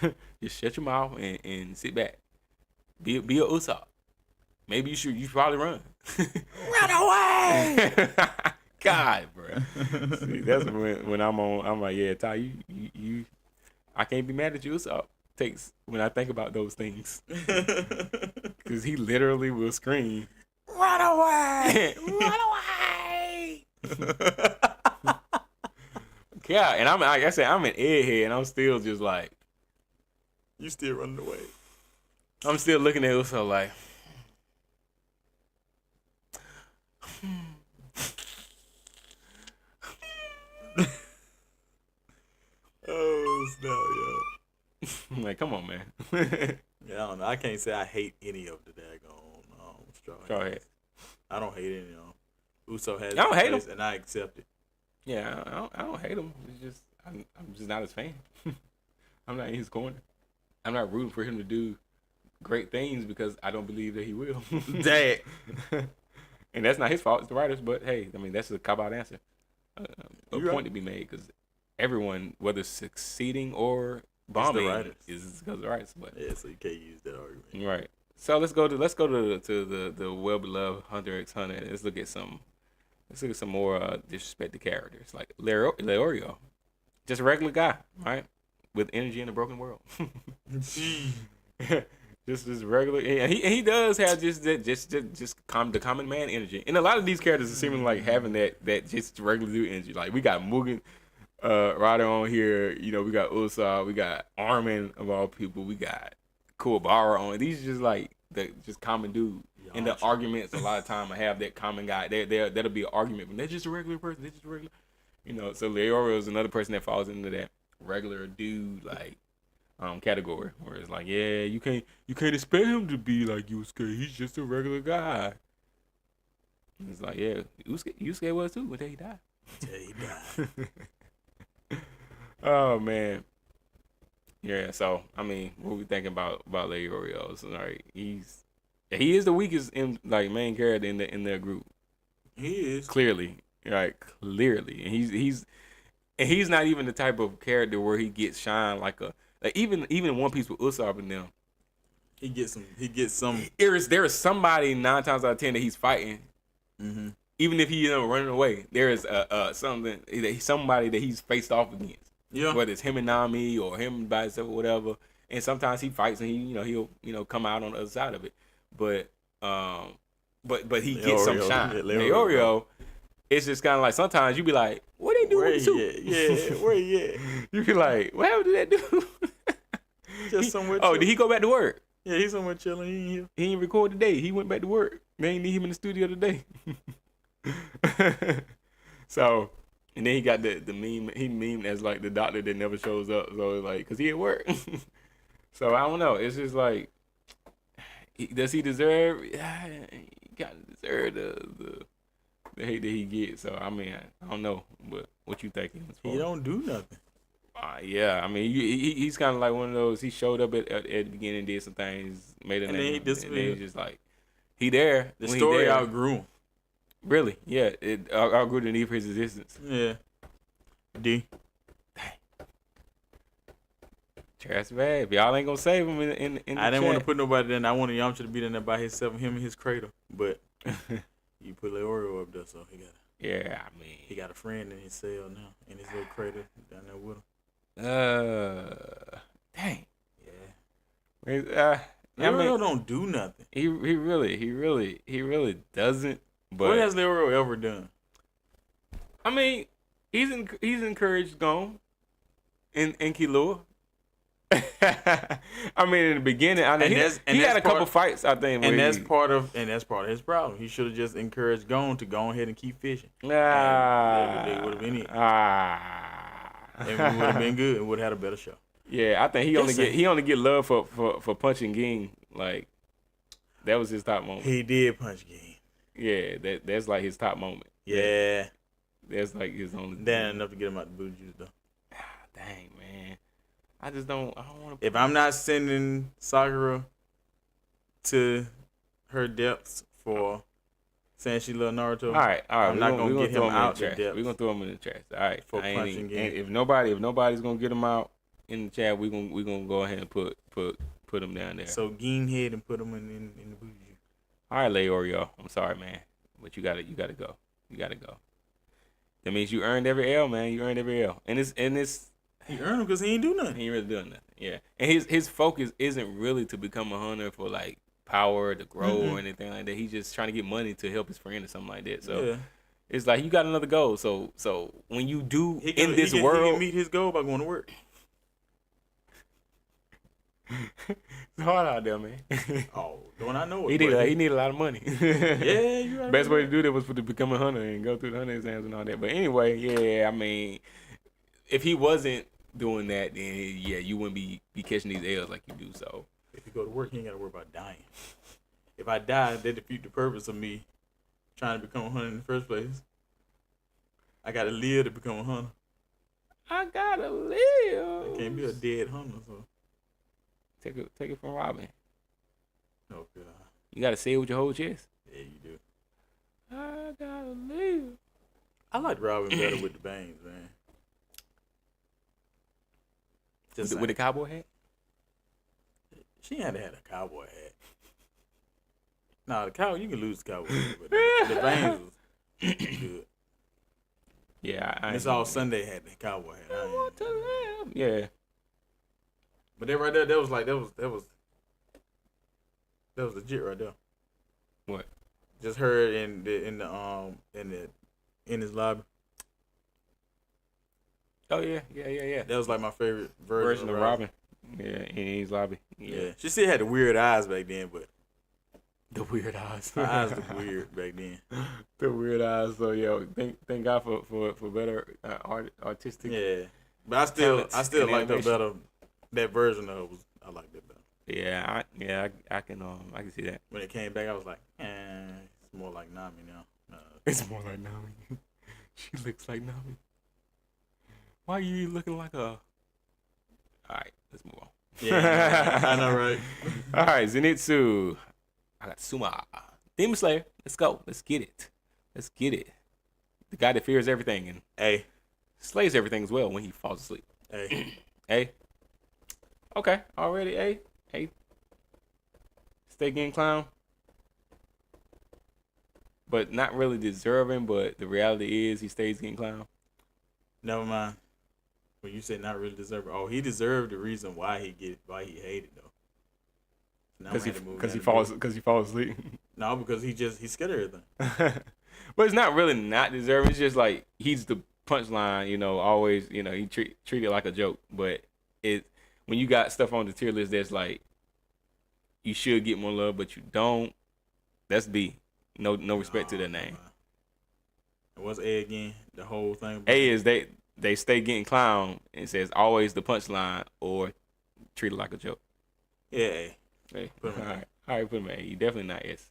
Speaker 2: dude. Just shut your mouth and sit back. Be a Usopp. Maybe you should probably run.
Speaker 1: Run away!
Speaker 2: God, bro. See, that's when I'm like, yeah, Ty, you I can't be mad at you, Usopp. Takes when I think about those things. Cause he literally will scream, "Run away! Run away!" Yeah, and like I said, I'm an egghead, and I'm still just like,
Speaker 1: you still running away.
Speaker 2: I'm still looking at Uso like,
Speaker 1: oh snap, yeah.
Speaker 2: I'm like, come on, man.
Speaker 1: Yeah, I don't know. I can't say I hate any of the daggone Straw Hats. I don't hate any of them. Uso has.
Speaker 2: I don't hate them,
Speaker 1: and I accept it.
Speaker 2: Yeah, I don't hate him. It's just I'm just not his fan. I'm not in his corner. I'm not rooting for him to do great things because I don't believe that he will.
Speaker 1: Dang.
Speaker 2: And that's not his fault. It's the writers. But hey, I mean that's a cop-out answer. A point to be made because everyone, whether succeeding or bombing, is because of the writers. But
Speaker 1: yeah, so you can't use that argument.
Speaker 2: Right. So let's go to the well-beloved Hunter x Hunter. Let's look at some more disrespected characters like Leorio, just a regular guy, right, with energy in a broken world. just regular, and he does have just the common man energy, and a lot of these characters are seeming like having that just regular dude energy. Like we got Mugen Rider on here, you know, we got Usopp, we got Armin of all people, we got Kuwabara on. These are just like the just common dude. In the arguments, a lot of time I have that common guy. That'll be an argument, but they're just a regular person. They're just a regular, you know. So Leorio is another person that falls into that regular dude like category, where it's like, yeah, you can't expect him to be like Yusuke. He's just a regular guy. And it's like, yeah, Yusuke was too until he died. Oh man. Yeah. So I mean, what we thinking about Leorio? So like he is the weakest main character in their group.
Speaker 1: He is
Speaker 2: clearly, and he's not even the type of character where he gets shine like even in One Piece with Usopp and them.
Speaker 1: He gets some.
Speaker 2: There is somebody 9 times out of 10 that he's fighting.
Speaker 1: Mm-hmm.
Speaker 2: Even if he running away, there is somebody that he's faced off against.
Speaker 1: Yeah.
Speaker 2: Whether it's him and Nami or him by himself or whatever. And sometimes he fights and he'll come out on the other side of it. But he gets some shine. Leorio, it's just kind of like sometimes you be like, what they doing with the
Speaker 1: Yeah, where he at?
Speaker 2: You be like, what happened to that dude?
Speaker 1: Just somewhere.
Speaker 2: Did he go back to work?
Speaker 1: Yeah, he's somewhere chilling. He ain't here.
Speaker 2: He ain't record today. He went back to work. They ain't need him in the studio today. So, and then he got the meme. He memed as like the doctor that never shows up. So it's like, cause he at work. So I don't know. It's just like, does he deserve? He gotta deserve the hate that he gets. So I mean, I don't know, but what you thinking?
Speaker 1: He don't do nothing.
Speaker 2: Yeah, I mean, he's kind of like one of those. He showed up at the beginning, did some things, made a name,
Speaker 1: and then he disappeared.
Speaker 2: And then he's just like, he there.
Speaker 1: The story outgrew him.
Speaker 2: Really? Yeah, it outgrew the need for his existence.
Speaker 1: Yeah. D.
Speaker 2: Trash bad. If y'all ain't gonna save him in the
Speaker 1: I didn't
Speaker 2: chat.
Speaker 1: want to put nobody in. I wanted Yamcha to be in there by himself, him and his cradle. But you put Leorio up there, so he got.
Speaker 2: Yeah, I mean,
Speaker 1: he got a friend in his cell now, in his little cradle down there with him.
Speaker 2: Dang.
Speaker 1: Yeah. Leorio don't do nothing.
Speaker 2: He really doesn't. But
Speaker 1: what has Leorio ever done?
Speaker 2: I mean, he's encouraged Gon and Killua. I mean, in the beginning, he had a couple fights, I think,
Speaker 1: and that's part of his problem. He should have just encouraged Gon to go ahead and keep fishing. They would have been it. And we would have been good and would have had a better show.
Speaker 2: Yeah, I think he only get love for punching Ging. Like that was his top moment.
Speaker 1: He did punch Ging.
Speaker 2: Yeah, that's like his top moment.
Speaker 1: Yeah,
Speaker 2: that's like his only.
Speaker 1: That enough to get him out the blue juice though.
Speaker 2: Dang, man. I don't want to.
Speaker 1: If I'm not sending Sakura to her depths for saying she love Naruto,
Speaker 2: all right.
Speaker 1: I'm not gonna get him out the depths.
Speaker 2: We're gonna throw him in the trash. All right.
Speaker 1: For punching Ging.
Speaker 2: If nobody's gonna get him out in the chat, we're gonna go ahead and put him down there.
Speaker 1: So Ging head and put him in the blue juice.
Speaker 2: All right, Leorio. I'm sorry, man, but you gotta go. You gotta go. That means you earned every L, man. You earned every L, and it's
Speaker 1: he earned them because he ain't do nothing.
Speaker 2: He ain't really doing nothing. Yeah, and his focus isn't really to become a hunter for like power to grow or anything like that. He's just trying to get money to help his friend or something like that. So it's like you got another goal. So when you do
Speaker 1: he
Speaker 2: world,
Speaker 1: he can meet his goal by going to work.
Speaker 2: It's hard out there, man.
Speaker 1: Oh, don't I know it?
Speaker 2: He need a lot of money.
Speaker 1: Yeah, you right.
Speaker 2: Best way to do that was to become a hunter and go through the hunter exams and all that. But anyway, yeah, I mean, if he wasn't doing that, then yeah, you wouldn't be catching these L's like you do. So
Speaker 1: if you go to work, you ain't gotta worry about dying. If I die, that defeat the purpose of me trying to become a hunter in the first place. I gotta live to become a hunter.
Speaker 2: I gotta live.
Speaker 1: I can't be a dead hunter, so
Speaker 2: take it from Robin.
Speaker 1: Oh God.
Speaker 2: You gotta say it with your whole chest.
Speaker 1: Yeah, you do.
Speaker 2: I gotta live.
Speaker 1: I like Robin better with the bangs, man.
Speaker 2: With the cowboy hat?
Speaker 1: She had to have a cowboy hat. Nah, the cow, you can lose the cowboy hat, but the bangs was good.
Speaker 2: Yeah,
Speaker 1: It's all Sunday had the cowboy hat.
Speaker 2: I want to live. Yeah.
Speaker 1: But that right there, that was legit right there.
Speaker 2: What?
Speaker 1: Just heard in his lobby.
Speaker 2: Oh yeah.
Speaker 1: That was like my favorite version of
Speaker 2: Robin. Yeah, in his lobby.
Speaker 1: Yeah. She still had the weird eyes back then, but
Speaker 2: the weird eyes.
Speaker 1: Her eyes look weird back then.
Speaker 2: The weird eyes. So yo, thank God for better artistic.
Speaker 1: Yeah, but I still like the better. That version of it I like that better.
Speaker 2: Yeah, I can see that.
Speaker 1: When it came back, I was like, it's more like Nami now.
Speaker 2: It's more like Nami. She looks like Nami. Why are you looking like a? All right, let's move on.
Speaker 1: Yeah, I know, right?
Speaker 2: All right, Zenitsu. I got Suma. Demon Slayer. Let's go. Let's get it. The guy that fears everything and slays everything as well when he falls asleep. A. Okay, already A. Stay getting clown. But not really deserving, but the reality is he stays getting clown.
Speaker 1: Never mind. When you say not really deserving, he deserved the reason why he hated though.
Speaker 2: Because he falls asleep.
Speaker 1: No, because he's scared of everything.
Speaker 2: But it's not really not deserving. It's just like he's the punchline, always, he treat it like a joke. But when you got stuff on the tier list that's like you should get more love, but you don't. That's B. No respect to that name.
Speaker 1: What's A again? The whole thing.
Speaker 2: A is they stay getting clown and says always the punchline or treat it like a joke.
Speaker 1: Yeah, A.
Speaker 2: Hey, all right, put him A. He definitely not S.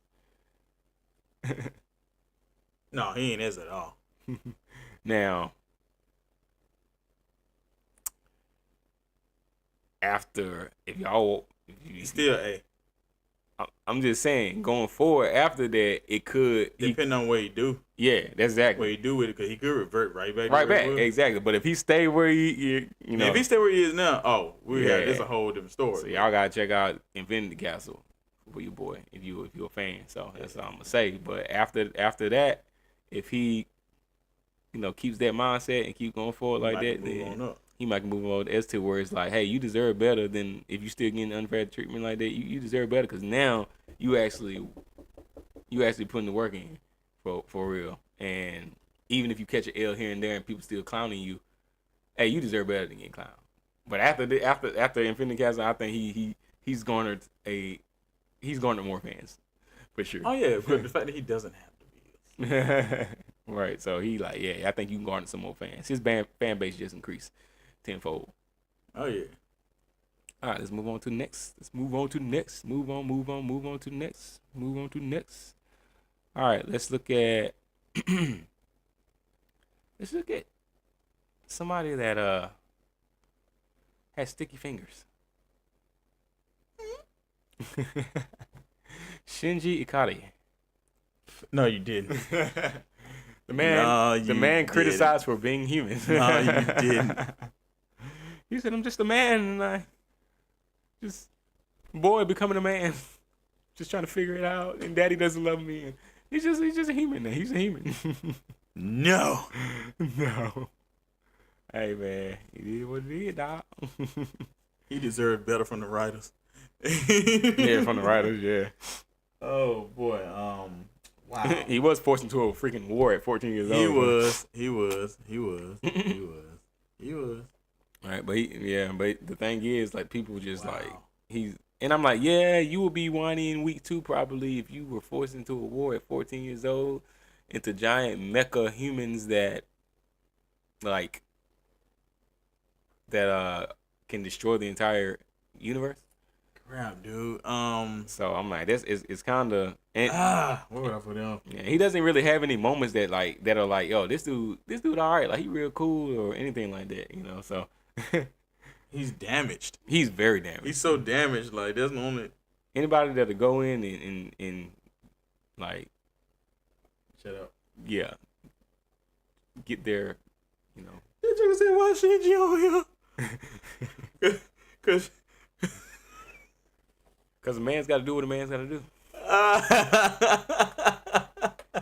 Speaker 1: No, he ain't S at all.
Speaker 2: Now, after
Speaker 1: he's still A.
Speaker 2: I'm just saying, going forward after that, it could
Speaker 1: depend on what he do.
Speaker 2: Yeah, that's exactly
Speaker 1: what he do with it, because he could revert right back.
Speaker 2: Exactly. But if he stay where
Speaker 1: if he stay where he is now, it's a whole different story.
Speaker 2: So y'all gotta check out Infinity Castle for your boy if you're a fan. So that's all I'm gonna say. But after that, if he keeps that mindset and keep going forward like that, then he might move on to S tier where it's like, hey, you deserve better than if you still getting unfair treatment like that. You deserve better because now you actually putting the work in for real. And even if you catch an L here and there and people still clowning you, hey, you deserve better than getting clowned. But after Infinity Castle, I think he's garnered more fans for sure.
Speaker 1: Oh yeah, but the fact that he doesn't have to be.
Speaker 2: Right, so I think you can garner some more fans. His fan base just increased tenfold.
Speaker 1: Oh yeah.
Speaker 2: All right, let's move on to the next. Move on to the next. All right, let's look at somebody that has sticky fingers. Shinji Ikari.
Speaker 1: No, you didn't.
Speaker 2: The man criticized for being human.
Speaker 1: No, you didn't.
Speaker 2: He said, "I'm just a man, and I just boy becoming a man, just trying to figure it out. And Daddy doesn't love me. And he's just a human. Now he's a human."
Speaker 1: No.
Speaker 2: Hey man, he did what he did, dog.
Speaker 1: He deserved better from the writers.
Speaker 2: Yeah, from the writers. Yeah.
Speaker 1: Oh boy. Wow.
Speaker 2: He was forced into a freaking war at 14 years old.
Speaker 1: He was.
Speaker 2: All right, but but the thing is, like, people just like and I'm like, yeah, you will be whiny in week 2 probably if you were forced into a war at 14 years old into giant mecha humans that like that can destroy the entire universe.
Speaker 1: Crap, dude.
Speaker 2: So I'm like, this is it's kind of.
Speaker 1: What would I put him?
Speaker 2: Yeah, he doesn't really have any moments that are like, yo, this dude all right, like he real cool or anything like that, you know. So
Speaker 1: he's damaged.
Speaker 2: He's very damaged.
Speaker 1: He's so damaged. Like there's no only
Speaker 2: anybody that'll go in and like,
Speaker 1: shut up.
Speaker 2: Yeah. Get there, you know.
Speaker 1: Did you say why Shinji on here?
Speaker 2: Cause a man's got to do what a man's got to do.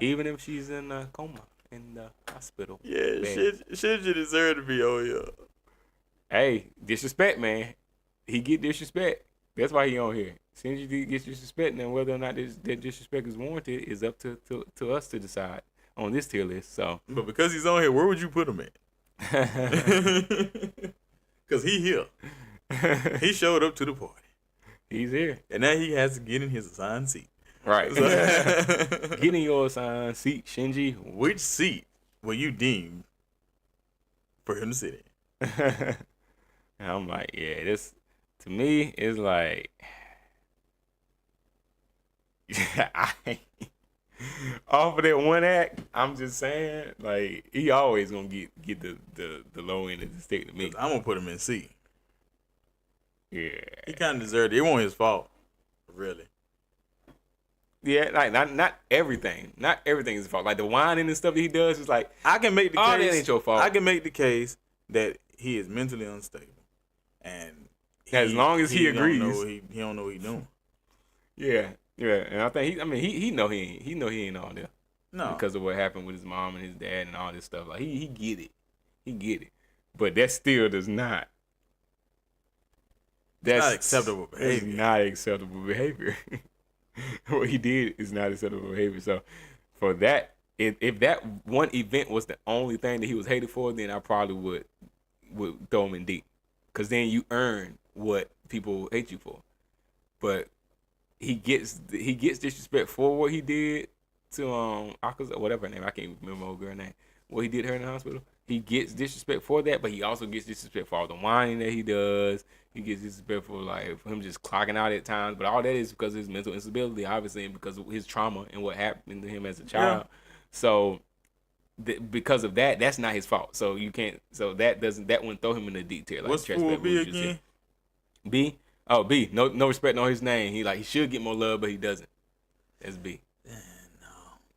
Speaker 2: Even if she's in a coma in the hospital.
Speaker 1: Yeah, Shinji deserve to be on here.
Speaker 2: Hey, disrespect, man. He get disrespect. That's why he on here. Shinji gets disrespect, and whether or not that disrespect is warranted is up to us to decide on this tier list. So,
Speaker 1: but because he's on here, where would you put him at? Because he here. He showed up to the party.
Speaker 2: He's here.
Speaker 1: And now he has to get in his assigned seat.
Speaker 2: Right. Get in your assigned seat, Shinji.
Speaker 1: Which seat will you deem for him to sit in?
Speaker 2: And I'm like, yeah, this, to me, is like, off of that one act, I'm just saying, like, he always gonna get the low end of the stick to me.
Speaker 1: I'm gonna put him in C.
Speaker 2: Yeah.
Speaker 1: He kind of deserved it. It wasn't his fault, really.
Speaker 2: Yeah, like not everything. Not everything is his fault. Like the whining and stuff that he does is like,
Speaker 1: I can make the case.
Speaker 2: That ain't your fault.
Speaker 1: I can make the case that he is mentally unstable, and
Speaker 2: as long as he agrees,
Speaker 1: he don't know what he's doing.
Speaker 2: Yeah, and I think he know he ain't all there.
Speaker 1: No,
Speaker 2: because of what happened with his mom and his dad and all this stuff. Like he get it, but that still does not. That's
Speaker 1: not acceptable behavior.
Speaker 2: It's not acceptable behavior. What he did is not acceptable behavior. So for that, if that one event was the only thing that he was hated for, then I probably would throw him in D. Because then you earn what people hate you for. But he gets disrespect for what he did to Akaza, whatever her name, I can't remember old girl name. What he did to her in the hospital. He gets disrespect for that, but he also gets disrespect for all the whining that he does. He gets disrespect for for him just clocking out at times. But all that is because of his mental instability, obviously, and because of his trauma and what happened to him as a child. Yeah. So because of that, that's not his fault. So you can't. So that wouldn't throw him in the D tier. Like
Speaker 1: what's for B again?
Speaker 2: B. Oh, B. No respect on his name. He should get more love, but he doesn't. That's B.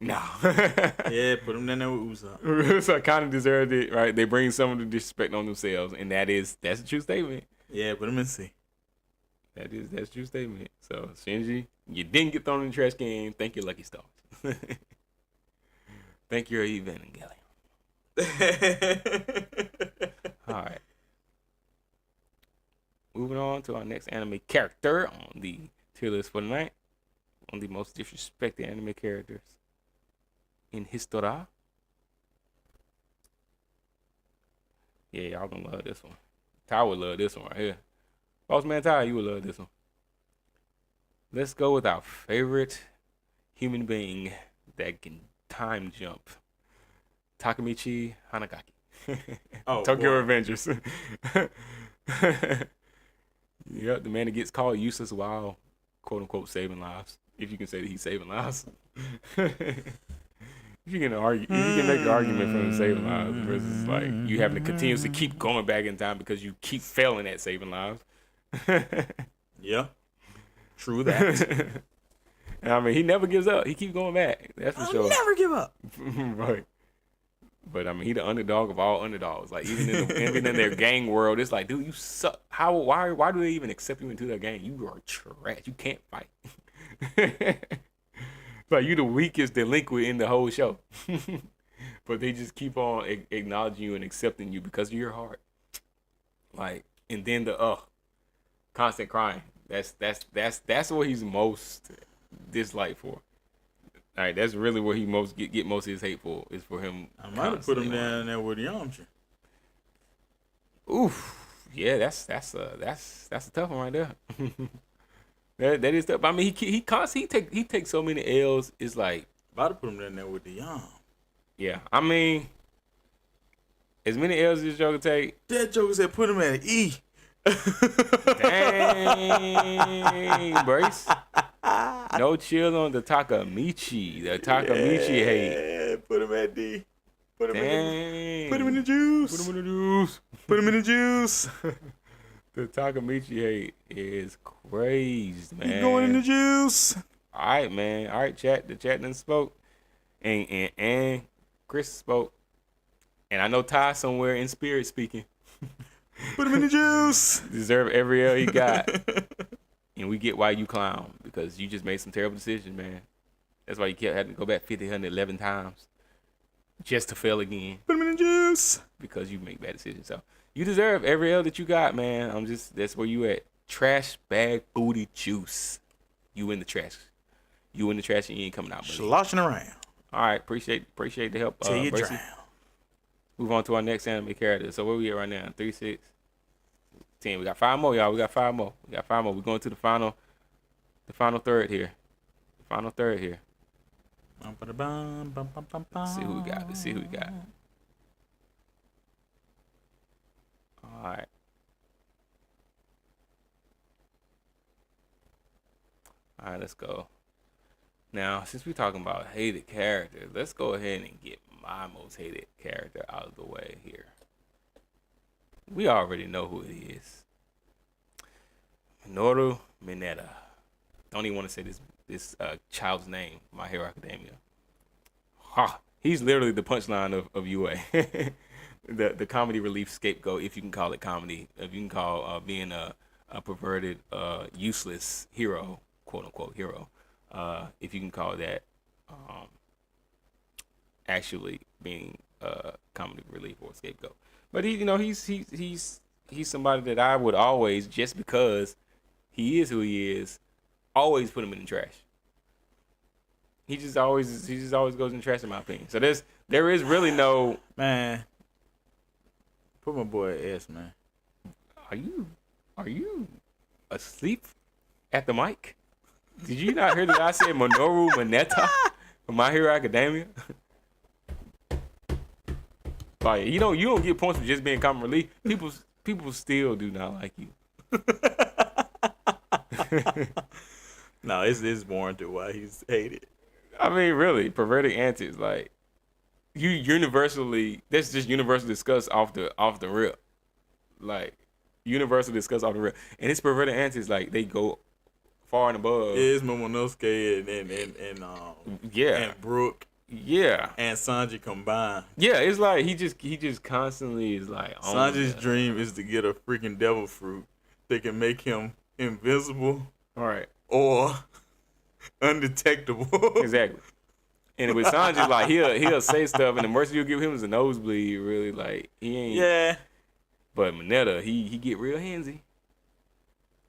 Speaker 2: No.
Speaker 1: Yeah, put him down there with Usopp.
Speaker 2: Usopp kind of deserved it, right? They bring some of the disrespect on themselves, and that's a true statement.
Speaker 1: Yeah, put him in C.
Speaker 2: That's a true statement. So Shinji, you didn't get thrown in the trash can. Thank your lucky stars. Thank your Evangelion. All right. Moving on to our next anime character on the tier list for tonight. One of the most disrespected anime characters in history. Yeah, y'all gonna love this one. Ty would love this one right here. Boss Man Ty, you would love this one. Let's go with our favorite human being that can time jump. Takemichi Hanagaki. Tokyo Revengers. Yep, the man that gets called useless while quote unquote saving lives. If you can say that he's saving lives. If you can make the argument for him saving lives versus like you having to continuously keep going back in time because you keep failing at saving lives.
Speaker 1: Yeah. True that.
Speaker 2: And I mean, he never gives up. He keeps going back. That's for sure.
Speaker 1: Never give up.
Speaker 2: Right. But I mean, he the underdog of all underdogs. Like even in their gang world, it's like, dude, you suck. Why do they even accept you into their gang? You are trash. You can't fight. Like you the weakest delinquent in the whole show. But they just keep on acknowledging you and accepting you because of your heart. Like, and then the constant crying. That's what he's most disliked for. All right, that's really where he most get most of his hate for is for him.
Speaker 1: I might have put him down there with Yamcha.
Speaker 2: Oof, yeah, that's a tough one right there. that is tough. I mean, he takes so many L's. It's like
Speaker 1: about to put him down there with the Yam.
Speaker 2: Yeah, I mean, As many L's as this Joker take.
Speaker 1: That Joker said put him at an E.
Speaker 2: Dang, Brace. No chill on the Takamichi. The Takamichi hate.
Speaker 1: Yeah, put him at D. Put him
Speaker 2: Dang.
Speaker 1: put him in the juice.
Speaker 2: Put him in the juice.
Speaker 1: Put him in the juice.
Speaker 2: The Takamichi hate is crazy, man.
Speaker 1: He going in the juice.
Speaker 2: All right, man. All right, chat. The chat done spoke. And Chris spoke. And I know Ty somewhere in spirit speaking.
Speaker 1: Put him in the juice.
Speaker 2: Deserve every L he got. And we get why you clown. Because you just made some terrible decisions, man. That's why you kept having to go back 50, 111 times. Just to fail again.
Speaker 1: Put him in the juice.
Speaker 2: Because you make bad decisions. So you deserve every L that you got, man. That's where you at. Trash bag booty juice. You in the trash. You in the trash and you ain't coming out, buddy.
Speaker 1: Sloshing around.
Speaker 2: All right, appreciate the help.
Speaker 1: Till you
Speaker 2: Bracy.
Speaker 1: drown.
Speaker 2: Move on to our next anime character. So where we at right now? 3, 6, 10. We got 5 more, y'all. We got 5 more. We're going to the final third here. Let's see who we got. All right. All right, let's go. Now, since we're talking about hated characters, let's go ahead and get my most hated character out of the way here. We already know who it is. Minoru Mineta. Don't even want to say this child's name, My Hero Academia. Ha! He's literally the punchline of UA. the comedy relief scapegoat, if you can call it comedy. If you can call being a perverted, useless hero, quote unquote hero. If you can call that actually being comedy relief or scapegoat. But he's somebody that I would always, just because he is who he is, always put him in the trash. He just always goes in the trash, in my opinion. So there is really no,
Speaker 1: man. Put my boy at S, man.
Speaker 2: Are you asleep at the mic? Did you not hear that I said Minoru Mineta from My Hero Academia? Like, you don't get points for just being comic relief. People still do not like you.
Speaker 1: No, it's warranted why he's hated.
Speaker 2: I mean, really, perverted antics, like that's just universally discussed off the rip. Like, universally discussed off the rip. And his perverted antics, like, they go far and above.
Speaker 1: Yeah, it's Momonosuke and Brooke.
Speaker 2: Yeah.
Speaker 1: And Sanji combined.
Speaker 2: Yeah, it's like he just constantly is like,
Speaker 1: Sanji's dream is to get a freaking devil fruit that can make him invincible.
Speaker 2: All right.
Speaker 1: Or undetectable.
Speaker 2: Exactly. And with Sanji, like, he'll say stuff, and the mercy you'll give him is a nosebleed. Really, like, he ain't.
Speaker 1: Yeah.
Speaker 2: But Mineta, he get real handsy.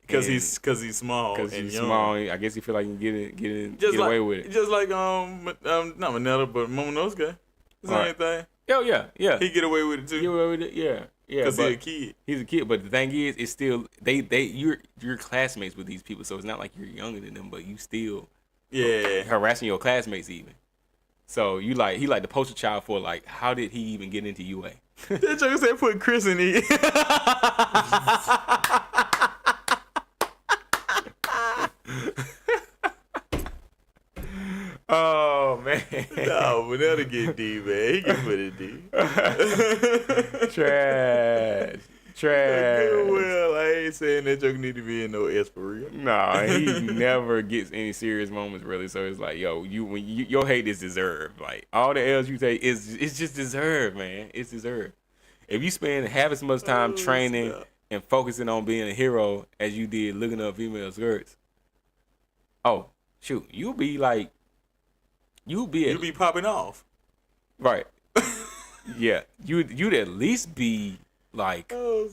Speaker 1: Because he's small.
Speaker 2: Because
Speaker 1: and
Speaker 2: he's
Speaker 1: young.
Speaker 2: small. I guess he feel like he can get away with it.
Speaker 1: Just like not Mineta, but Momonosuke. Same thing.
Speaker 2: Oh yeah.
Speaker 1: He get away with it too.
Speaker 2: Get away with it, yeah.
Speaker 1: Because he's a kid.
Speaker 2: He's a kid, but the thing is, it's still you're classmates with these people, so it's not like you're younger than them, but you still harassing your classmates even. So he like the poster child for, like, how did he even get into UA?
Speaker 1: That joke said put Chris in it.
Speaker 2: Oh man.
Speaker 1: No, but that'll get D, man. He can put it D.
Speaker 2: Trash.
Speaker 1: Well, I ain't saying that joke need to be in no S for real.
Speaker 2: Nah, he never gets any serious moments really. So it's like, yo, your hate is deserved. Like, all the L's you take it's just deserved, man. It's deserved. If you spend half as much time training and focusing on being a hero as you did looking up female skirts, oh shoot, you'll be
Speaker 1: popping off.
Speaker 2: Right. Yeah. You'd at least be like, I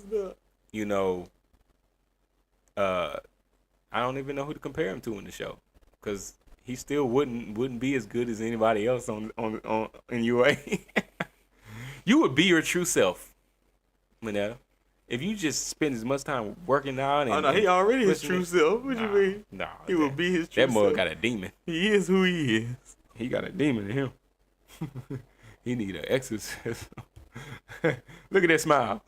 Speaker 2: don't even know who to compare him to in the show, because he still wouldn't be as good as anybody else on in UA. You would be your true self, Mineta, if you just spend as much time working out. And,
Speaker 1: he already his true self. What you mean?
Speaker 2: Nah,
Speaker 1: he would be his true self.
Speaker 2: That mug got a demon.
Speaker 1: He is who he is.
Speaker 2: He got a demon in him. He need an exorcism. Look at that smile.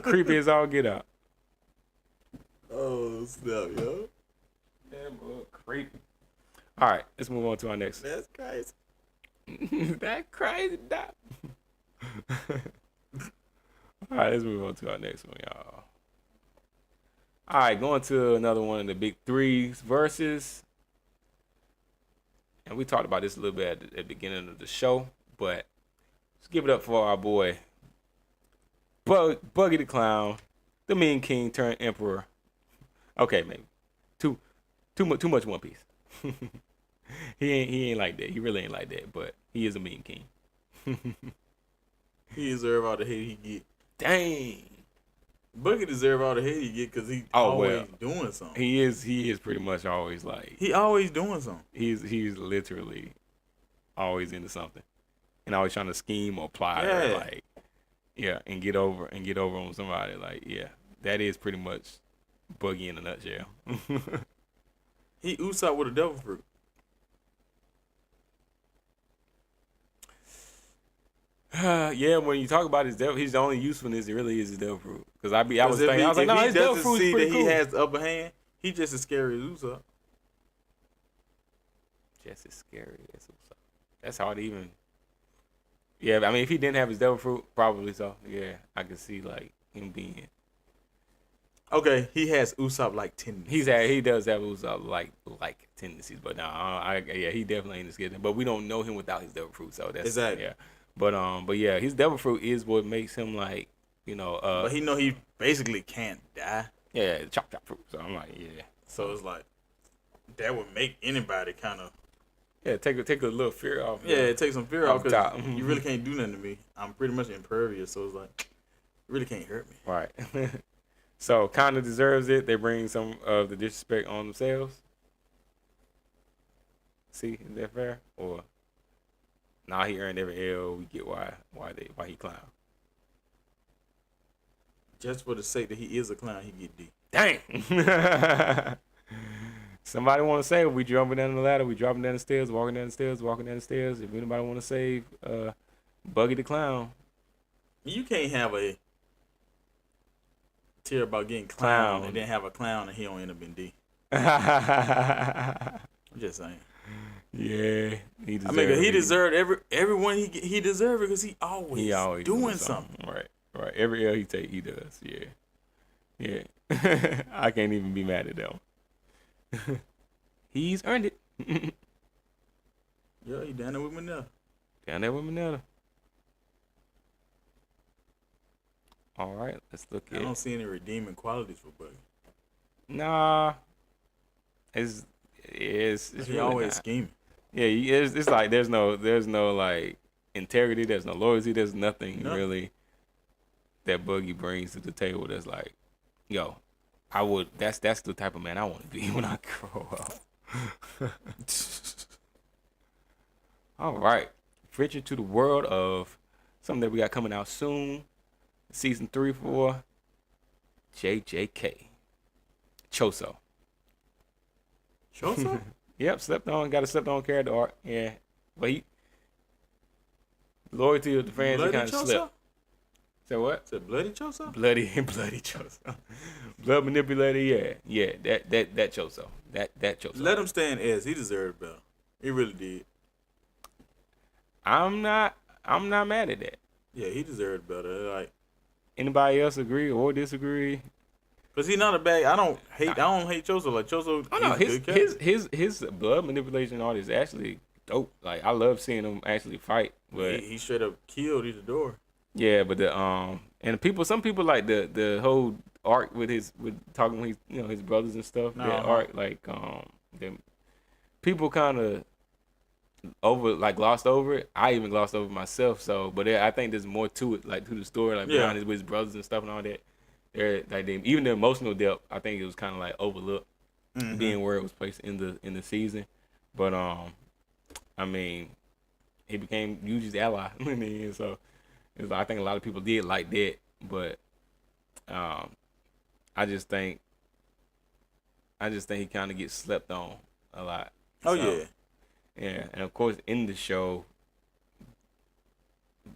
Speaker 2: Creepy as all get out.
Speaker 1: Oh snap, yo.
Speaker 2: That boy creepy. All right, let's move on to our next.
Speaker 1: That's crazy.
Speaker 2: That crazy dog. All right, let's move on to our next one, y'all. All right, going to another one of the big threes versus. And we talked about this a little bit at the beginning of the show, but let's give it up for our boy, Buggy the Clown, the Mean King turned Emperor. Okay, maybe too much One Piece. he ain't like that. He really ain't like that, but he is a Mean King.
Speaker 1: He deserve all the hate he get.
Speaker 2: Dang.
Speaker 1: Boogie deserve all the hate he get because he always doing something.
Speaker 2: He is pretty much always like.
Speaker 1: He always doing something.
Speaker 2: He's literally always into something, and always trying to scheme or plot or like, and get over on somebody. Like, yeah, that is pretty much Boogie in a nutshell.
Speaker 1: He Usopp with a devil fruit.
Speaker 2: Yeah, when you talk about his devil, his only usefulness really is his devil fruit. Because I was like, no, his devil fruit is pretty cool.
Speaker 1: He has the upper hand. He just as scary as Usopp.
Speaker 2: Just as scary as Usopp. That's hard to even. Yeah, I mean, if he didn't have his devil fruit, probably so. Yeah, I could see like him being.
Speaker 1: Okay, he has Usopp-like tendencies.
Speaker 2: He does have Usopp-like tendencies, but he definitely ain't as good. But we don't know him without his devil fruit, so that's
Speaker 1: exactly.
Speaker 2: Yeah. But yeah, his devil fruit is what makes him like,
Speaker 1: but he basically can't die.
Speaker 2: Yeah, chop fruit. So I'm like, yeah.
Speaker 1: So it's like that would make anybody kind of.
Speaker 2: Yeah, take a little fear off.
Speaker 1: Yeah, it takes some fear off because
Speaker 2: Mm-hmm.
Speaker 1: you really can't do nothing to me. I'm pretty much impervious, so it's like you really can't hurt me.
Speaker 2: Right. So kind of deserves it. They bring some of the disrespect on themselves. See, is that fair? Or nah, he earned every L. We get why he clown.
Speaker 1: Just for the sake that he is a clown, he get D.
Speaker 2: Dang. Somebody want to say we jumping down the ladder, we dropping down the stairs, walking down the stairs. If anybody want to save Buggy the Clown.
Speaker 1: You can't have a tear about getting clown and then have a clown and he don't end up in D. I'm just saying.
Speaker 2: Yeah, he
Speaker 1: deserved everyone he deserved it because he always doing something.
Speaker 2: Right. Every L he take, he does. Yeah. I can't even be mad at that one. He's earned it.
Speaker 1: Yeah, he down there with Manila.
Speaker 2: All right, let's look at.
Speaker 1: I don't see any redeeming qualities for Buggy.
Speaker 2: Nah, it's
Speaker 1: he always scheming.
Speaker 2: Yeah, it's like there's no like integrity, there's no loyalty, there's nothing really that Buggy brings to the table that's like, yo, that's the type of man I want to be when I grow up. All right, venture to the world of something that we got coming out soon, season 3 for JJK. Choso? Yep, got a slept on character arc. Yeah, but loyalty of the fans kind of slipped. Say what?
Speaker 1: Said bloody Choso?
Speaker 2: Bloody Choso. Blood manipulator. Yeah. That Choso. That Choso.
Speaker 1: Let him stay in S. He deserved better. He really did.
Speaker 2: I'm not mad at that.
Speaker 1: Yeah, he deserved better. Like
Speaker 2: anybody else agree or disagree?
Speaker 1: Cause he's not a bad. I don't hate Choso. Like Choso.
Speaker 2: Oh no, his blood manipulation art is actually dope. Like I love seeing him actually fight. But
Speaker 1: he straight up killed Itadori.
Speaker 2: Yeah, but some people like the whole arc with talking with his brothers and stuff. That arc like people kind of glossed over it. I even glossed over myself. So, but I think there's more to it, like to the story, like behind with his brothers and stuff and all that. Even the emotional depth, I think it was kind of like overlooked, being where it was placed in the season. But I mean, he became Yuji's ally in the end. So I think a lot of people did like that. But I just think he kind of gets slept on a lot.
Speaker 1: Oh so,
Speaker 2: yeah, and of course in the show,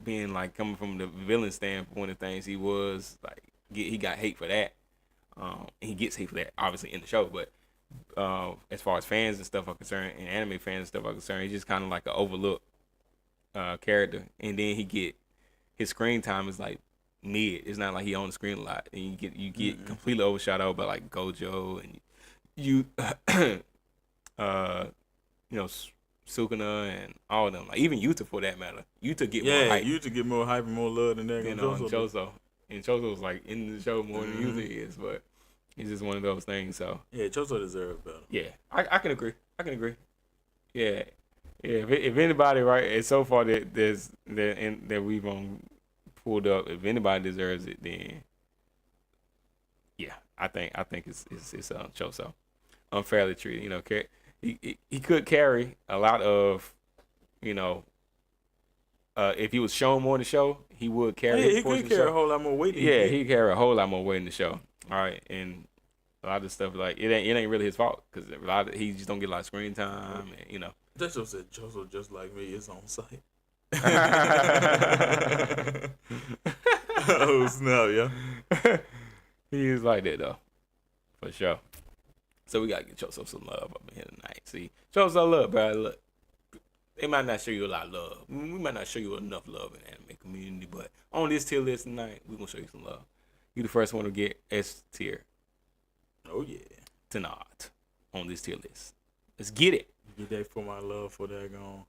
Speaker 2: being like coming from the villain standpoint of things, he was like he got hate for that. He gets hate for that obviously in the show, but as far as fans and stuff are concerned, and anime fans and stuff are concerned, he's just kind of like an overlooked character. And then his screen time is like mid. It's not like he on the screen a lot, and you get completely overshadowed by like Gojo and you Sukuna and all of them. Like even Yuta for that matter. Yuta get more hype.
Speaker 1: Yuta get more hype and more love than that.
Speaker 2: Choso. And Choso was like in the show more than Yuta is, but it's just one of those things. So
Speaker 1: yeah, Choso deserves better.
Speaker 2: Yeah, I can agree. Yeah. If anybody and so far that we've pulled up, if anybody deserves it, then yeah, I think it's Choso unfairly treated. You know, he could carry a lot of, if he was shown more in the show, he would carry.
Speaker 1: Yeah, he could carry a whole lot more weight.
Speaker 2: Yeah, he carry a whole lot more weight in the show. All right, and a lot of stuff like it ain't really his fault because he just don't get a lot of screen time, and
Speaker 1: That's what said Choso just like me is on site. Oh snap, yeah.
Speaker 2: He is like that though, for sure. So we gotta give Choso some love up in here tonight. See, Choso love, bro. Look, they might not show you a lot of love. We might not show you enough love in the anime community, but on this tier list tonight, we gonna show you some love. You the first one to get S tier.
Speaker 1: Oh yeah,
Speaker 2: tonight on this tier list. Let's get it.
Speaker 1: Get that for my love for that gone.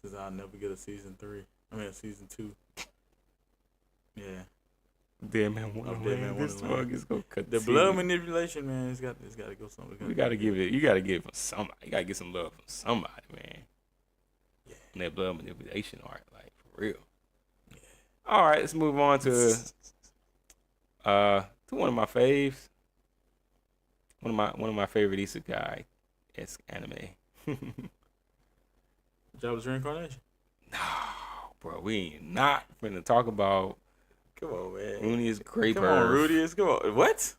Speaker 1: Since I'll never get a season 2. Yeah.
Speaker 2: Dead man wanna this drug is gonna cut
Speaker 1: the blood manipulation, man. It's got to go somewhere.
Speaker 2: We gotta give it. You gotta give it from somebody. You gotta get some love from somebody, man. Yeah. And that blood manipulation art, like for real. Yeah. All right, let's move on to one of my faves. One of my favorite isekai-esque anime.
Speaker 1: Jobless Reincarnation.
Speaker 2: No, bro, we ain't not finna talk about.
Speaker 1: Come on, man.
Speaker 2: Rudy's Great
Speaker 1: Come on, Rudy's. Come on. What?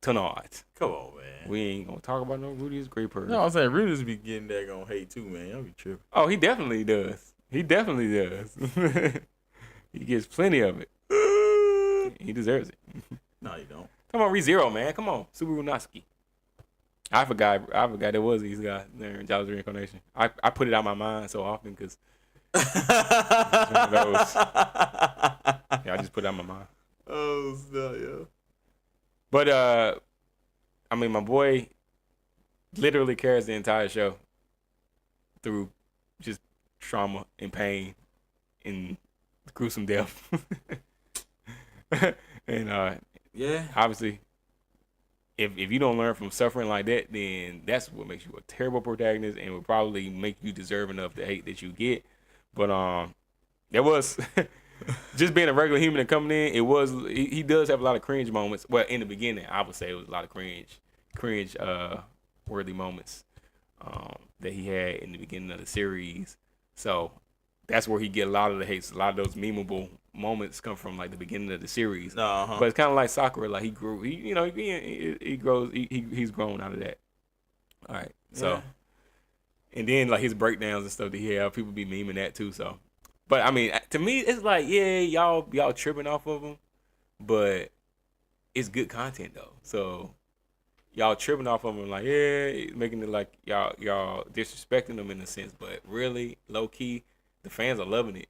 Speaker 2: Tonight.
Speaker 1: Come on, man.
Speaker 2: We ain't gonna talk about no Rudy's Great Perv.
Speaker 1: No, I'm saying Rudy's be getting that gonna hate too, man. Y'all be tripping.
Speaker 2: Oh, he definitely does. He gets plenty of it. He deserves it.
Speaker 1: No, you don't.
Speaker 2: Come on, ReZero, man. Come on, Subaru Natsuki. I forgot there was these guys there in Jobless Reincarnation. I put it out of my mind so often because I just put it out of my mind.
Speaker 1: Oh, no, yeah.
Speaker 2: But I mean, my boy literally carries the entire show through just trauma and pain and gruesome death. And
Speaker 1: yeah,
Speaker 2: obviously, if you don't learn from suffering like that, then that's what makes you a terrible protagonist and will probably make you deserving of the hate that you get. But there was just being a regular human and coming in. It was he does have a lot of cringe moments. Well, in the beginning, I would say it was a lot of cringe worthy moments that he had in the beginning of the series. So that's where he get a lot of the hates. A lot of those memeable moments come from like the beginning of the series. But it's kind of like Sakura. Like he grew. He grows. He's grown out of that. All right. So. Yeah. And then like his breakdowns and stuff that he had, people be memeing that too. So, but I mean, to me, it's like y'all tripping off of him, but it's good content though. So y'all tripping off of him, like making it like y'all disrespecting him in a sense, but really low key, the fans are loving it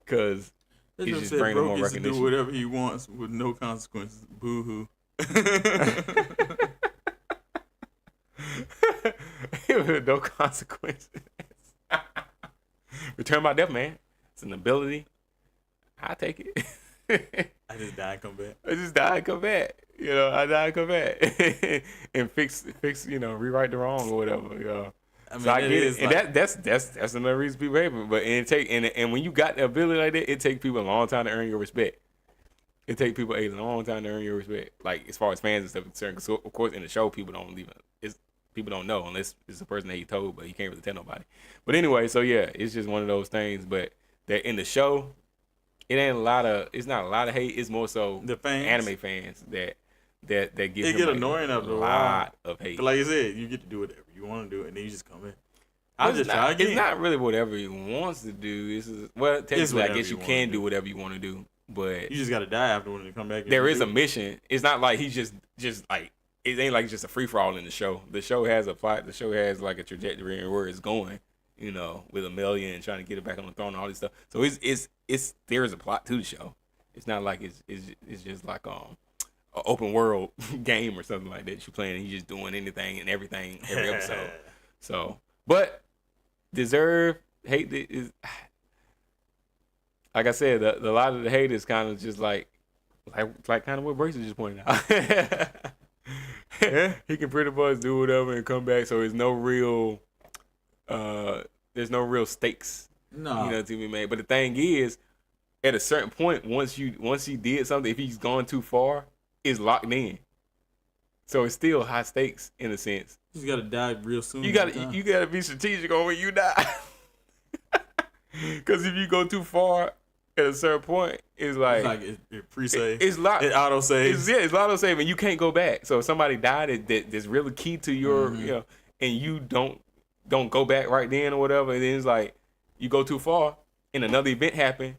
Speaker 2: because he's just bringing more recognition.
Speaker 1: To do whatever he wants with no consequences. Boo hoo.
Speaker 2: No consequences. Return by death, man. It's an ability. I take it.
Speaker 1: I just die and come back.
Speaker 2: I die and come back. And fix, rewrite the wrong or whatever, I mean, so I get it. And like, that's another reason people hate me. But and when you got the ability like that, it takes people a long time to earn your respect. It takes people a long time to earn your respect. Like as far as fans and stuff concerned. Because of course in the show people don't know unless it's the person that he told, but he can't really tell nobody. But anyway, so yeah, it's just one of those things. But that in the show, it's not a lot of hate. It's more so
Speaker 1: the fans,
Speaker 2: anime fans that get
Speaker 1: annoying after a
Speaker 2: lot of hate.
Speaker 1: But like you said, you get to do whatever you want to do, and then you just come in. I'll just try again.
Speaker 2: It's not really whatever he wants to do. Well, technically, I guess you can do whatever you want to do, but
Speaker 1: you just got to die after when you come back.
Speaker 2: There is a mission. It's not like he's just like, it ain't like it's just a free for all in the show. The show has a plot. The show has like a trajectory and where it's going. You know, with Amelia and trying to get it back on the throne and all this stuff. So it's there is a plot to the show. It's not like it's just like an open world game or something like that you're playing and you're just doing anything and everything every episode. So, but deserve hate is like I said, a lot of the hate is kind of just like kind of what Brace just pointed out. He can pretty much do whatever and come back. So there's no real stakes, to be made. But the thing is, at a certain point, once he did something, if he's gone too far, it's locked in. So it's still high stakes in a sense.
Speaker 1: You just gotta die real soon.
Speaker 2: You gotta be strategic on when you die. Because if you go too far at a certain point, it's like
Speaker 1: it pre-save.
Speaker 2: It's locked.
Speaker 1: It auto saves.
Speaker 2: It's auto save, and you can't go back. So if somebody died that's really key to your, and you don't go back right then or whatever, and then it's like you go too far, and another event happened,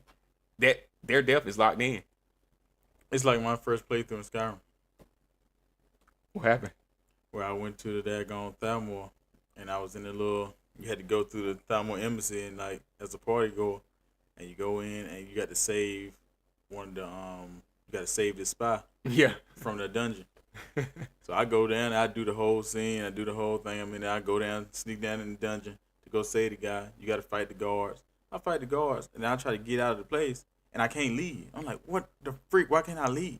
Speaker 2: that their death is locked in.
Speaker 1: It's like my first playthrough in Skyrim.
Speaker 2: What happened?
Speaker 1: Where I went to the daggone Thalmor, and I was in you had to go through the Thalmor embassy, and like as a party goer, and you go in and you got to save you got to save this spy.
Speaker 2: Yeah.
Speaker 1: From the dungeon. So I go down, I do the whole scene, I do the whole thing. I mean, I go down, sneak down in the dungeon to go save the guy. You got to fight the guards. I fight the guards, and then I try to get out of the place, and I can't leave. I'm like, what the freak? Why can't I leave?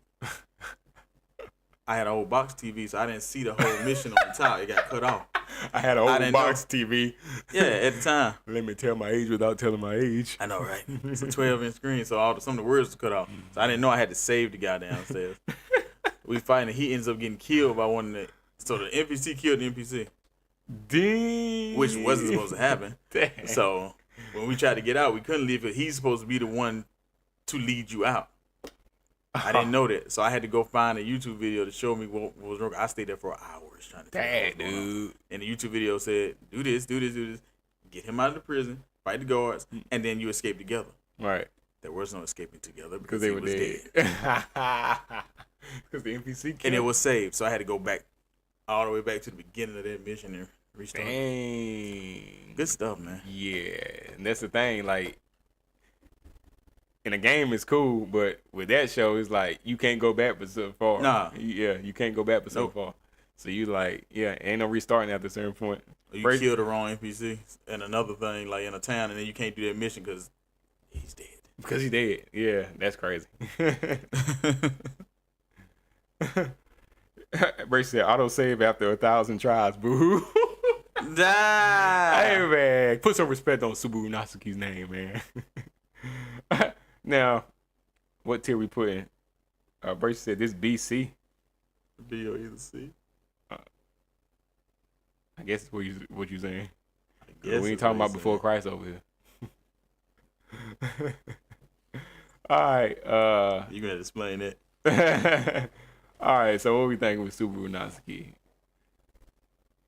Speaker 1: I had an old box TV, so I didn't see the whole mission on the top. It got cut off.
Speaker 2: I had an old box TV.
Speaker 1: Yeah, at the time.
Speaker 2: Let me tell my age without telling my age.
Speaker 1: I know, right? It's a 12-inch screen, so some of the words were cut off. So I didn't know I had to save the guy downstairs. We fighting, and he ends up getting killed by one of the... So the NPC killed the NPC.
Speaker 2: Dang.
Speaker 1: Which wasn't supposed to happen.
Speaker 2: Dang.
Speaker 1: So when we tried to get out, we couldn't leave it. He's supposed to be the one to lead you out. I didn't know that. So I had to go find a YouTube video to show me what was wrong. I stayed there for hours trying to
Speaker 2: Dang, dude.
Speaker 1: And the YouTube video said, do this. Get him out of the prison, fight the guards, and then you escape together.
Speaker 2: Right.
Speaker 1: There was no escaping together because
Speaker 2: they were
Speaker 1: dead.
Speaker 2: Because the NPC killed.
Speaker 1: And it was saved. So I had to go back all the way back to the beginning of that mission and restart.
Speaker 2: Dang.
Speaker 1: Good stuff, man.
Speaker 2: Yeah. And that's the thing. Like, in a game, it's cool, but with that show, it's like you can't go back but so far.
Speaker 1: Nah.
Speaker 2: Yeah, you can't go back but so far. So you like, ain't no restarting after a certain point.
Speaker 1: You kill the wrong NPC. And another thing, like in a town, and then you can't do that mission because he's dead.
Speaker 2: Because he's dead. Yeah, that's crazy. Brace said, autosave after 1,000 tries, boo.
Speaker 1: Die.
Speaker 2: Hey, man. Put some respect on Subaru Natsuki's name, man. Now, what tier we put in? Brace said this BC.
Speaker 1: B or either C.
Speaker 2: I guess what you saying. We
Speaker 1: We
Speaker 2: ain't talking about before Christ over here. All right.
Speaker 1: You gonna explain it.
Speaker 2: All right. So what we think with Subaru Natsuki?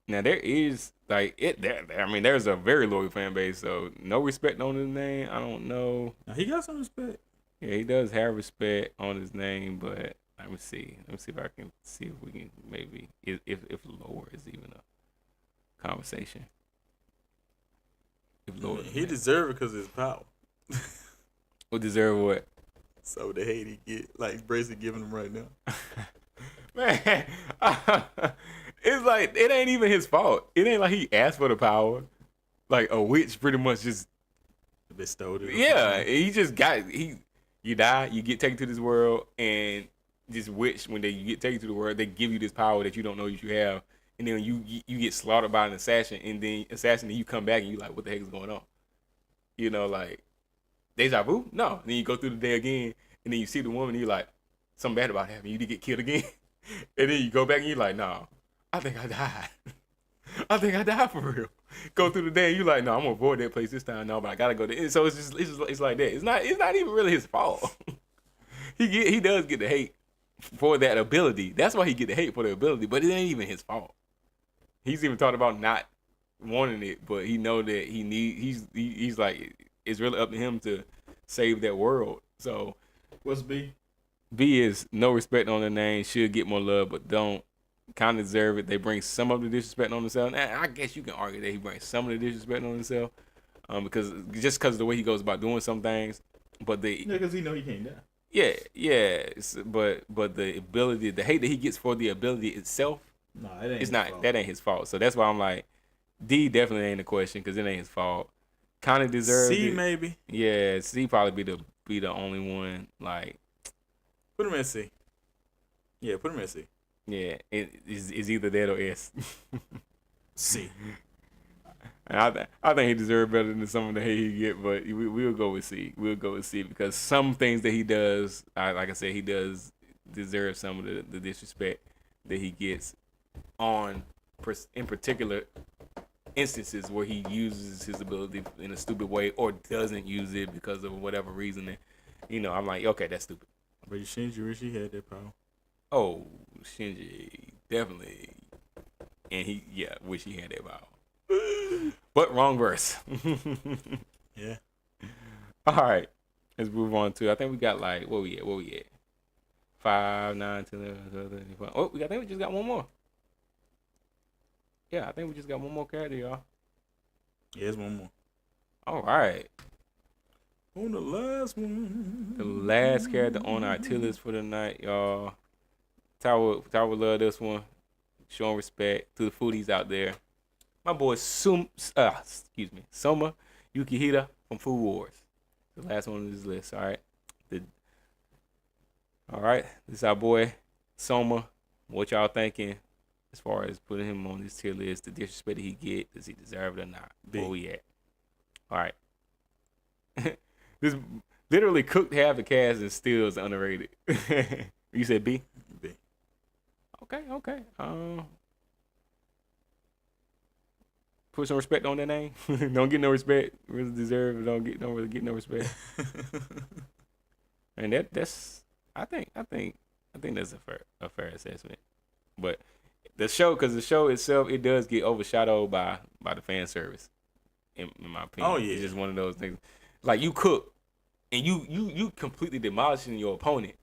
Speaker 2: Now there is there's a very loyal fan base. So no respect on his name. I don't know.
Speaker 1: Now, he got some respect.
Speaker 2: Yeah, he does have respect on his name, but let me see. Let me see if I can see if we can maybe if lower is even a conversation. If lower,
Speaker 1: He deserve it because of his power.
Speaker 2: Would deserve what?
Speaker 1: So the hate he get, like Bracey giving him right now.
Speaker 2: Man, it's like it ain't even his fault. It ain't like he asked for the power. Like a witch pretty much just
Speaker 1: bestowed it.
Speaker 2: Yeah, he just got you die, you get taken to this world, and this witch when you get taken to the world, they give you this power that you don't know you have, and then you get slaughtered by an assassin, and then you come back and you like, what the heck is going on? You know, like deja vu? No. And then you go through the day again, and then you see the woman, and you're like, something bad about happening. You did get killed again, and then you go back and you're like, no, I think I died. I think I died for real. Go through the day and you like, no, I'm gonna avoid that place this time. No, but I gotta go there. So it's like that. It's not even really his fault. he does get the hate for that ability. That's why he get the hate for the ability, but it ain't even his fault. He's even talked about not wanting it, but he know that he's like it's really up to him to save that world. So
Speaker 1: what's B?
Speaker 2: B is no respect on their name, should get more love, but don't. Kind of deserve it. They bring some of the disrespect on themselves. And I guess you can argue that he brings some of the disrespect on himself, because of the way he goes about doing some things. But
Speaker 1: because he know he can't die.
Speaker 2: Yeah. But the ability, the hate that he gets for the ability itself,
Speaker 1: no, it ain't.
Speaker 2: It's not. Fault. That ain't his fault. So that's why I'm like, D definitely ain't the question because it ain't his fault. Kind of deserves
Speaker 1: C
Speaker 2: it.
Speaker 1: maybe.
Speaker 2: Yeah, C probably be the only one. Like,
Speaker 1: put him in C. Yeah, put him in C.
Speaker 2: Yeah, it is either that or S.
Speaker 1: C.
Speaker 2: And I think he deserves better than some of the hate he get, but we'll go with C. We'll go with C because some things that he does, like I said, he does deserve some of the disrespect that he gets in particular instances where he uses his ability in a stupid way or doesn't use it because of whatever reason. And, I'm like, okay, that's stupid.
Speaker 1: But Shinji wish he had that power.
Speaker 2: Oh, Shinji, definitely. And wish he had that power. But wrong verse.
Speaker 1: Yeah.
Speaker 2: All right. Let's move on to, I think we got like, what we at? 5, 9, 10, 11, 12, 13, 14. Oh, I think we just got one more. Yeah, I think we just got one more character, y'all.
Speaker 1: Yeah, it's one more.
Speaker 2: All right.
Speaker 1: On the last one.
Speaker 2: The last character on our tier list for the night, y'all. Tower love this one. Showing respect to the foodies out there. My boy Soma Yukihira from Food Wars. The last one on this list, all right? All right, this is our boy Soma. What y'all thinking as far as putting him on this tier list? The disrespect that he get, does he deserve it or not? Where we at? All right. This literally cooked half the cast and still is underrated. You said B?
Speaker 1: B.
Speaker 2: Okay. Put some respect on that name. Don't get no respect. Really deserve it. Don't really get no respect. And that's I think that's a fair assessment. But the show itself, it does get overshadowed by the fan service. In my opinion.
Speaker 1: Oh yeah.
Speaker 2: It's just one of those things. Like you cook and you completely demolishing your opponent,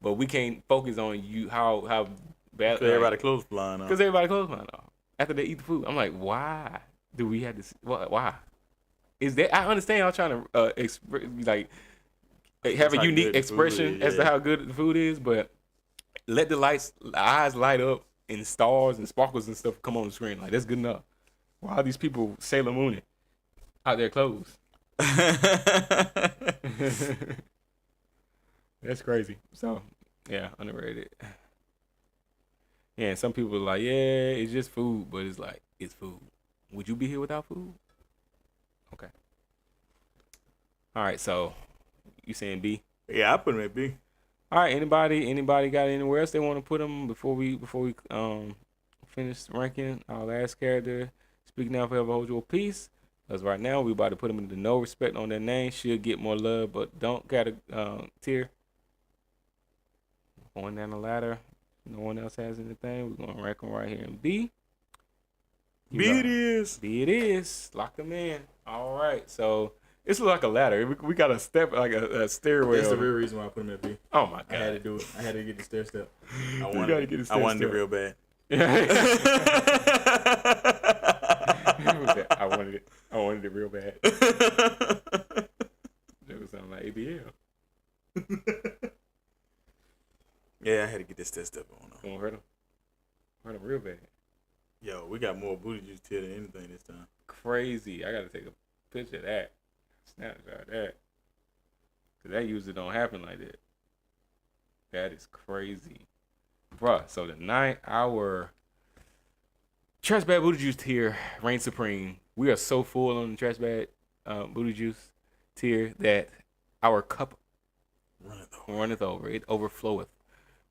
Speaker 2: but we can't focus on you how bad.
Speaker 1: Because everybody close flying off.
Speaker 2: Because everybody close flying off after they eat the food. I'm like, why do we have to? Why? Is that? I understand y'all trying to have a unique expression as to how good the food is, but let the eyes light up and stars and sparkles and stuff come on the screen. Like that's good enough. Why are these people Sailor Mooning out their clothes? That's crazy. So yeah, underrated. Yeah, and some people are like, yeah, it's just food, but it's like, it's food. Would you be here without food? Okay. All right, so you saying B?
Speaker 1: Yeah, I put him at B.
Speaker 2: All right, anybody got anywhere else they want to put him before we finish ranking our last character? Speak now, forever hold your peace. Because right now we about to put him into no respect on their name. Should get more love, but don't got a tier. Going down the ladder. No one else has anything. We're gonna rank them right here in B.
Speaker 1: B it is.
Speaker 2: B it is. Lock them in. All right. So it's like a ladder. We got a step, like a stairway.
Speaker 1: That's the real reason why I put him at B.
Speaker 2: Oh my god.
Speaker 1: I had to do it. I had to get the stair step. I wanted it real bad.
Speaker 2: I wanted it real bad. That was something like ABL.
Speaker 1: Yeah, I had to get this stair step on.
Speaker 2: Gonna hurt him. Hurt him real bad.
Speaker 1: Yo, we got more booty juice tier than anything this time.
Speaker 2: Crazy. I gotta take a picture of that. Snapshot of that. Cause that usually don't happen like that. That is crazy. Bruh, so tonight our trash bag booty juice tier reigns supreme. We are so full on the trash bag booty juice tier that our cup runneth over. It overfloweth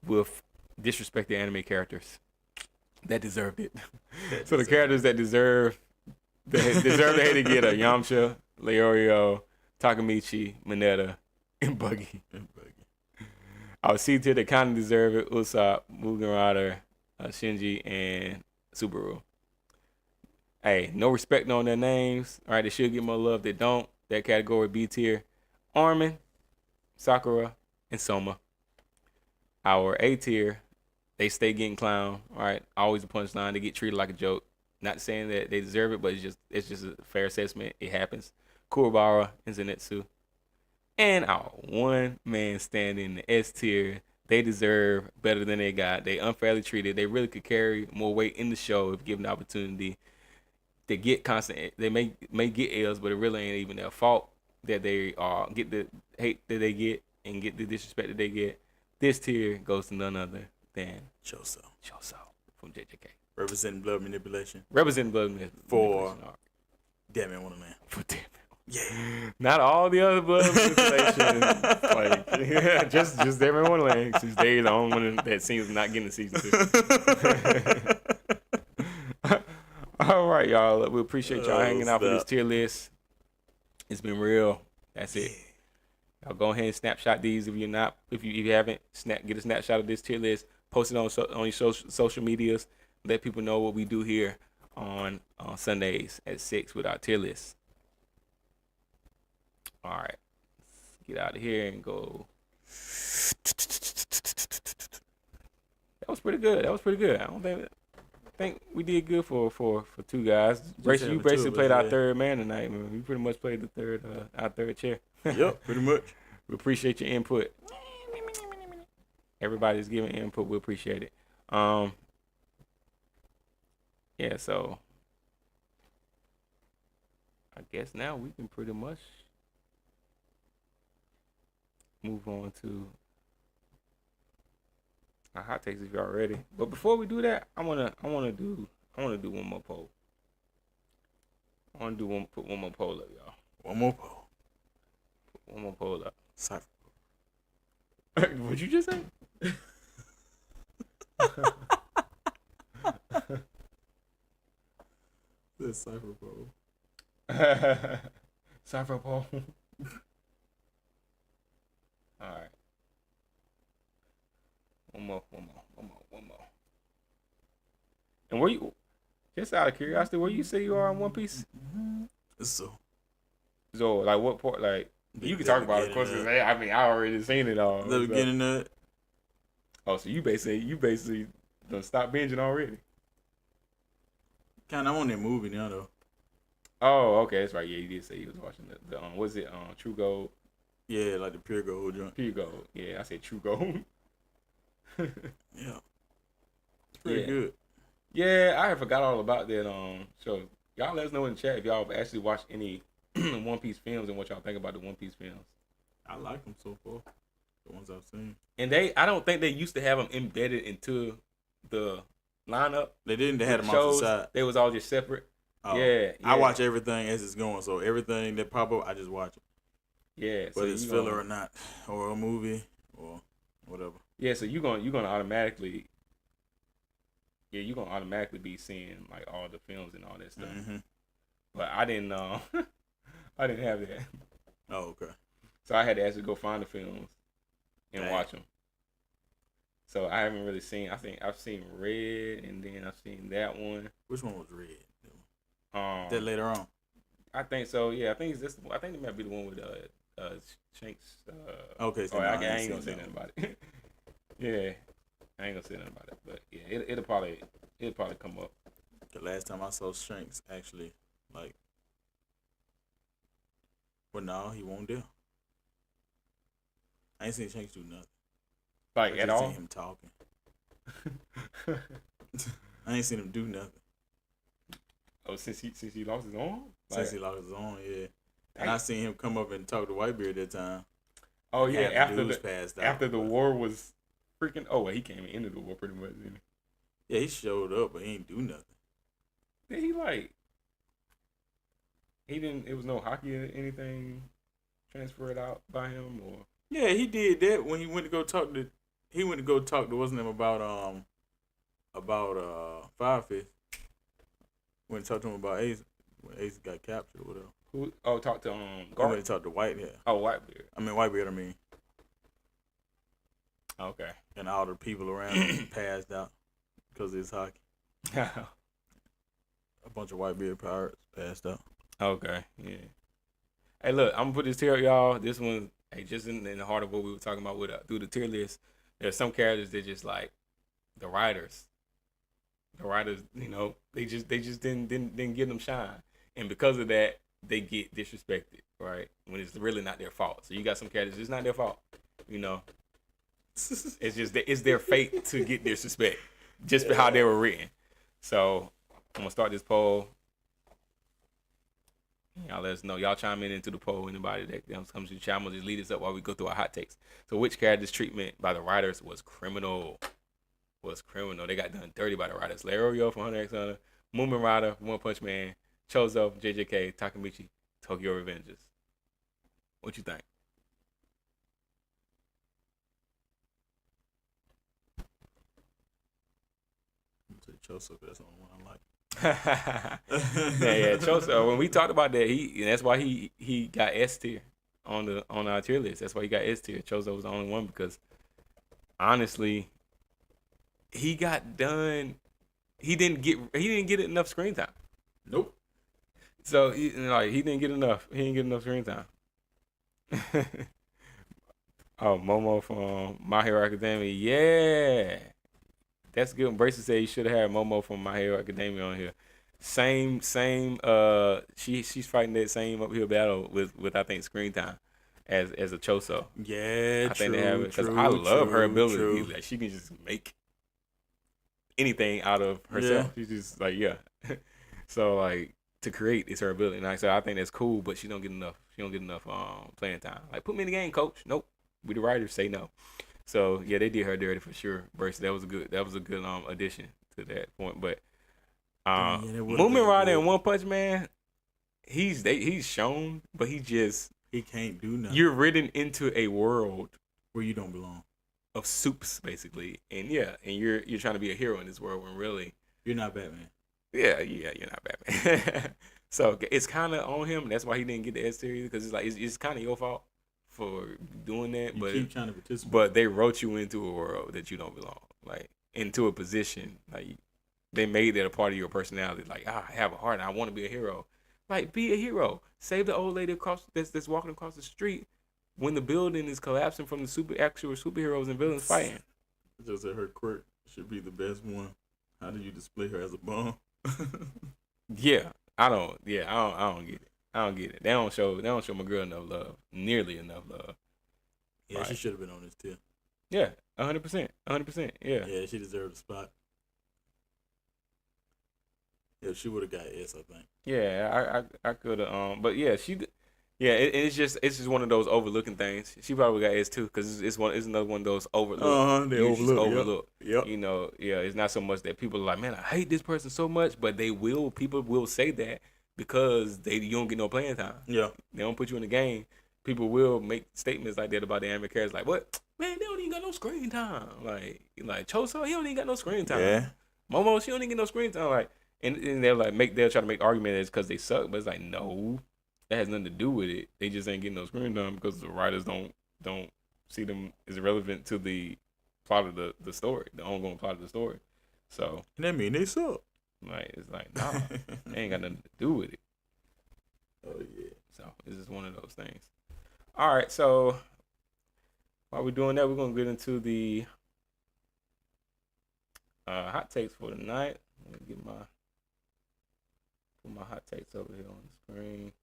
Speaker 2: with disrespected anime characters that deserved it. So the characters that deserve the hate to get are Yamcha, Leorio, Takamichi, Mineta, and Buggy. Our C tier that kind of deserve it: Usopp, Mugen Rider, Shinji, and Subaru. Hey, no respect on their names. All right, they should get more love. They don't. That category B tier. Armin, Sakura, and Soma. Our A tier, they stay getting clown. All right, always a punchline. They get treated like a joke. Not saying that they deserve it, but it's just a fair assessment. It happens. Kurobara and Zenitsu. And our one man standing in the S tier. They deserve better than they got. They unfairly treated. They really could carry more weight in the show if given the opportunity. They get constant. They may get L's, but it really ain't even their fault that they get the hate that they get and get the disrespect that they get. This tier goes to none other than
Speaker 1: Choso
Speaker 2: from JJK.
Speaker 1: Representing blood manipulation.
Speaker 2: Representing blood manipulation
Speaker 1: for Damn It Wonderland.
Speaker 2: For Damn It.
Speaker 1: Yeah.
Speaker 2: Not all the other blood manipulation. Like just Damn It Wonderland, since they the only one that seems not getting the season 2. All right, y'all. We appreciate y'all hanging out for this tier list. It's been real. That's it. Y'all go ahead and snapshot these if you haven't. Get a snapshot of this tier list. Post it on your social medias. Let people know what we do here on Sundays at 6 with our tier list. All right, let's get out of here and go. That was pretty good. I don't think we did good for two guys. You basically played our third man tonight, man. We pretty much played our third chair.
Speaker 1: Yep, pretty much.
Speaker 2: We appreciate your input. Everybody's giving input. We appreciate it. Yeah, so I guess now we can pretty much move on to our hot takes if y'all ready. But before we do that, I wanna do one more poll. Put one more poll up, y'all.
Speaker 1: One more poll.
Speaker 2: Put one more poll up.
Speaker 1: Cypher.
Speaker 2: What'd you just say?
Speaker 1: The Cypher poll.
Speaker 2: Cypher poll. All right. One more. And where you, just out of curiosity, where you say you are in One Piece?
Speaker 1: So
Speaker 2: like what part? Like you can talk about it, of course. I mean, I already seen it all.
Speaker 1: The beginning of it.
Speaker 2: Oh, so you basically done stopped binging already?
Speaker 1: I'm on that movie now though.
Speaker 2: Oh, okay, that's right. Yeah, you did say you was watching the was it True Gold?
Speaker 1: Yeah, like the Pure Gold joint.
Speaker 2: Pure Gold. Yeah, I said True Gold.
Speaker 1: Yeah. It's pretty good.
Speaker 2: Yeah, I had forgot all about that. So y'all let us know in the chat if y'all have actually watched any One Piece films and what y'all think about the One Piece films.
Speaker 1: I like them so far. The ones I've seen.
Speaker 2: And I don't think they used to have them embedded into the lineup.
Speaker 1: They didn't. They had them off the side.
Speaker 2: They was all just separate.
Speaker 1: Oh,
Speaker 2: yeah.
Speaker 1: I watch everything as it's going. So everything that pop up, I just watch it.
Speaker 2: Yeah.
Speaker 1: Whether it's filler or not, or a movie or whatever.
Speaker 2: Yeah. So you're gonna automatically. Yeah, you're gonna automatically be seeing like all the films and all that stuff. Mm-hmm. But I didn't know. I didn't have that.
Speaker 1: Oh, okay.
Speaker 2: So I had to actually go find the films and watch them. So I haven't really seen. I think I've seen Red, and then I've seen that one.
Speaker 1: Which one was Red? That later on.
Speaker 2: I think so. Yeah, I think it's this. I think it might be the one with Shanks.
Speaker 1: Okay. So
Speaker 2: I ain't gonna say nothing about it. Yeah, I ain't gonna say nothing about it. But yeah, it'll probably come up.
Speaker 1: The last time I saw Shanks actually, like, well, no, he won't do. I ain't seen Shanks do nothing.
Speaker 2: Like at all?
Speaker 1: I ain't seen him talking. I ain't seen him do nothing.
Speaker 2: Oh, since he lost his arm?
Speaker 1: Since he lost his arm, yeah. And I seen him come up and talk to Whitebeard that time.
Speaker 2: Oh yeah,
Speaker 1: after
Speaker 2: the war was freaking. Oh, well, he came into the war pretty much, didn't
Speaker 1: he? Yeah, he showed up, but he ain't do nothing.
Speaker 2: Did he He didn't. It was no hockey or anything transferred out by him, or.
Speaker 1: Yeah, he did that when he went to go talk to. He went to go talk to what's his name about Firefist. Went to talk to him about Ace when Ace got captured or whatever.
Speaker 2: Who? Oh, talk to
Speaker 1: I went to talk to Whitebeard.
Speaker 2: Oh, Whitebeard.
Speaker 1: Whitebeard.
Speaker 2: Okay.
Speaker 1: And all the people around him passed out because of his hockey. A bunch of white beard pirates passed out.
Speaker 2: Okay, yeah. Hey, look, I'm gonna put this here, y'all. This one, hey, just in the heart of what we were talking about with through the tier list. There's some characters that just like the writers. The writers, they just didn't give them shine, and because of that, they get disrespected, right? When it's really not their fault. So you got some characters, it's not their fault, It's just it's their fate to get disrespect, just for how they were written. So I'm gonna start this poll. Y'all let us know. Y'all chime in into the poll. Anybody that comes to the channel, just lead us up while we go through our hot takes. So which character's treatment by the writers was criminal? They got done dirty by the writers. Leorio from Hunter x Hunter, Moomin Rider, One Punch Man, Chozo, JJK, Takamichi, Tokyo Revengers. What you think?
Speaker 1: Chozo, that's the only one I like.
Speaker 2: yeah, Chozo. When we talked about that, that's why he got S tier on our tier list. That's why he got S tier. Chozo was the only one because honestly, he got done. He didn't get enough screen time.
Speaker 1: Nope.
Speaker 2: So he didn't get enough. He didn't get enough screen time. Oh, Momo from My Hero Academia. Yeah. That's good. Bracer said you should have had Momo from My Hero Academia on here. Same. She's fighting that same uphill battle with I think screen time as a Choso.
Speaker 1: Yeah,
Speaker 2: I think they have it because I love her ability. Like she can just make anything out of herself. Yeah. She's just like So like to create is her ability. And like I said, I think that's cool, but she don't get enough. She don't get enough playing time. Like put me in the game, coach. Nope. We the writers say no. So yeah, they did her dirty for sure. Brace, that was a good addition to that point. But Moomin Rider and One Punch Man, he's shown, but he
Speaker 1: can't do nothing.
Speaker 2: You're written into a world
Speaker 1: where you don't belong.
Speaker 2: Of soups, basically. And you're trying to be a hero in this world when really
Speaker 1: you're not Batman.
Speaker 2: Yeah, you're not Batman. So it's kinda on him. That's why he didn't get the S series, because it's like it's kinda your fault for doing that,
Speaker 1: but keep trying to participate.
Speaker 2: But they wrote you into a world that you don't belong, like into a position. Like they made that a part of your personality. Like I have a heart, and I want to be a hero. Like be a hero. Save the old lady that's walking across the street when the building is collapsing from the actual superheroes and villains fighting.
Speaker 1: Just said her quirk should be the best one. How do you display her as a bomb?
Speaker 2: I don't get it. I don't get it. They don't show my girl nearly enough love.
Speaker 1: Yeah, right. She should have been on this tier.
Speaker 2: Yeah, 100%. Yeah.
Speaker 1: Yeah, she deserved a spot. Yeah, she would have got S, I think.
Speaker 2: Yeah, I could have. But yeah, it's just one of those overlooking things. She probably got S too, because it's another one of those overlooked.
Speaker 1: They overlook.
Speaker 2: Yep. It's not so much that people are like, man, I hate this person so much, but people will say that. Because you don't get no playing time.
Speaker 1: Yeah.
Speaker 2: They don't put you in the game. People will make statements like that about the anime characters. Like, what? Man, they don't even got no screen time. Like Choso, he don't even got no screen time.
Speaker 1: Yeah.
Speaker 2: Momo, she don't even get no screen time. Like, and they'll try to make argument it's because they suck, but it's like, no, that has nothing to do with it. They just ain't getting no screen time because the writers don't see them as relevant to the plot of the story, the ongoing plot of the story. So.
Speaker 1: And that mean they suck.
Speaker 2: Like it's like nah, they ain't got nothing to do with it.
Speaker 1: Oh yeah.
Speaker 2: So it's just one of those things. All right, so while we're doing that, we're gonna get into the hot takes for tonight. Let me get put my hot takes over here on the screen.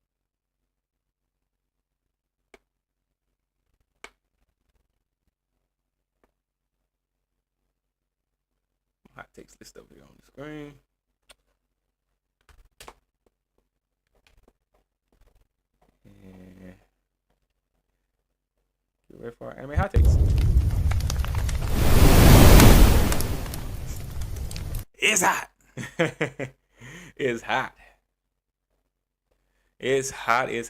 Speaker 2: Hot takes list over here on the screen. And get ready for our anime hot takes. It's hot. It's hot. It's hot. It's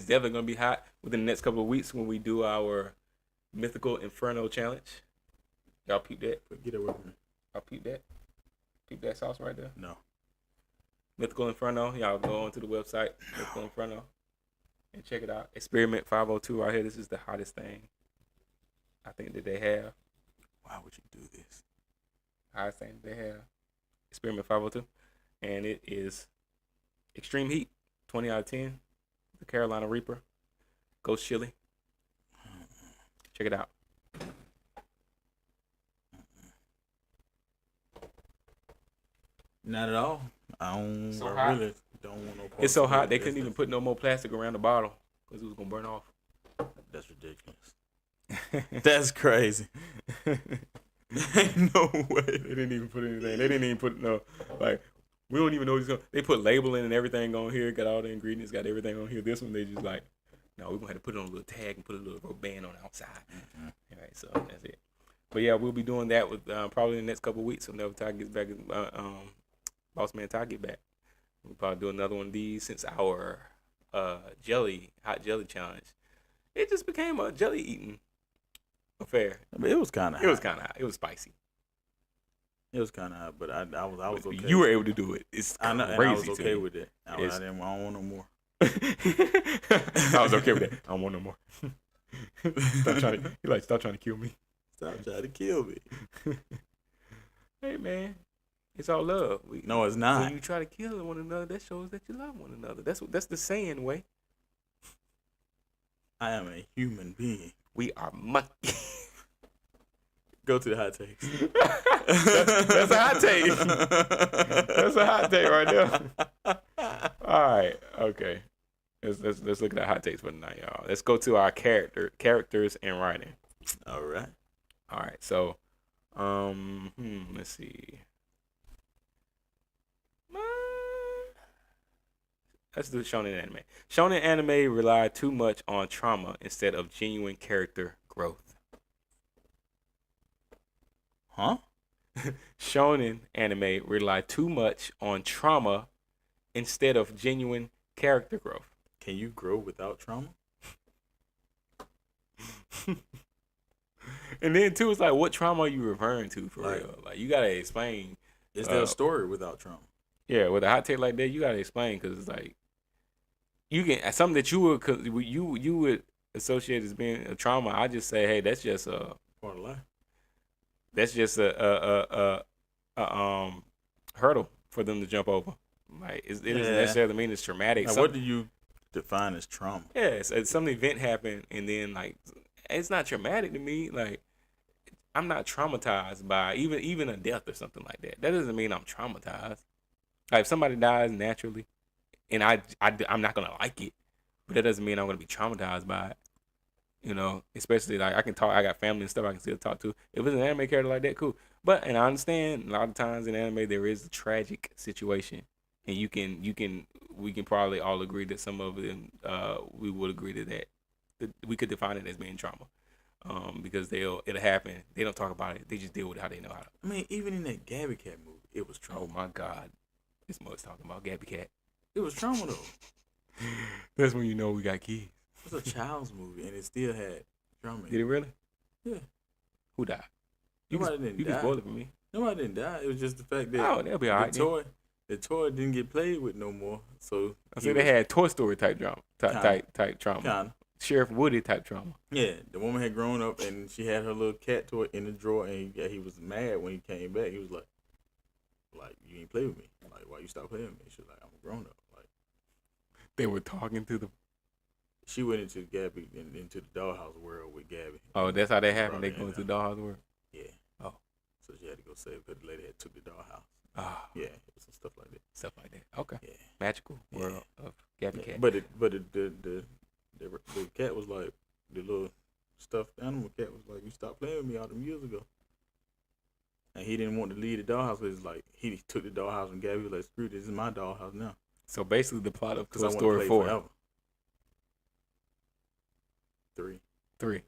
Speaker 2: definitely gonna be hot within the next couple of weeks when we do our Mythical Inferno challenge. Y'all peep that?
Speaker 1: Get away from me.
Speaker 2: Y'all peep that? Peep that sauce right there?
Speaker 1: No.
Speaker 2: Mythical Inferno. Y'all go onto the website, Mythical Inferno, and check it out. Experiment 502 right here. This is the hottest thing I think that they have.
Speaker 1: Why would you do this?
Speaker 2: Hottest thing they have. Experiment 502. and it is Extreme Heat, 20 out of 10. The Carolina Reaper, Ghost Chili. Check it out.
Speaker 1: Not at all. I really don't want no.
Speaker 2: It's so hot they couldn't even put no more plastic around the bottle because it was gonna burn off.
Speaker 1: That's ridiculous. That's crazy. Ain't no way.
Speaker 2: They didn't even put anything. They didn't even put no, like, we don't even know what's going. They put labeling and everything on here. Got all the ingredients. Got everything on here. This one they just like, no, we're gonna have to put it on a little tag and put a little rubber band on the outside. Mm-hmm. All right, so that's it. But yeah, we'll be doing that with probably in the next couple of weeks. Whenever Ty gets back, Boss Man Ty get back, we'll probably do another one of these since our hot jelly challenge. It just became a jelly eating affair.
Speaker 1: I mean, it was kind of hot.
Speaker 2: It was kind of hot. It was spicy.
Speaker 1: It was kind of hot, but I was okay.
Speaker 2: You were able to do it. It's crazy.
Speaker 1: And I was okay with it. I don't want no more.
Speaker 2: I was okay with that. I don't want no more. Stop trying to kill me.
Speaker 1: Stop trying to kill me.
Speaker 2: Hey man, it's all love.
Speaker 1: No, it's not.
Speaker 2: When you try to kill one another, that shows that you love one another. That's the saying way.
Speaker 1: I am a human being.
Speaker 2: We are monkey.
Speaker 1: Go to the hot takes.
Speaker 2: That's a hot take. That's a hot take right there. All right, okay. Let's look at the hot takes for tonight, y'all. Let's go to our characters and writing.
Speaker 1: All right.
Speaker 2: So, let's see. Let's do shonen anime. Shonen anime rely too much on trauma instead of genuine character growth.
Speaker 1: Huh?
Speaker 2: Shonen anime rely too much on trauma instead of genuine character growth.
Speaker 1: Can you grow without trauma?
Speaker 2: And then too, it's like, what trauma are you referring to for real? Like, you gotta explain.
Speaker 1: Is there a story without trauma?
Speaker 2: Yeah, with a hot take like that, you gotta explain because it's like you can something that you would associate as being a trauma. I just say, hey, that's just a
Speaker 1: part of life.
Speaker 2: That's just a hurdle for them to jump over. Like it doesn't necessarily mean it's traumatic.
Speaker 1: Now, what do you define as trauma?
Speaker 2: Yeah, it's some event happened and then like it's not traumatic to me. Like I'm not traumatized by even a death or something like that. That doesn't mean I'm traumatized. Like if somebody dies naturally, and I'm not gonna like it, but that doesn't mean I'm gonna be traumatized by it. You know, especially like I can talk. I got family and stuff I can still talk to. If it's an anime character like that, cool. But and I understand a lot of times in anime there is a tragic situation, and we can probably all agree that some of them we would agree to that we could define it as being trauma. Because it'll happen. They don't talk about it. They just deal with it how they know how to.
Speaker 1: I mean, even in that Gabby Cat movie, it was trauma.
Speaker 2: Oh my God, this mother's talking about Gabby Cat.
Speaker 1: It was trauma though.
Speaker 2: That's when you know we got kids.
Speaker 1: It was a child's movie, and it still had trauma.
Speaker 2: Did it really?
Speaker 1: Yeah.
Speaker 2: Who died?
Speaker 1: Nobody didn't die.
Speaker 2: You can spoil it for me.
Speaker 1: Nobody didn't die. It was just the fact that
Speaker 2: they'll be all right.
Speaker 1: The toy didn't get played with no more. So
Speaker 2: I say they had Toy Story type drama, type trauma.
Speaker 1: Kinda.
Speaker 2: Sheriff Woody type trauma.
Speaker 1: Yeah, the woman had grown up and she had her little cat toy in the drawer, and he was mad when he came back. He was like you ain't play with me. Like, why you stop playing with me? She was like, I'm a grown up. Like,
Speaker 2: they were talking to the.
Speaker 1: She went into Gabby into the dollhouse world with Gabby.
Speaker 2: Oh, that's how that happened. They go into the dollhouse world.
Speaker 1: Yeah.
Speaker 2: Oh.
Speaker 1: So she had to go save because the lady had took the dollhouse.
Speaker 2: Ah.
Speaker 1: Yeah, some stuff like that.
Speaker 2: Stuff like that. Okay.
Speaker 1: Yeah.
Speaker 2: Magical world of Gabby Cat.
Speaker 1: But the cat was like, the little stuffed animal cat was like, you stopped playing with me all them years ago. And he didn't want to leave the dollhouse. It was like, he took the dollhouse and Gabby was like, screw this is my dollhouse now.
Speaker 2: So basically the plot of Toy
Speaker 1: Story
Speaker 2: Story 4.
Speaker 1: Forever. 3.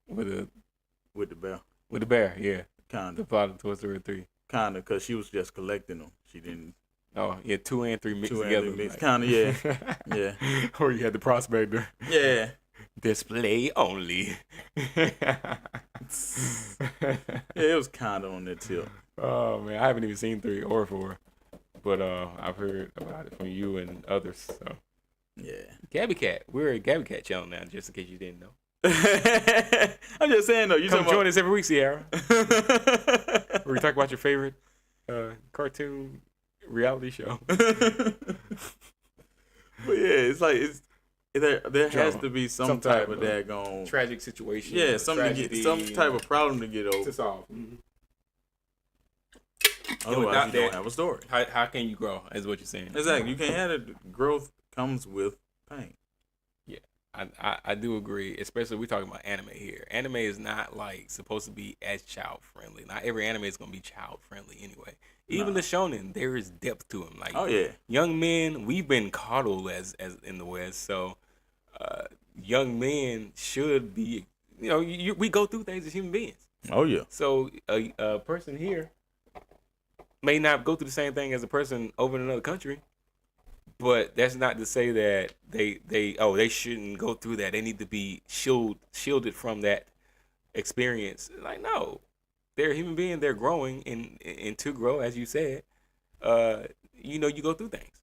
Speaker 1: With the bear.
Speaker 2: With the bear, yeah.
Speaker 1: Kinda.
Speaker 2: The plot of Toy Story 3.
Speaker 1: Kinda, because she was just collecting them. She didn't.
Speaker 2: Oh, yeah, 2 and 3 mixed together.
Speaker 1: Like. Kinda, yeah. Yeah.
Speaker 2: Or you had the prospector.
Speaker 1: Yeah.
Speaker 2: Display only.
Speaker 1: Yeah, it was kinda on that tip.
Speaker 2: Oh man, I haven't even seen 3 or 4. But I've heard about it from you and others. So
Speaker 1: yeah.
Speaker 2: Gabby Cat. We're a Gabby Cat channel now, just in case you didn't know.
Speaker 1: I'm just saying though, you
Speaker 2: come join us every week, Sierra. Where we talk about your favorite cartoon reality show.
Speaker 1: But yeah, it's like there has to be some type of daggone
Speaker 2: tragic situation.
Speaker 1: Yeah, some type of problem to get over
Speaker 2: to solve.
Speaker 1: Otherwise, you don't have a story.
Speaker 2: How can you grow? Is what you're saying.
Speaker 1: Exactly. You can't have it. Growth comes with pain.
Speaker 2: Yeah, I do agree. Especially we're talking about anime here. Anime is not like supposed to be as child friendly. Not every anime is gonna be child friendly anyway. Even the shonen, there is depth to them. Like, young men, we've been coddled as in the West, so young men should be. We go through things as human beings.
Speaker 1: Oh yeah.
Speaker 2: So a person here may not go through the same thing as a person over in another country, but that's not to say that they shouldn't go through that. They need to be shielded from that experience. Like, no, they're a human being. They're growing, and to grow, as you said, you go through things.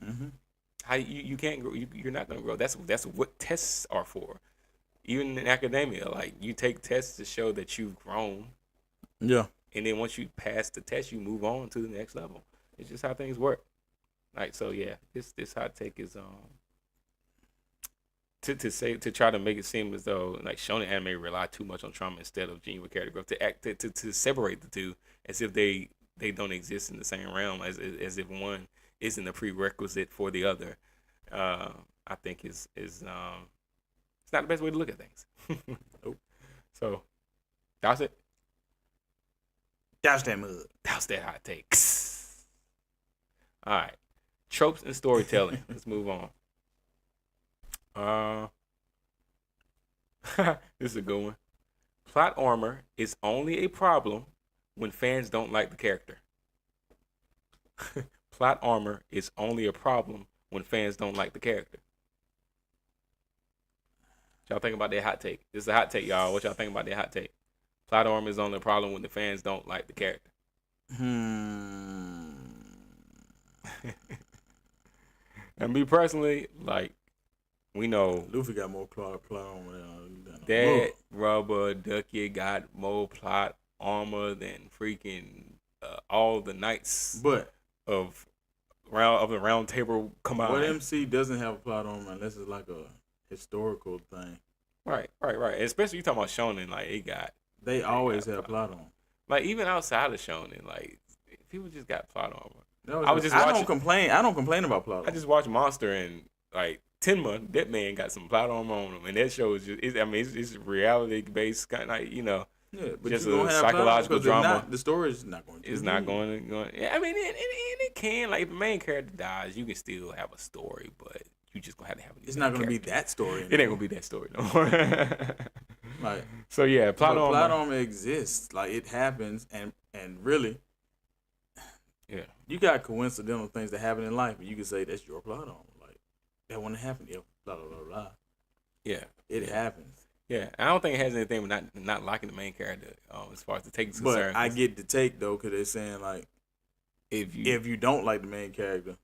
Speaker 1: Mm-hmm.
Speaker 2: How you can't grow? You're not gonna grow. That's what tests are for. Even in academia, like, you take tests to show that you've grown.
Speaker 1: Yeah.
Speaker 2: And then once you pass the test, you move on to the next level. It's just how things work. Like, so yeah, this hot take is to try to make it seem as though like shonen anime rely too much on trauma instead of genuine character growth, to separate the two as if they don't exist in the same realm, as if one isn't a prerequisite for the other. I think is it's not the best way to look at things. Nope. So that's it.
Speaker 1: Douse that mud.
Speaker 2: Douse that hot take. All right. Tropes and storytelling. Let's move on. This is a good one. Plot armor is only a problem when fans don't like the character. Plot armor is only a problem when fans don't like the character. What y'all think about that hot take? This is a hot take, y'all. What y'all think about that hot take? Plot armor is only a problem when the fans don't like the character. And me personally, like, we know
Speaker 1: Luffy got more plot armor than
Speaker 2: that rubber ducky got more plot armor than freaking all the knights of the round table combined.
Speaker 1: What MC doesn't have a plot armor unless it's like a historical thing.
Speaker 2: Right. Especially you talking about shonen, like
Speaker 1: they always have plot armor.
Speaker 2: Like, even outside of shonen, like, people just got plot armor.
Speaker 1: I don't complain about plot armor.
Speaker 2: I just watched Monster, and like Tenma, that man got some plot armor on him, and that show is just it's reality based, kind of like,
Speaker 1: Yeah, but
Speaker 2: just
Speaker 1: a
Speaker 2: psychological drama.
Speaker 1: The story is not going to.
Speaker 2: It's not going. Yeah, I mean, it can, like, if the main character dies, you can still have a story, but you just gonna have to have.
Speaker 1: It's not going to be that story.
Speaker 2: It ain't gonna be that story no more.
Speaker 1: Like,
Speaker 2: so yeah, plot
Speaker 1: armor exists. Like, it happens, and really,
Speaker 2: yeah,
Speaker 1: you got coincidental things that happen in life, and you can say that's your plot armor. Like, that wouldn't happen. Yeah, blah blah blah blah.
Speaker 2: Yeah,
Speaker 1: it happens.
Speaker 2: Yeah, I don't think it has anything with not liking the main character, as far as the take is concerned.
Speaker 1: But I get the take though, because they're saying, like, if you don't like the main character,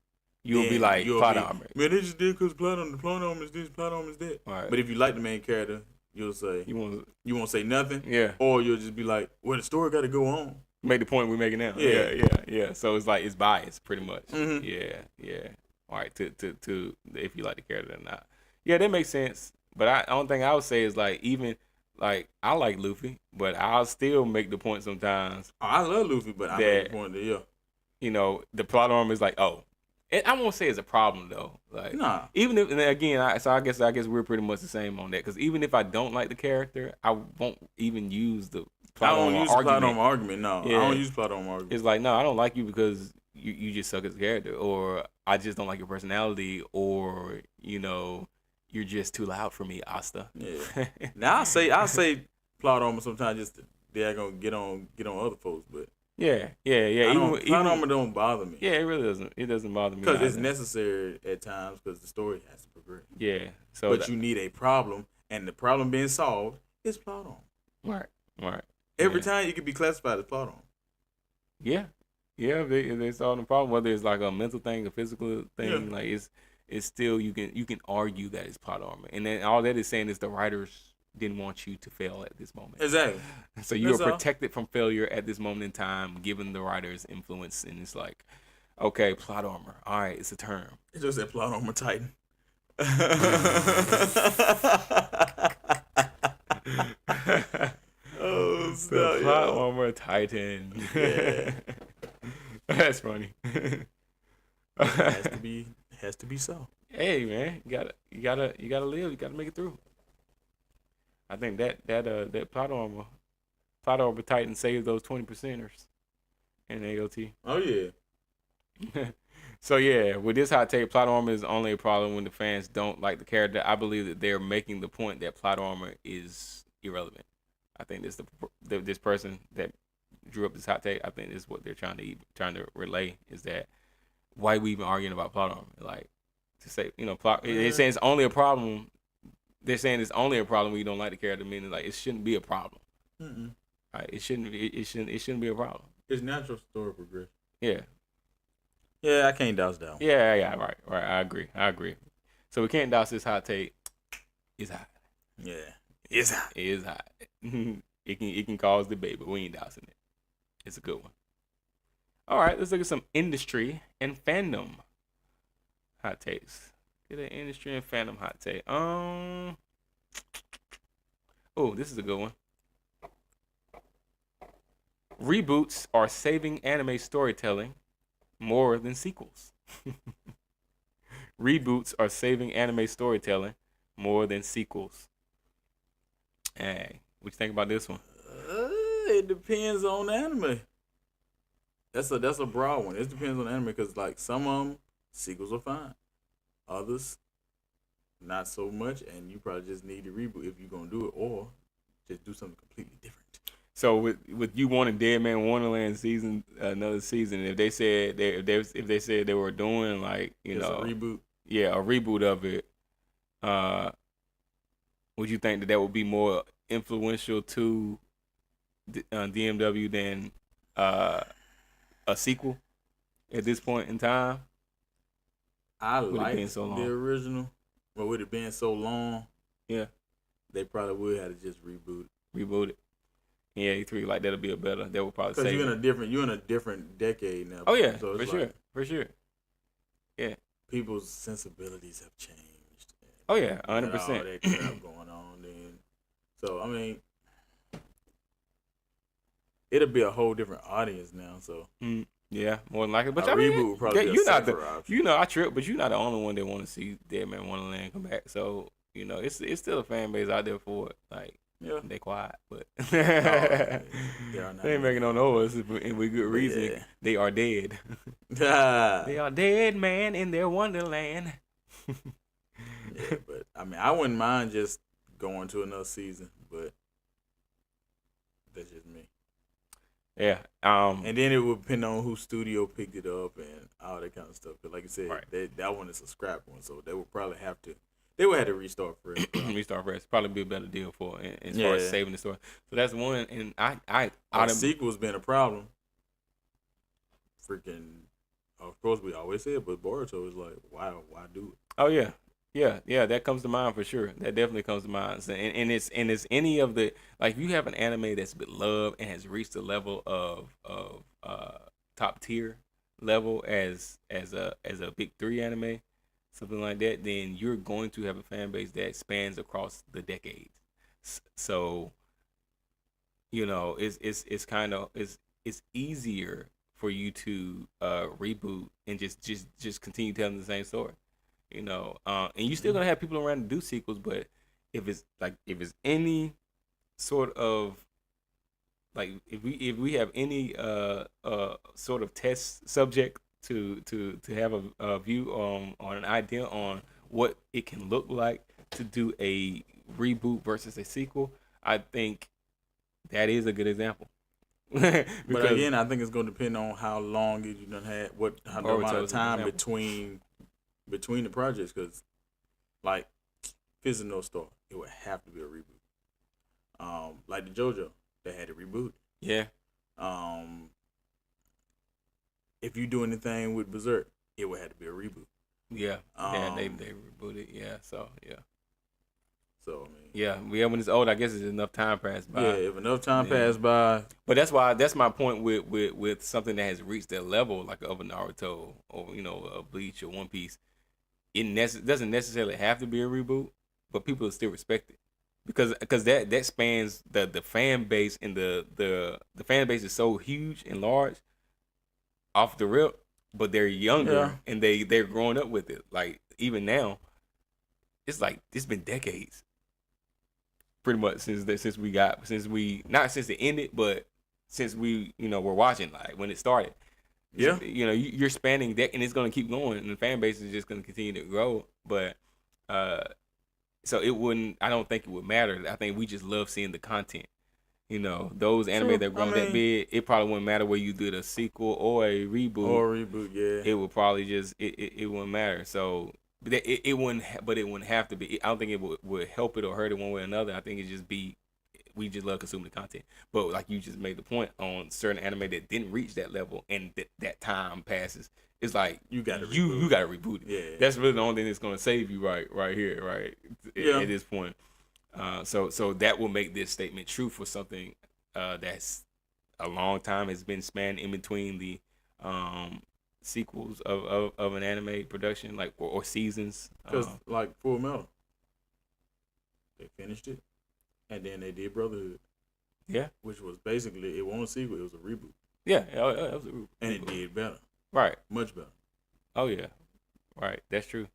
Speaker 2: you'll be like plot armor.
Speaker 1: Man, they just did because the plot armor is this, plot armor is that.
Speaker 2: Right.
Speaker 1: But if you like the main character, you'll say you won't say nothing.
Speaker 2: Yeah.
Speaker 1: Or you'll just be like, well, the story got to go on.
Speaker 2: Make the point we're making now. Yeah. So it's like it's biased pretty much.
Speaker 1: Mm-hmm.
Speaker 2: Yeah. All right. To if you like the character or not. Yeah, that makes sense. But the only thing I would say is, like, even like, I like Luffy, but I'll still make the point sometimes.
Speaker 1: Oh, I love Luffy, but I make the point that
Speaker 2: the plot armor is like, I won't say it's a problem though. Like,
Speaker 1: nah.
Speaker 2: Even if, and again, I guess we're pretty much the same on that. Because even if I don't like the character, I won't even use the plot armor argument.
Speaker 1: Plot armor argument. No,
Speaker 2: yeah.
Speaker 1: I don't use plot armor argument.
Speaker 2: It's like, no, I don't like you because you just suck as a character, or I just don't like your personality, or you're just too loud for me, Asta.
Speaker 1: Yeah. Now I say plot armor sometimes just they're gonna get on other folks, but
Speaker 2: yeah.
Speaker 1: Plot armor don't bother me.
Speaker 2: Yeah, it really doesn't. It doesn't bother me
Speaker 1: because it's necessary at times because the story has to progress.
Speaker 2: Yeah.
Speaker 1: But you need a problem, and the problem being solved is plot armor.
Speaker 2: Right.
Speaker 1: Every time it can be classified as plot armor.
Speaker 2: Yeah. If they solve the problem, whether it's like a mental thing, a physical thing, like it's still you can argue that it's plot armor, and then all that is saying is the writers didn't want you to fail at this moment.
Speaker 1: Exactly.
Speaker 2: So you are protected from failure at this moment in time, given the writer's influence, and it's like, Okay, plot armor. All right, it's a term.
Speaker 1: It just said plot armor Titan. Oh,
Speaker 2: The
Speaker 1: snap,
Speaker 2: plot
Speaker 1: yo.
Speaker 2: armor Titan.
Speaker 1: Yeah.
Speaker 2: That's funny.
Speaker 1: It has to be so.
Speaker 2: Hey man, you gotta live. You gotta make it through. I think that plot armor Titan saved those 20%ers in AOT.
Speaker 1: Oh yeah.
Speaker 2: So yeah, with this hot take, plot armor is only a problem when the fans don't like the character. I believe that they're making the point that plot armor is irrelevant. I think this person that drew up this hot take. I think this is what they're trying to relay is that why we even arguing about plot armor? Like to say plot. They're saying it's only a problem. They're saying it's only a problem when you don't like the character. Meaning like it shouldn't be a problem. Right? It shouldn't be a problem.
Speaker 1: It's natural story progression.
Speaker 2: Yeah.
Speaker 1: Yeah, I can't douse that one.
Speaker 2: Yeah, right. I agree. So we can't douse this hot take. It's hot.
Speaker 1: Yeah, it's hot.
Speaker 2: It is hot. It can cause debate, but we ain't dousing it. It's a good one. All right, let's look at some industry and fandom hot takes. Get an industry and fandom hot take. Oh, this is a good one. Reboots are saving anime storytelling more than sequels. Reboots are saving anime storytelling more than sequels. Hey, what you think about this one?
Speaker 1: It depends on the anime. That's a broad one. It depends on the anime because like some of them sequels are fine, others not so much, and you probably just need to reboot if you're gonna do it, or just do something completely different.
Speaker 2: So with you wanting Dead Man Wonderland another season, if they said they were doing like
Speaker 1: a reboot,
Speaker 2: a reboot of it, would you think that would be more influential to DMW than a sequel at this point in time?
Speaker 1: I like the original, but with it being so long,
Speaker 2: yeah,
Speaker 1: they probably would have to just reboot it.
Speaker 2: Yeah, E3 like that'll be a better. That would probably
Speaker 1: because you're in a different decade now.
Speaker 2: Oh yeah,
Speaker 1: so
Speaker 2: for sure. Yeah,
Speaker 1: people's sensibilities have changed.
Speaker 2: Oh yeah, 100%.
Speaker 1: All that crap going on then. So I mean, it'll be a whole different audience now. So
Speaker 2: yeah, more than likely. But
Speaker 1: a reboot would probably be a safer option.
Speaker 2: I trip, but you're not the only one that want to see Dead Man Wonderland come back. So it's still a fan base out there for it. Like. Yeah, they quiet, but they ain't making no noise, and with good reason. Yeah. They are dead. They are dead, man, in their wonderland.
Speaker 1: Yeah, but I mean, I wouldn't mind just going to another season, but that's just me.
Speaker 2: Yeah.
Speaker 1: And then it would depend on whose studio picked it up and all that kind of stuff. But like I said, that one is a scrap one, so they would probably have to. They would have to restart fresh.
Speaker 2: Restart fresh. Probably be a better deal for as far as saving the story. So that's one. And I
Speaker 1: sequel's been a problem. Freaking, of course we always say it, but Boruto is like, why do it?
Speaker 2: Oh yeah. That comes to mind for sure. That definitely comes to mind. So, and it's any of the like if you have an anime that's been loved and has reached the level of top tier level as a big 3 anime. Something like that, then you're going to have a fan base that spans across the decades. So, it's kind of it's easier for you to reboot and just continue telling the same story. And you're still gonna have people around to do sequels, but if it's any sort of like if we have any sort of test subject to have a view on an idea on what it can look like to do a reboot versus a sequel, I think that is a good example.
Speaker 1: But again, I think it's going to depend on how long you done had the amount of time between the projects. Because like Fizz and No Star, it would have to be a reboot. Like the JoJo, they had to reboot.
Speaker 2: Yeah.
Speaker 1: If you do anything with Berserk, it would have to be a reboot.
Speaker 2: Yeah, they rebooted. Yeah, so yeah.
Speaker 1: So I mean,
Speaker 2: Yeah, when it's old, I guess it's enough time passed by.
Speaker 1: yeah, if enough time passed by.
Speaker 2: But that's my point with something that has reached that level, like of a Naruto or a Bleach or One Piece. It doesn't necessarily have to be a reboot, but people still respect it because that spans the fan base, and the fan base is so huge and large off the rip, but they're younger and they're growing up with it. Like even now, it's like it's been decades, pretty much since we not since it ended, but since we were watching, like when it started.
Speaker 1: Yeah,
Speaker 2: you're spanning that, and it's gonna keep going, and the fan base is just gonna continue to grow. But so it wouldn't. I don't think it would matter. I think we just love seeing the content. Those anime that grown that big, it probably wouldn't matter whether you did a sequel or a reboot.
Speaker 1: Yeah.
Speaker 2: It would probably just it wouldn't matter. So it wouldn't. But it wouldn't have to be. I don't think it would help it or hurt it one way or another. I think it just be. We just love consuming the content. But like you just made the point on certain anime that didn't reach that level, and that time passes. It's like you gotta reboot it.
Speaker 1: Yeah,
Speaker 2: that's really the only thing that's gonna save you right here, right at this point. So that will make this statement true for something that's a long time has been spanned in between the sequels of an anime production, like or seasons.
Speaker 1: Because like Full Metal, they finished it. And then they did Brotherhood.
Speaker 2: Yeah.
Speaker 1: Which was basically, it wasn't a sequel, it was a reboot.
Speaker 2: Yeah, it was a reboot.
Speaker 1: And it did better.
Speaker 2: Right.
Speaker 1: Much better.
Speaker 2: Oh, yeah. Right. That's true.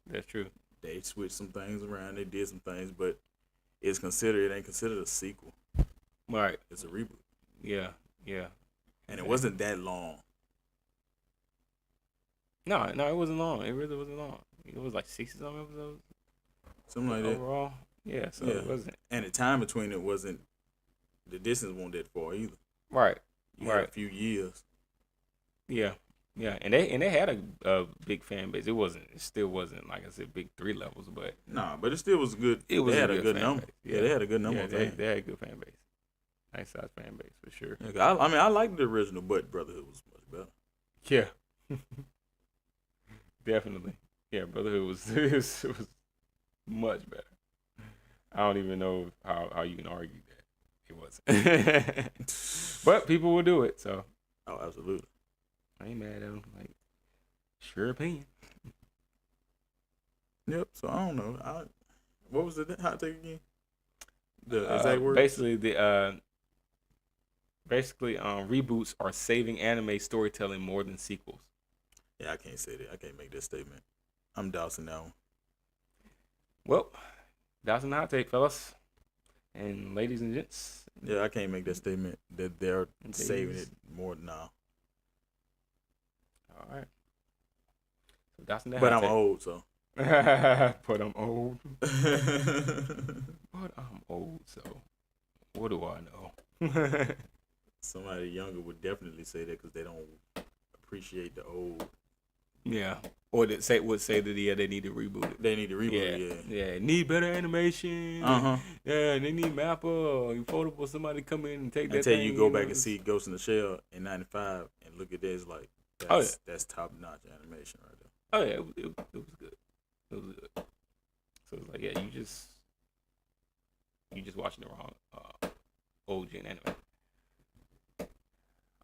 Speaker 1: They switched some things around, they did some things, but it ain't considered a sequel.
Speaker 2: Right.
Speaker 1: It's a reboot.
Speaker 2: Yeah.
Speaker 1: And it wasn't that long.
Speaker 2: No, it wasn't long. It really wasn't long. It was like 60-something episodes.
Speaker 1: Something like that.
Speaker 2: Overall. Yeah, so it wasn't.
Speaker 1: And the time between it wasn't, the distance wasn't that far either.
Speaker 2: Right.
Speaker 1: You had a few years.
Speaker 2: Yeah. And they had a big fan base. It still wasn't like I said, big 3 levels, but
Speaker 1: but it still was good. They had a good number. Yeah, they had a good number.
Speaker 2: Yeah, they had a good fan base. Nice size fan base for sure.
Speaker 1: Yeah, I liked the original, but Brotherhood was much better.
Speaker 2: Yeah. Definitely. Yeah, Brotherhood was much better. I don't even know how you can argue that it wasn't. But people will do it, so.
Speaker 1: Oh, absolutely.
Speaker 2: I ain't mad at them. Like, sure opinion.
Speaker 1: Yep, so I don't know. What was the hot take again? The exact word?
Speaker 2: Basically, reboots are saving anime storytelling more than sequels.
Speaker 1: Yeah, I can't say that. I can't make that statement. I'm dousing that one.
Speaker 2: Well, that's a hot take, fellas and ladies and gents.
Speaker 1: Yeah, I can't make that statement that they're saving it more now.
Speaker 2: All right. So that's that.
Speaker 1: But I'm old, so.
Speaker 2: But I'm old. So what do I know?
Speaker 1: Somebody younger would definitely say that because they don't appreciate the old.
Speaker 2: Yeah. Or would say that they need to reboot it.
Speaker 1: They need to reboot it,
Speaker 2: Yeah, need better animation.
Speaker 1: Uh-huh.
Speaker 2: Yeah, they need Mappa or Ufotable, somebody come in and take that
Speaker 1: Until
Speaker 2: thing.
Speaker 1: you go back and see Ghost in the Shell in 95 and look at this like, that's top-notch animation right there.
Speaker 2: Oh, yeah, it was good. It was good. So it's like, yeah, you just watching the wrong old gen anime.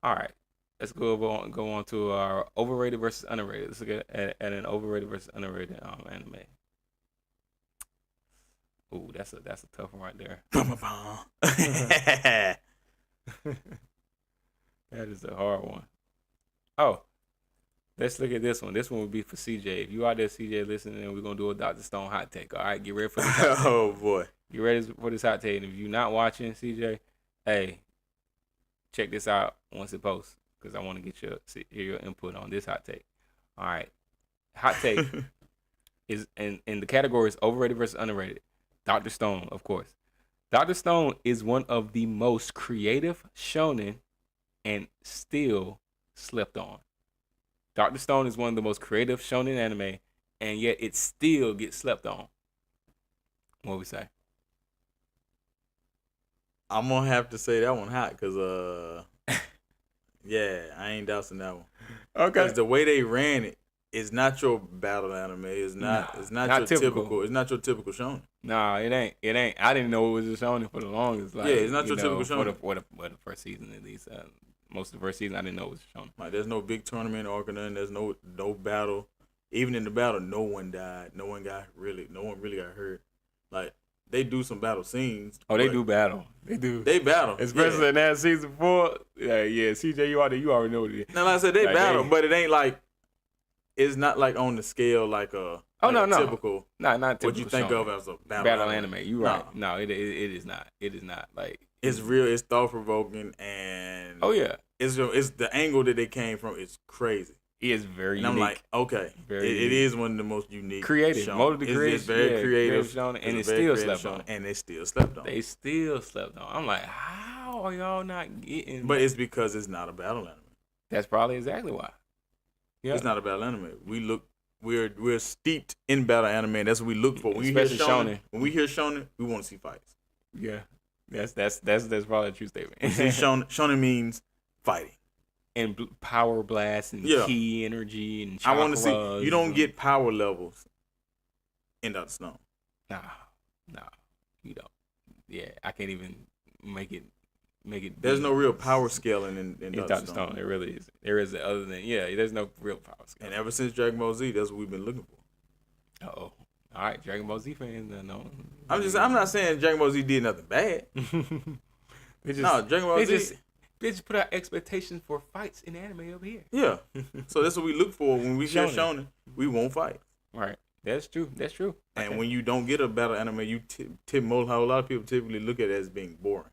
Speaker 2: All right. Let's go on to our overrated versus underrated. Let's look at an overrated versus underrated anime. Ooh, that's a tough one right there. That is a hard one. Oh, let's look at this one. This one would be for CJ. If you out there, CJ, listening, we're gonna do a Dr. Stone hot take. All right, get ready for this. Hot take.
Speaker 1: Oh boy,
Speaker 2: get ready for this hot take. And if you're not watching, CJ, hey, check this out once it posts. Because I want to hear your input on this hot take. All right. Hot take is in the category is overrated versus underrated. Dr. Stone, of course. Dr. Stone is one of the most creative shonen and still slept on. Dr. Stone is one of the most creative shonen anime, and yet it still gets slept on. What we say?
Speaker 1: I'm going to have to say that one hot because, yeah, I ain't doubting that one.
Speaker 2: Okay.
Speaker 1: Because the way they ran it is not your battle anime. It's not your typical. It's not your typical shonen.
Speaker 2: Nah, it ain't. It ain't. I didn't know it was a shonen for the longest. Like,
Speaker 1: yeah, it's not your typical shonen.
Speaker 2: For the first season at least. Most of the first season, I didn't know it was a shonen.
Speaker 1: Like, there's no big tournament or nothing. There's no battle. Even in the battle, no one died. No one really got hurt. Like, they do some battle scenes.
Speaker 2: Oh, they do battle. They do.
Speaker 1: They battle.
Speaker 2: Especially in that season 4. Yeah, CJ, you already know what it is.
Speaker 1: Now, like I said, they battle, but it ain't like, it's not like on the scale like a typical.
Speaker 2: Not typical.
Speaker 1: What you think
Speaker 2: shonen.
Speaker 1: of as a
Speaker 2: battle anime. You right. No, it is not. It is not. Like,
Speaker 1: it's real. It's thought provoking, and
Speaker 2: oh yeah,
Speaker 1: it's the angle that they came from is crazy.
Speaker 2: It is very
Speaker 1: and
Speaker 2: unique.
Speaker 1: I'm like, okay, it is one of the most unique,
Speaker 2: creative,
Speaker 1: it's very creative,
Speaker 2: and it's still slept on.
Speaker 1: And they still slept on.
Speaker 2: They still slept on. I'm like, how are y'all not getting?
Speaker 1: But it's because it's not a battle anime.
Speaker 2: That's probably exactly why. Yeah,
Speaker 1: it's not a battle anime. We're steeped in battle anime. And that's what we look for. When we hear shonen, we want to see fights.
Speaker 2: Yeah, that's probably a true statement.
Speaker 1: See, shonen means fighting.
Speaker 2: And power blast and key energy and chakras.
Speaker 1: I want to see. You don't get power levels in Dr. Stone.
Speaker 2: Nah, you don't. Yeah, I can't even make it.
Speaker 1: There's no real power scaling in
Speaker 2: Dr. Stone. There really is. There is other than there's no real power scale.
Speaker 1: And ever since Dragon Ball Z, that's what we've been looking for.
Speaker 2: All right, Dragon Ball Z fans, know.
Speaker 1: I'm not saying Dragon Ball Z did nothing bad. Dragon Ball Z.
Speaker 2: They just put out expectations for fights in anime over here.
Speaker 1: Yeah. So that's what we look for when we hear shonen. We won't fight.
Speaker 2: Right. That's true.
Speaker 1: And when you don't get a battle anime, how a lot of people typically look at it as being boring.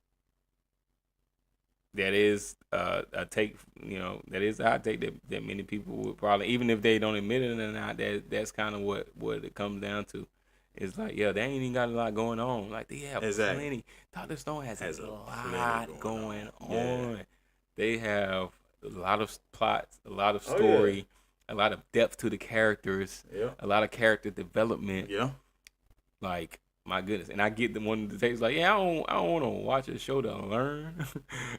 Speaker 2: That is a take, that is a hot take that many people would probably, even if they don't admit it or not, that's kind of what it comes down to. It's like, they ain't even got a lot going on. Like, they have plenty. Dr. Stone has a lot going on. Yeah. They have a lot of plots, a lot of story, a lot of depth to the characters, a lot of character development.
Speaker 1: Yeah.
Speaker 2: Like, my goodness. And I get the one that takes like, I don't want to watch a show to learn.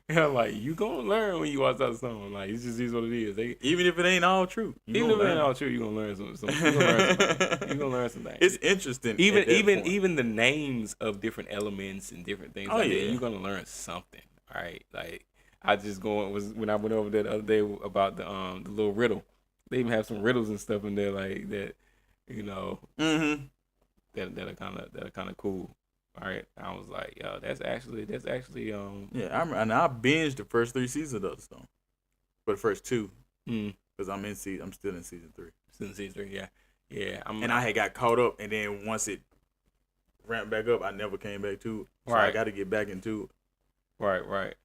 Speaker 2: And I'm like, you going to learn when you watch that song. Like, it just is what it is.
Speaker 1: Even if it ain't all true.
Speaker 2: Even if it ain't all true, you're going to learn something. You're going to learn some things.
Speaker 1: It's interesting.
Speaker 2: Even the names of different elements and different things that, you're going to learn something. All right? Like, I just when I went over there the other day about the little riddle. They even have some riddles and stuff in there like that,
Speaker 1: Mm-hmm.
Speaker 2: that are kind of cool. All right, I was like, yo, that's actually
Speaker 1: yeah, I remember, and I binged the first 3 seasons of Dr. Stone, but the first 2 because I'm still in season 3.
Speaker 2: Still in season 3, yeah.
Speaker 1: I had got caught up, and then once it ramped back up, I never came back to it. So I got to get back into it.
Speaker 2: Right.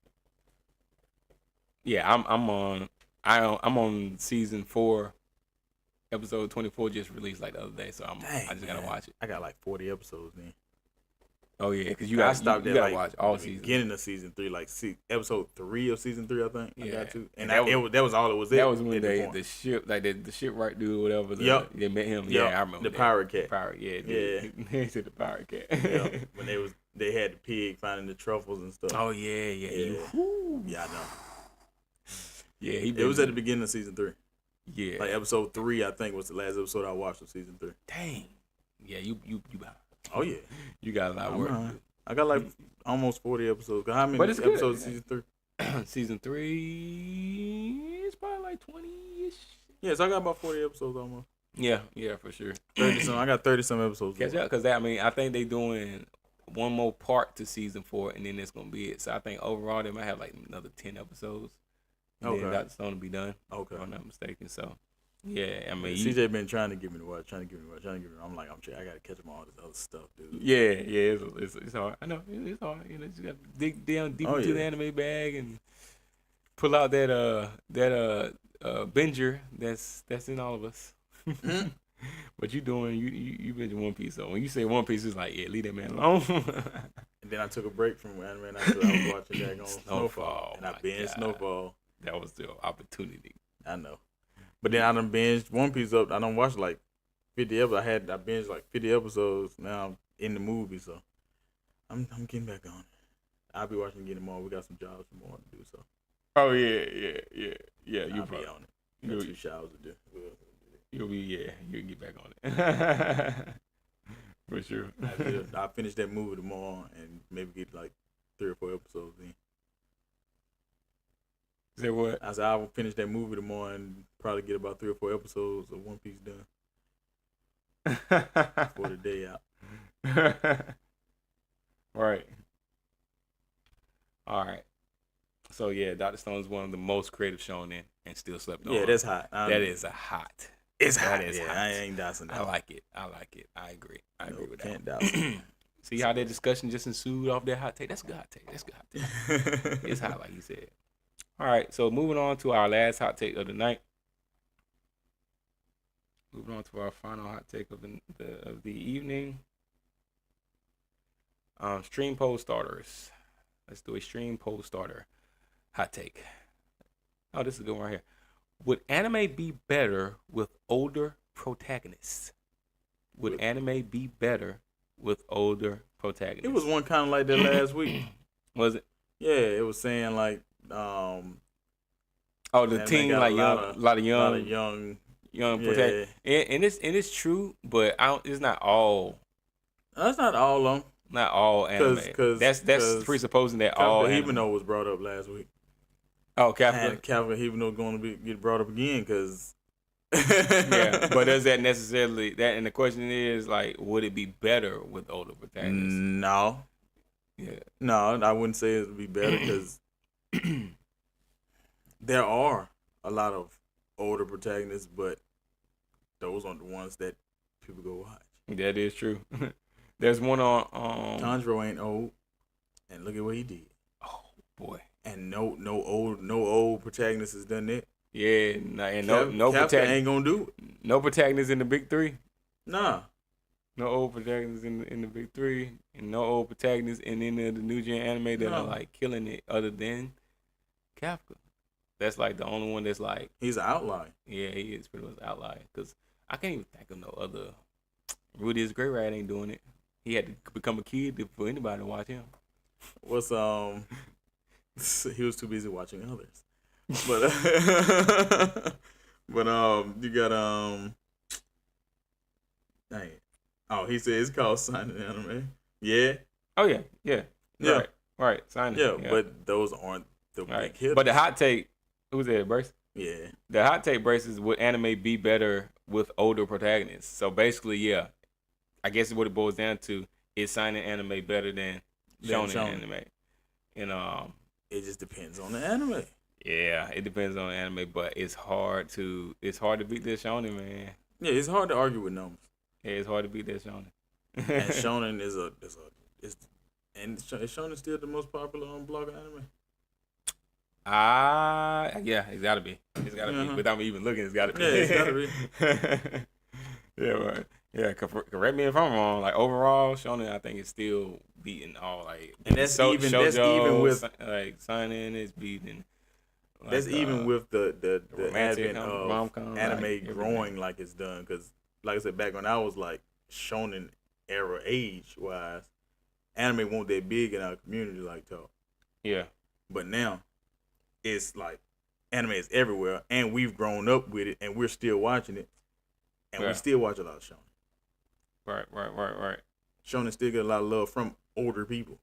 Speaker 2: Yeah, I'm on season 4. Episode 24 just released like the other day, so I just gotta watch it.
Speaker 1: I got like 40 episodes then.
Speaker 2: Oh yeah, because you gotta watch all season.
Speaker 1: Beginning of season 3, like episode 3 of season 3, I think.
Speaker 2: Yeah.
Speaker 1: I got to, and that was all it was.
Speaker 2: That was when the ship, like the shipwright dude, whatever. They met him. Yeah, I remember
Speaker 1: the pirate cat.
Speaker 2: They said the pirate cat.
Speaker 1: When they had the pig finding the truffles and stuff.
Speaker 2: Oh yeah.
Speaker 1: Yeah, I know.
Speaker 2: Yeah,
Speaker 1: it was at the beginning of season 3.
Speaker 2: Yeah,
Speaker 1: like episode 3, I think was the last episode I watched of season 3.
Speaker 2: Dang. Yeah, you.
Speaker 1: Oh yeah,
Speaker 2: you got a lot of work.
Speaker 1: I got like almost 40 episodes. How many episodes of season 3?
Speaker 2: Season 3 is probably like 20-ish.
Speaker 1: Yeah, so I got about 40 episodes almost.
Speaker 2: Yeah, for sure.
Speaker 1: 30-some. I got 30-some episodes.
Speaker 2: Catch up, because I think they doing one more part to season 4, and then that's gonna be it. So I think overall they might have like another 10 episodes. And then Dr. Stone will be done. Okay. If I'm not mistaken. So, yeah, I mean,
Speaker 1: CJ been trying to get me to watch, I'm like, I gotta catch him on all this other stuff, dude.
Speaker 2: Yeah, it's hard. I know it's hard. You just gotta dig down deep into the anime bag and pull out that binger that's in all of us. But you binging One Piece. So when you say One Piece, it's like, leave that man alone.
Speaker 1: And then I took a break from anime and I was watching that on Snowfall, and I binged Snowfall.
Speaker 2: That was the opportunity.
Speaker 1: I know. But then I done binged One Piece up. I done watched like 50 episodes. I binged like 50 episodes. Now I'm in the movie, so I'm getting back on it. I'll be watching again tomorrow. We got some jobs tomorrow to do, so.
Speaker 2: Oh, yeah.
Speaker 1: You'll be on it. You got 2 showers to do.
Speaker 2: You'll get back on it. For sure.
Speaker 1: I'll finish that movie tomorrow and maybe get like 3 or 4 episodes in.
Speaker 2: Say what?
Speaker 1: I said I will finish that movie tomorrow and probably get about 3 or 4 episodes of One Piece done before the day out.
Speaker 2: Right. All right. So yeah, Dr. Stone is one of the most creative shonen and still slept on.
Speaker 1: Yeah, that's hot.
Speaker 2: That is a hot.
Speaker 1: It's
Speaker 2: that
Speaker 1: hot.
Speaker 2: Is
Speaker 1: yeah,
Speaker 2: hot.
Speaker 1: I ain't dousing that.
Speaker 2: I like it. I agree. I agree with that.
Speaker 1: Can't douse it.
Speaker 2: See how that discussion just ensued off that hot take? That's a good hot take. It's hot, like you said. All right, so moving on to our last hot take of the night. Moving on to our final hot take of the evening. Stream poll starters. Let's do a stream poll starter hot take. Oh, this is a good one right here. Would anime be better with older protagonists? Would anime be better with older protagonists?
Speaker 1: It was one kind of like that last week.
Speaker 2: Was it?
Speaker 1: Yeah, it was saying like,
Speaker 2: the team like a lot of young protagonists. And it's true, but it's not all.
Speaker 1: That's not all of them.
Speaker 2: Not all anime. That's presupposing that all anime.
Speaker 1: Hibino was brought up last week.
Speaker 2: Oh, Kafka
Speaker 1: Hibino going to get brought up again because.
Speaker 2: Yeah, but does that necessarily that? And the question is like, would it be better with older protagonists?
Speaker 1: No.
Speaker 2: Yeah.
Speaker 1: No, I wouldn't say it would be better because there are a lot of older protagonists, but those aren't the ones that people go watch.
Speaker 2: That is true. There's one on
Speaker 1: Tanjiro ain't old, and look at what he did.
Speaker 2: Oh boy!
Speaker 1: And no old protagonist has done that.
Speaker 2: Yeah, no protagonist
Speaker 1: ain't gonna do it.
Speaker 2: No protagonists in the big three.
Speaker 1: Nah.
Speaker 2: No old protagonists in the big three, and no old protagonists in any of the new gen anime that are like killing it, other than Kafka. That's like the only one that's like
Speaker 1: he's an outlier.
Speaker 2: Yeah, he is pretty much an outlier because I can't even think of no other. Rudy's Great Rat ain't doing it. He had to become a kid for anybody to watch him.
Speaker 1: What's he was too busy watching others. But you got dang it. Oh, he said it's called Signing Anime. Yeah.
Speaker 2: Oh yeah. Right. Signing.
Speaker 1: Yeah, but those aren't the big hitters.
Speaker 2: But the hot take, who's that, Brace?
Speaker 1: Yeah.
Speaker 2: The hot take, Brace, is would anime be better with older protagonists? So basically, yeah. I guess what it boils down to is signing anime better than shonen anime. And
Speaker 1: it just depends on the anime.
Speaker 2: Yeah, it depends on the anime, but it's hard to beat this shonen, man.
Speaker 1: Yeah, it's hard to argue with numbers.
Speaker 2: Yeah, it's hard to beat that shonen.
Speaker 1: And shonen is shonen still the most popular blog of anime?
Speaker 2: Yeah, it's gotta be. It's gotta be. Without me even looking, it's gotta be.
Speaker 1: Yeah, it's gotta be.
Speaker 2: Yeah, right. Yeah, correct me if I'm wrong. Like overall, shonen I think is still beating all like.
Speaker 1: And that's even with
Speaker 2: like signing is beating. Like,
Speaker 1: that's even with the advent of
Speaker 2: rom-com,
Speaker 1: anime
Speaker 2: like,
Speaker 1: growing like it's done. Because like I said, back when I was like shonen era age wise, anime wasn't that big in our community like talk.
Speaker 2: Yeah.
Speaker 1: But now, it's like anime is everywhere, and we've grown up with it, and we're still watching it, and we still watch a lot of shonen.
Speaker 2: Right.
Speaker 1: Shonen still get a lot of love from older people.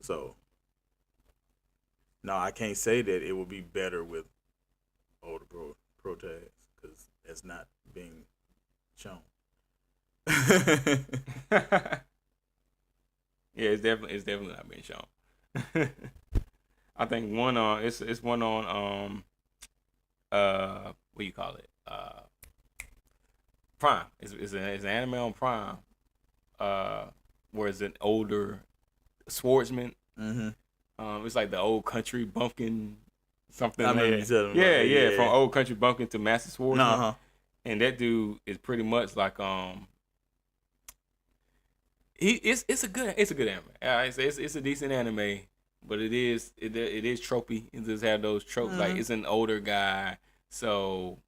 Speaker 1: So, no, I can't say that it will be better with older protagonists because that's not being shown.
Speaker 2: Yeah, it's definitely not being shown. I think one on it's one on what do you call it? Prime. It's an anime on Prime. Where it's an older swordsman.
Speaker 1: Mm-hmm.
Speaker 2: It's like the old country bumpkin something.
Speaker 1: I mean,
Speaker 2: yeah, from old country bumpkin to master swordsman.
Speaker 1: Uh-huh.
Speaker 2: And that dude is pretty much like it's a good anime. It's a decent anime, but it is tropey. It does have those tropes. Like it's an older guy, so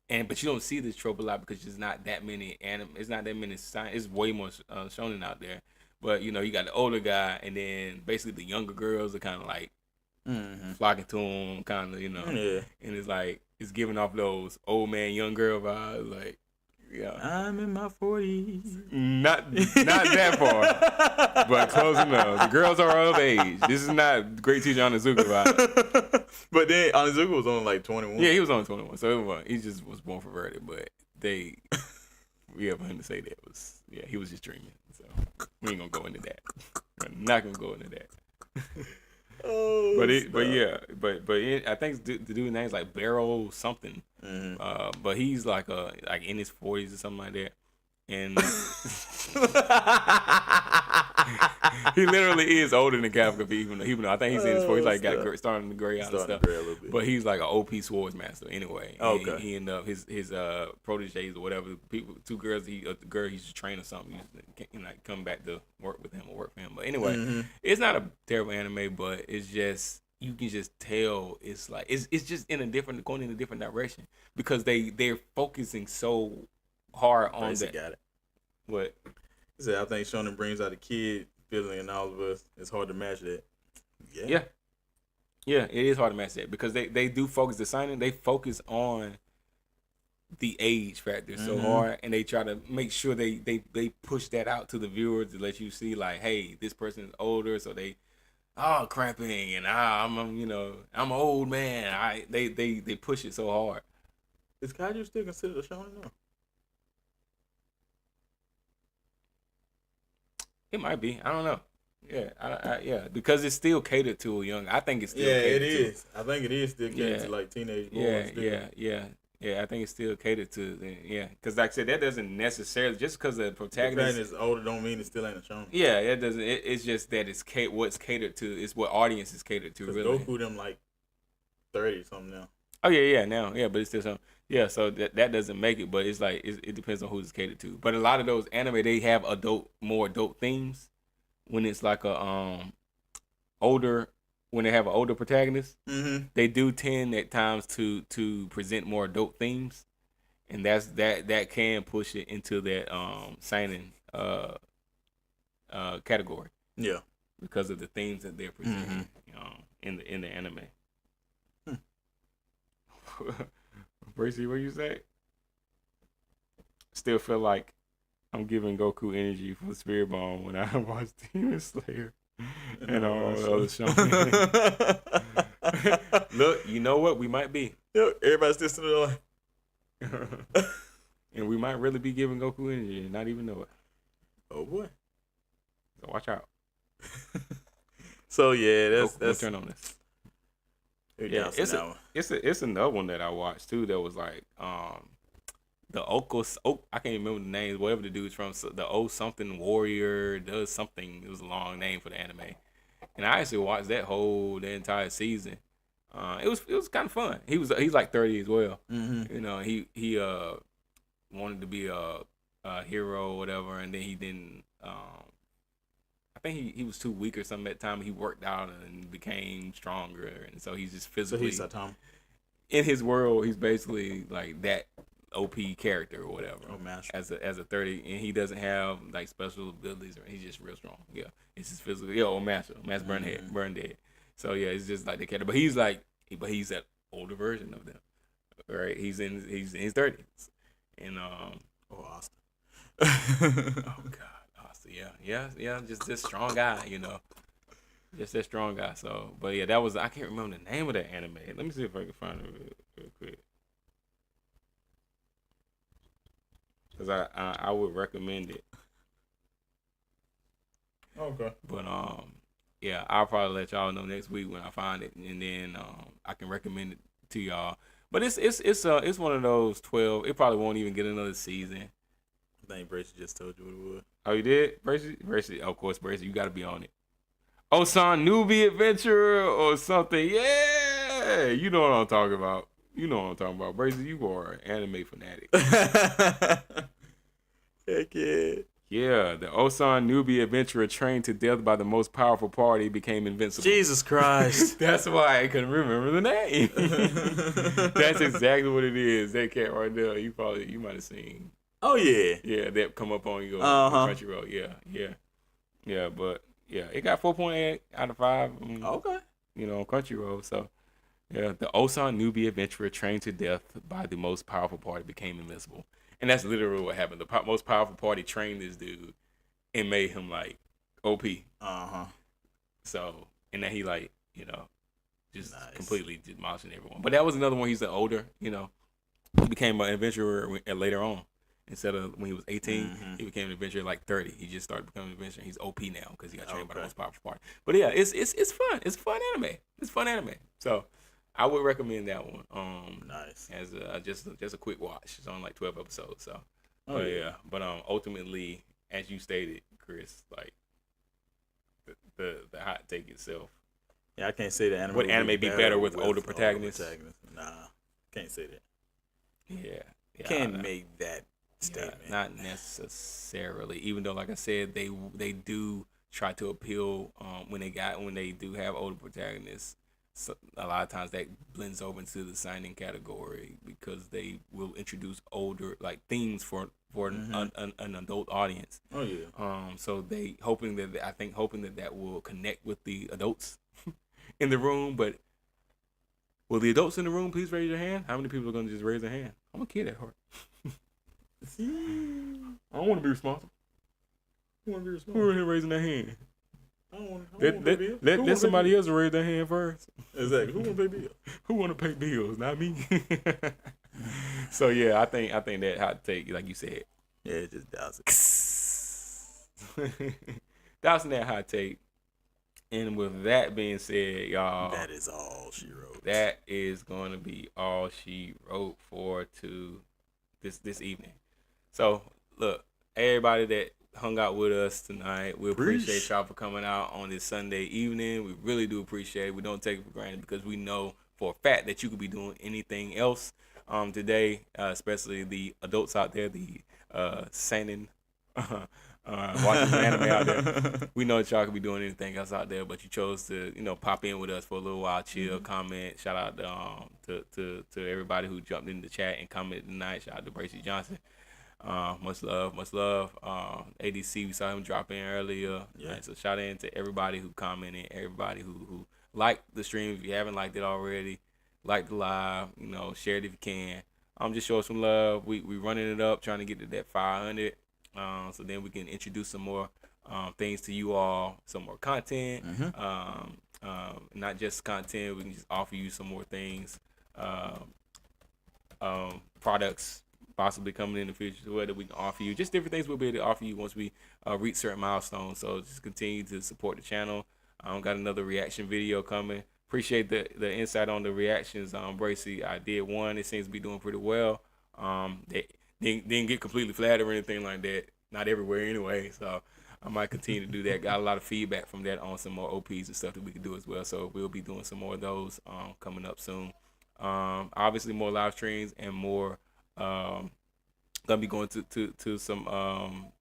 Speaker 2: but you don't see this trope a lot because there's not that many anime. It's not that many. It's way more shonen out there. But you got the older guy, and then basically the younger girls are kind of like flocking to him, kind of Yeah. And it's like it's giving off those old man young girl vibes, like. Yeah.
Speaker 1: I'm in my 40s.
Speaker 2: Not that far, but close enough. The girls are of age. This is not Great Teacher Onizuka vibe.
Speaker 1: But then Onizuka was only like 21.
Speaker 2: Yeah, he was only 21, so he just was born perverted. But for him to say that he was just dreaming. So we ain't gonna go into that. We're not gonna go into that. I think the dude's name's like Barrow something.
Speaker 1: Mm-hmm.
Speaker 2: But he's like in his 40s or something like that. And he literally is older than Kafka, even though I think he's in his 40s. He's like starting to gray out and stuff. But he's like an OP swordsmaster anyway.
Speaker 1: Okay.
Speaker 2: He ended up his proteges or whatever, two girls. The girl he's trained or something. He like come back to work with him or work for him. But anyway, it's not a terrible anime, but it's just you can just tell it's like it's just going in a different direction because they're focusing so hard on that.
Speaker 1: Got it.
Speaker 2: What?
Speaker 1: He said, I think Shonen brings out a kid feeling in all of us. It's hard to match that.
Speaker 2: Yeah, it is hard to match that because they do focus the signing. They focus on the age factor so hard, and they try to make sure they push that out to the viewers to let you see like, hey, this person is older, so they cramping, and I'm an old man. They push it so hard.
Speaker 1: Is Kaiju still considered a shonen though?
Speaker 2: It might be. I don't know. Yeah, because it's still catered to a young. I think it's still. Yeah,
Speaker 1: it is. I think it is still catered to like teenage boys.
Speaker 2: Yeah. I think it's still catered to. Yeah, because like I said, that doesn't necessarily just because the protagonist
Speaker 1: is older don't mean it still ain't a shonen.
Speaker 2: Yeah, it doesn't. It's just that it's what's catered to. It's what audience is catered to. Really,
Speaker 1: Goku them like 30 something now.
Speaker 2: Oh yeah, now but it's still something. Yeah, so that doesn't make it, but it's like it depends on who's it's catered to. But a lot of those anime they have more adult themes when it's like a older when they have an older protagonist. They do tend at times to present more adult themes, and that can push it into that seinen category. Yeah, because of the themes that they're presenting in the anime. Bracy, what you say? Still feel like I'm giving Goku energy for Spirit Bomb when I watch Demon Slayer and all the other shows. Look, you know what? We might be.
Speaker 1: Yep, everybody's just like,
Speaker 2: and we might really be giving Goku energy and not even know it.
Speaker 1: Oh boy!
Speaker 2: So watch out.
Speaker 1: So yeah, that's
Speaker 2: turn on this.
Speaker 1: Yeah,
Speaker 2: it's another one that I watched too. That was like the Okos. I can't remember the names. Whatever the dude's from, so the something warrior does something. It was a long name for the anime, and I actually watched the entire season. It was kind of fun. He's like 30 as well. You know, he wanted to be a hero or whatever, and then he didn't. I think he was too weak or something at the time. He worked out and became stronger, and so he's just physically.
Speaker 1: So he's Saitama.
Speaker 2: In his world, he's basically like that OP character or whatever.
Speaker 1: Oh, master.
Speaker 2: As a 30, and he doesn't have like special abilities, or he's just real strong. Yeah, it's just physical. Yeah, master burn dead. So yeah, it's just like the character, but he's that older version of them, right? He's in his 30s, and
Speaker 1: Austin.
Speaker 2: Oh God. Yeah, just this strong guy, you know. Just that strong guy. So, but yeah, that was, I can't remember the name of that anime. Let me see if I can find it real quick. Because I would recommend it.
Speaker 1: Okay.
Speaker 2: But yeah, I'll probably let y'all know next week when I find it, and then I can recommend it to y'all. But it's one of those 12. It probably won't even get another season.
Speaker 1: I think Bracy just told you what it was.
Speaker 2: Oh, you did? Bracy, of course, Bracy, you got to be on it. Osan Newbie Adventure or something. Yeah! You know what I'm talking about. Bracy, you are an anime fanatic.
Speaker 1: Heck yeah.
Speaker 2: Yeah, the Osan Newbie adventurer trained to death by the most powerful party became invincible.
Speaker 1: Jesus Christ.
Speaker 2: That's why I couldn't remember the name. That's exactly what it is. That cat right there, you might have seen.
Speaker 1: Oh, yeah.
Speaker 2: Yeah, that come up on your Crunchyroll. Yeah, but yeah, it got 4.8 out of 5.
Speaker 1: Okay.
Speaker 2: You know, on Crunchyroll. So Yeah, the Osan newbie adventurer trained to death by the most powerful party became invincible. And that's literally what happened. The most powerful party trained this dude and made him like OP. So, and then he like, just completely demolishing everyone. But that was another one. He's an older, he became an adventurer later on. Instead of when he was 18, he became an adventurer like 30. He just started becoming an adventurer. He's OP now because he got trained by the most powerful party. But yeah, it's fun. It's fun anime. It's fun anime. So I would recommend that one.
Speaker 1: Nice.
Speaker 2: As just a quick watch. It's on like 12 episodes. So, but ultimately, as you stated, Chris, like the hot take itself.
Speaker 1: Yeah, I can't say that anime.
Speaker 2: Would anime be better with older protagonists?
Speaker 1: Nah, can't say that.
Speaker 2: Yeah,
Speaker 1: can't make that statement.
Speaker 2: Yeah, not necessarily. Even though, like I said, they do try to appeal when they do have older protagonists. So a lot of times that blends over into the signing category because they will introduce older like themes for an adult audience.
Speaker 1: Oh yeah.
Speaker 2: So they hoping that will connect with the adults in the room. But will the adults in the room please raise your hand? How many people are gonna just raise their hand? I'm a kid at heart. I don't want to be responsible. Who want to be responsible? Who are here raising their hand? Let somebody else raise their hand first.
Speaker 1: Exactly. Who want to pay bills?
Speaker 2: Who want to pay bills? Not me. So yeah, I think that hot take, like you said.
Speaker 1: Yeah, it just does
Speaker 2: it. Dousing that hot take. And with that being said, y'all,
Speaker 1: that is all she wrote.
Speaker 2: That is going to be all she wrote for this evening. So look, everybody that hung out with us tonight, we appreciate y'all for coming out on this Sunday evening. We really do appreciate it. We don't take it for granted because we know for a fact that you could be doing anything else today, especially the adults out there, the seinen watching anime out there. We know that y'all could be doing anything else out there, but you chose to pop in with us for a little while, chill, comment. Shout out to everybody who jumped in the chat and commented tonight. Shout out to Bracy Johnson. Much love. ADC, we saw him drop in earlier.
Speaker 1: Yeah.
Speaker 2: Right, so shout in to everybody who commented, everybody who liked the stream. If you haven't liked it already, like the live, share it if you can. Just show us some love. We running it up, trying to get to that 500. So then we can introduce some more things to you all, some more content. Not just content, we can just offer you some more things, products possibly coming in the future as well that we can offer you. Just different things we'll be able to offer you once we reach certain milestones. So just continue to support the channel. Got another reaction video coming. Appreciate the insight on the reactions. Bracy, I did one. It seems to be doing pretty well. They didn't get completely flat or anything like that. Not everywhere anyway. So I might continue to do that. Got a lot of feedback from that on some more OPs and stuff that we can do as well. So we'll be doing some more of those coming up soon. Obviously more live streams and more gonna be going to some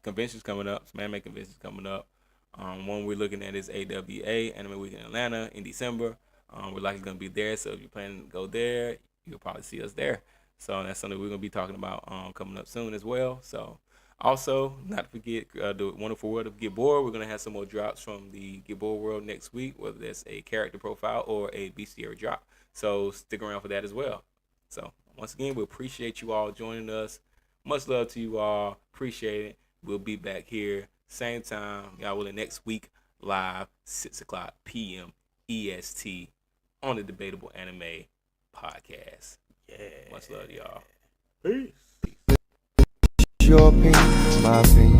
Speaker 2: conventions coming up, some anime conventions coming up. One we're looking at is AWA, Anime Week in Atlanta, in December. We're likely gonna be there, so if you're planning to go there, you'll probably see us there. So that's something we're gonna be talking about coming up soon as well. So also, not to forget the wonderful world of Get Bored. We're gonna have some more drops from the Get Bored world next week, whether that's a character profile or a bestiary drop. So stick around for that as well. So once again, we appreciate you all joining us. Much love to you all. Appreciate it. We'll be back here same time. Y'all will next week live 6:00 p.m. EST on the Debatable Anime podcast. Yeah. Much love to y'all.
Speaker 1: Peace.
Speaker 3: Your opinion, my opinion.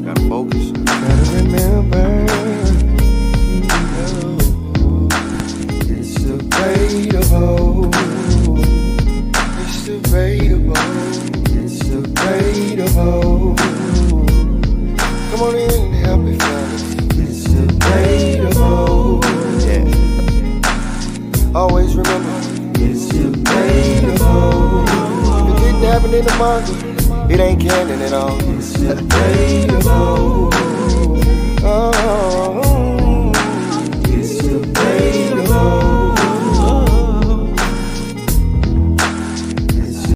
Speaker 3: Gotta focus. Gotta remember. It's debatable. It's debatable. It's debatable. Come on in and help me, fellas. It's debatable. Yeah. Always remember. It's debatable. If it didn't happen in the manga, it ain't canon at all. It's debatable. Oh.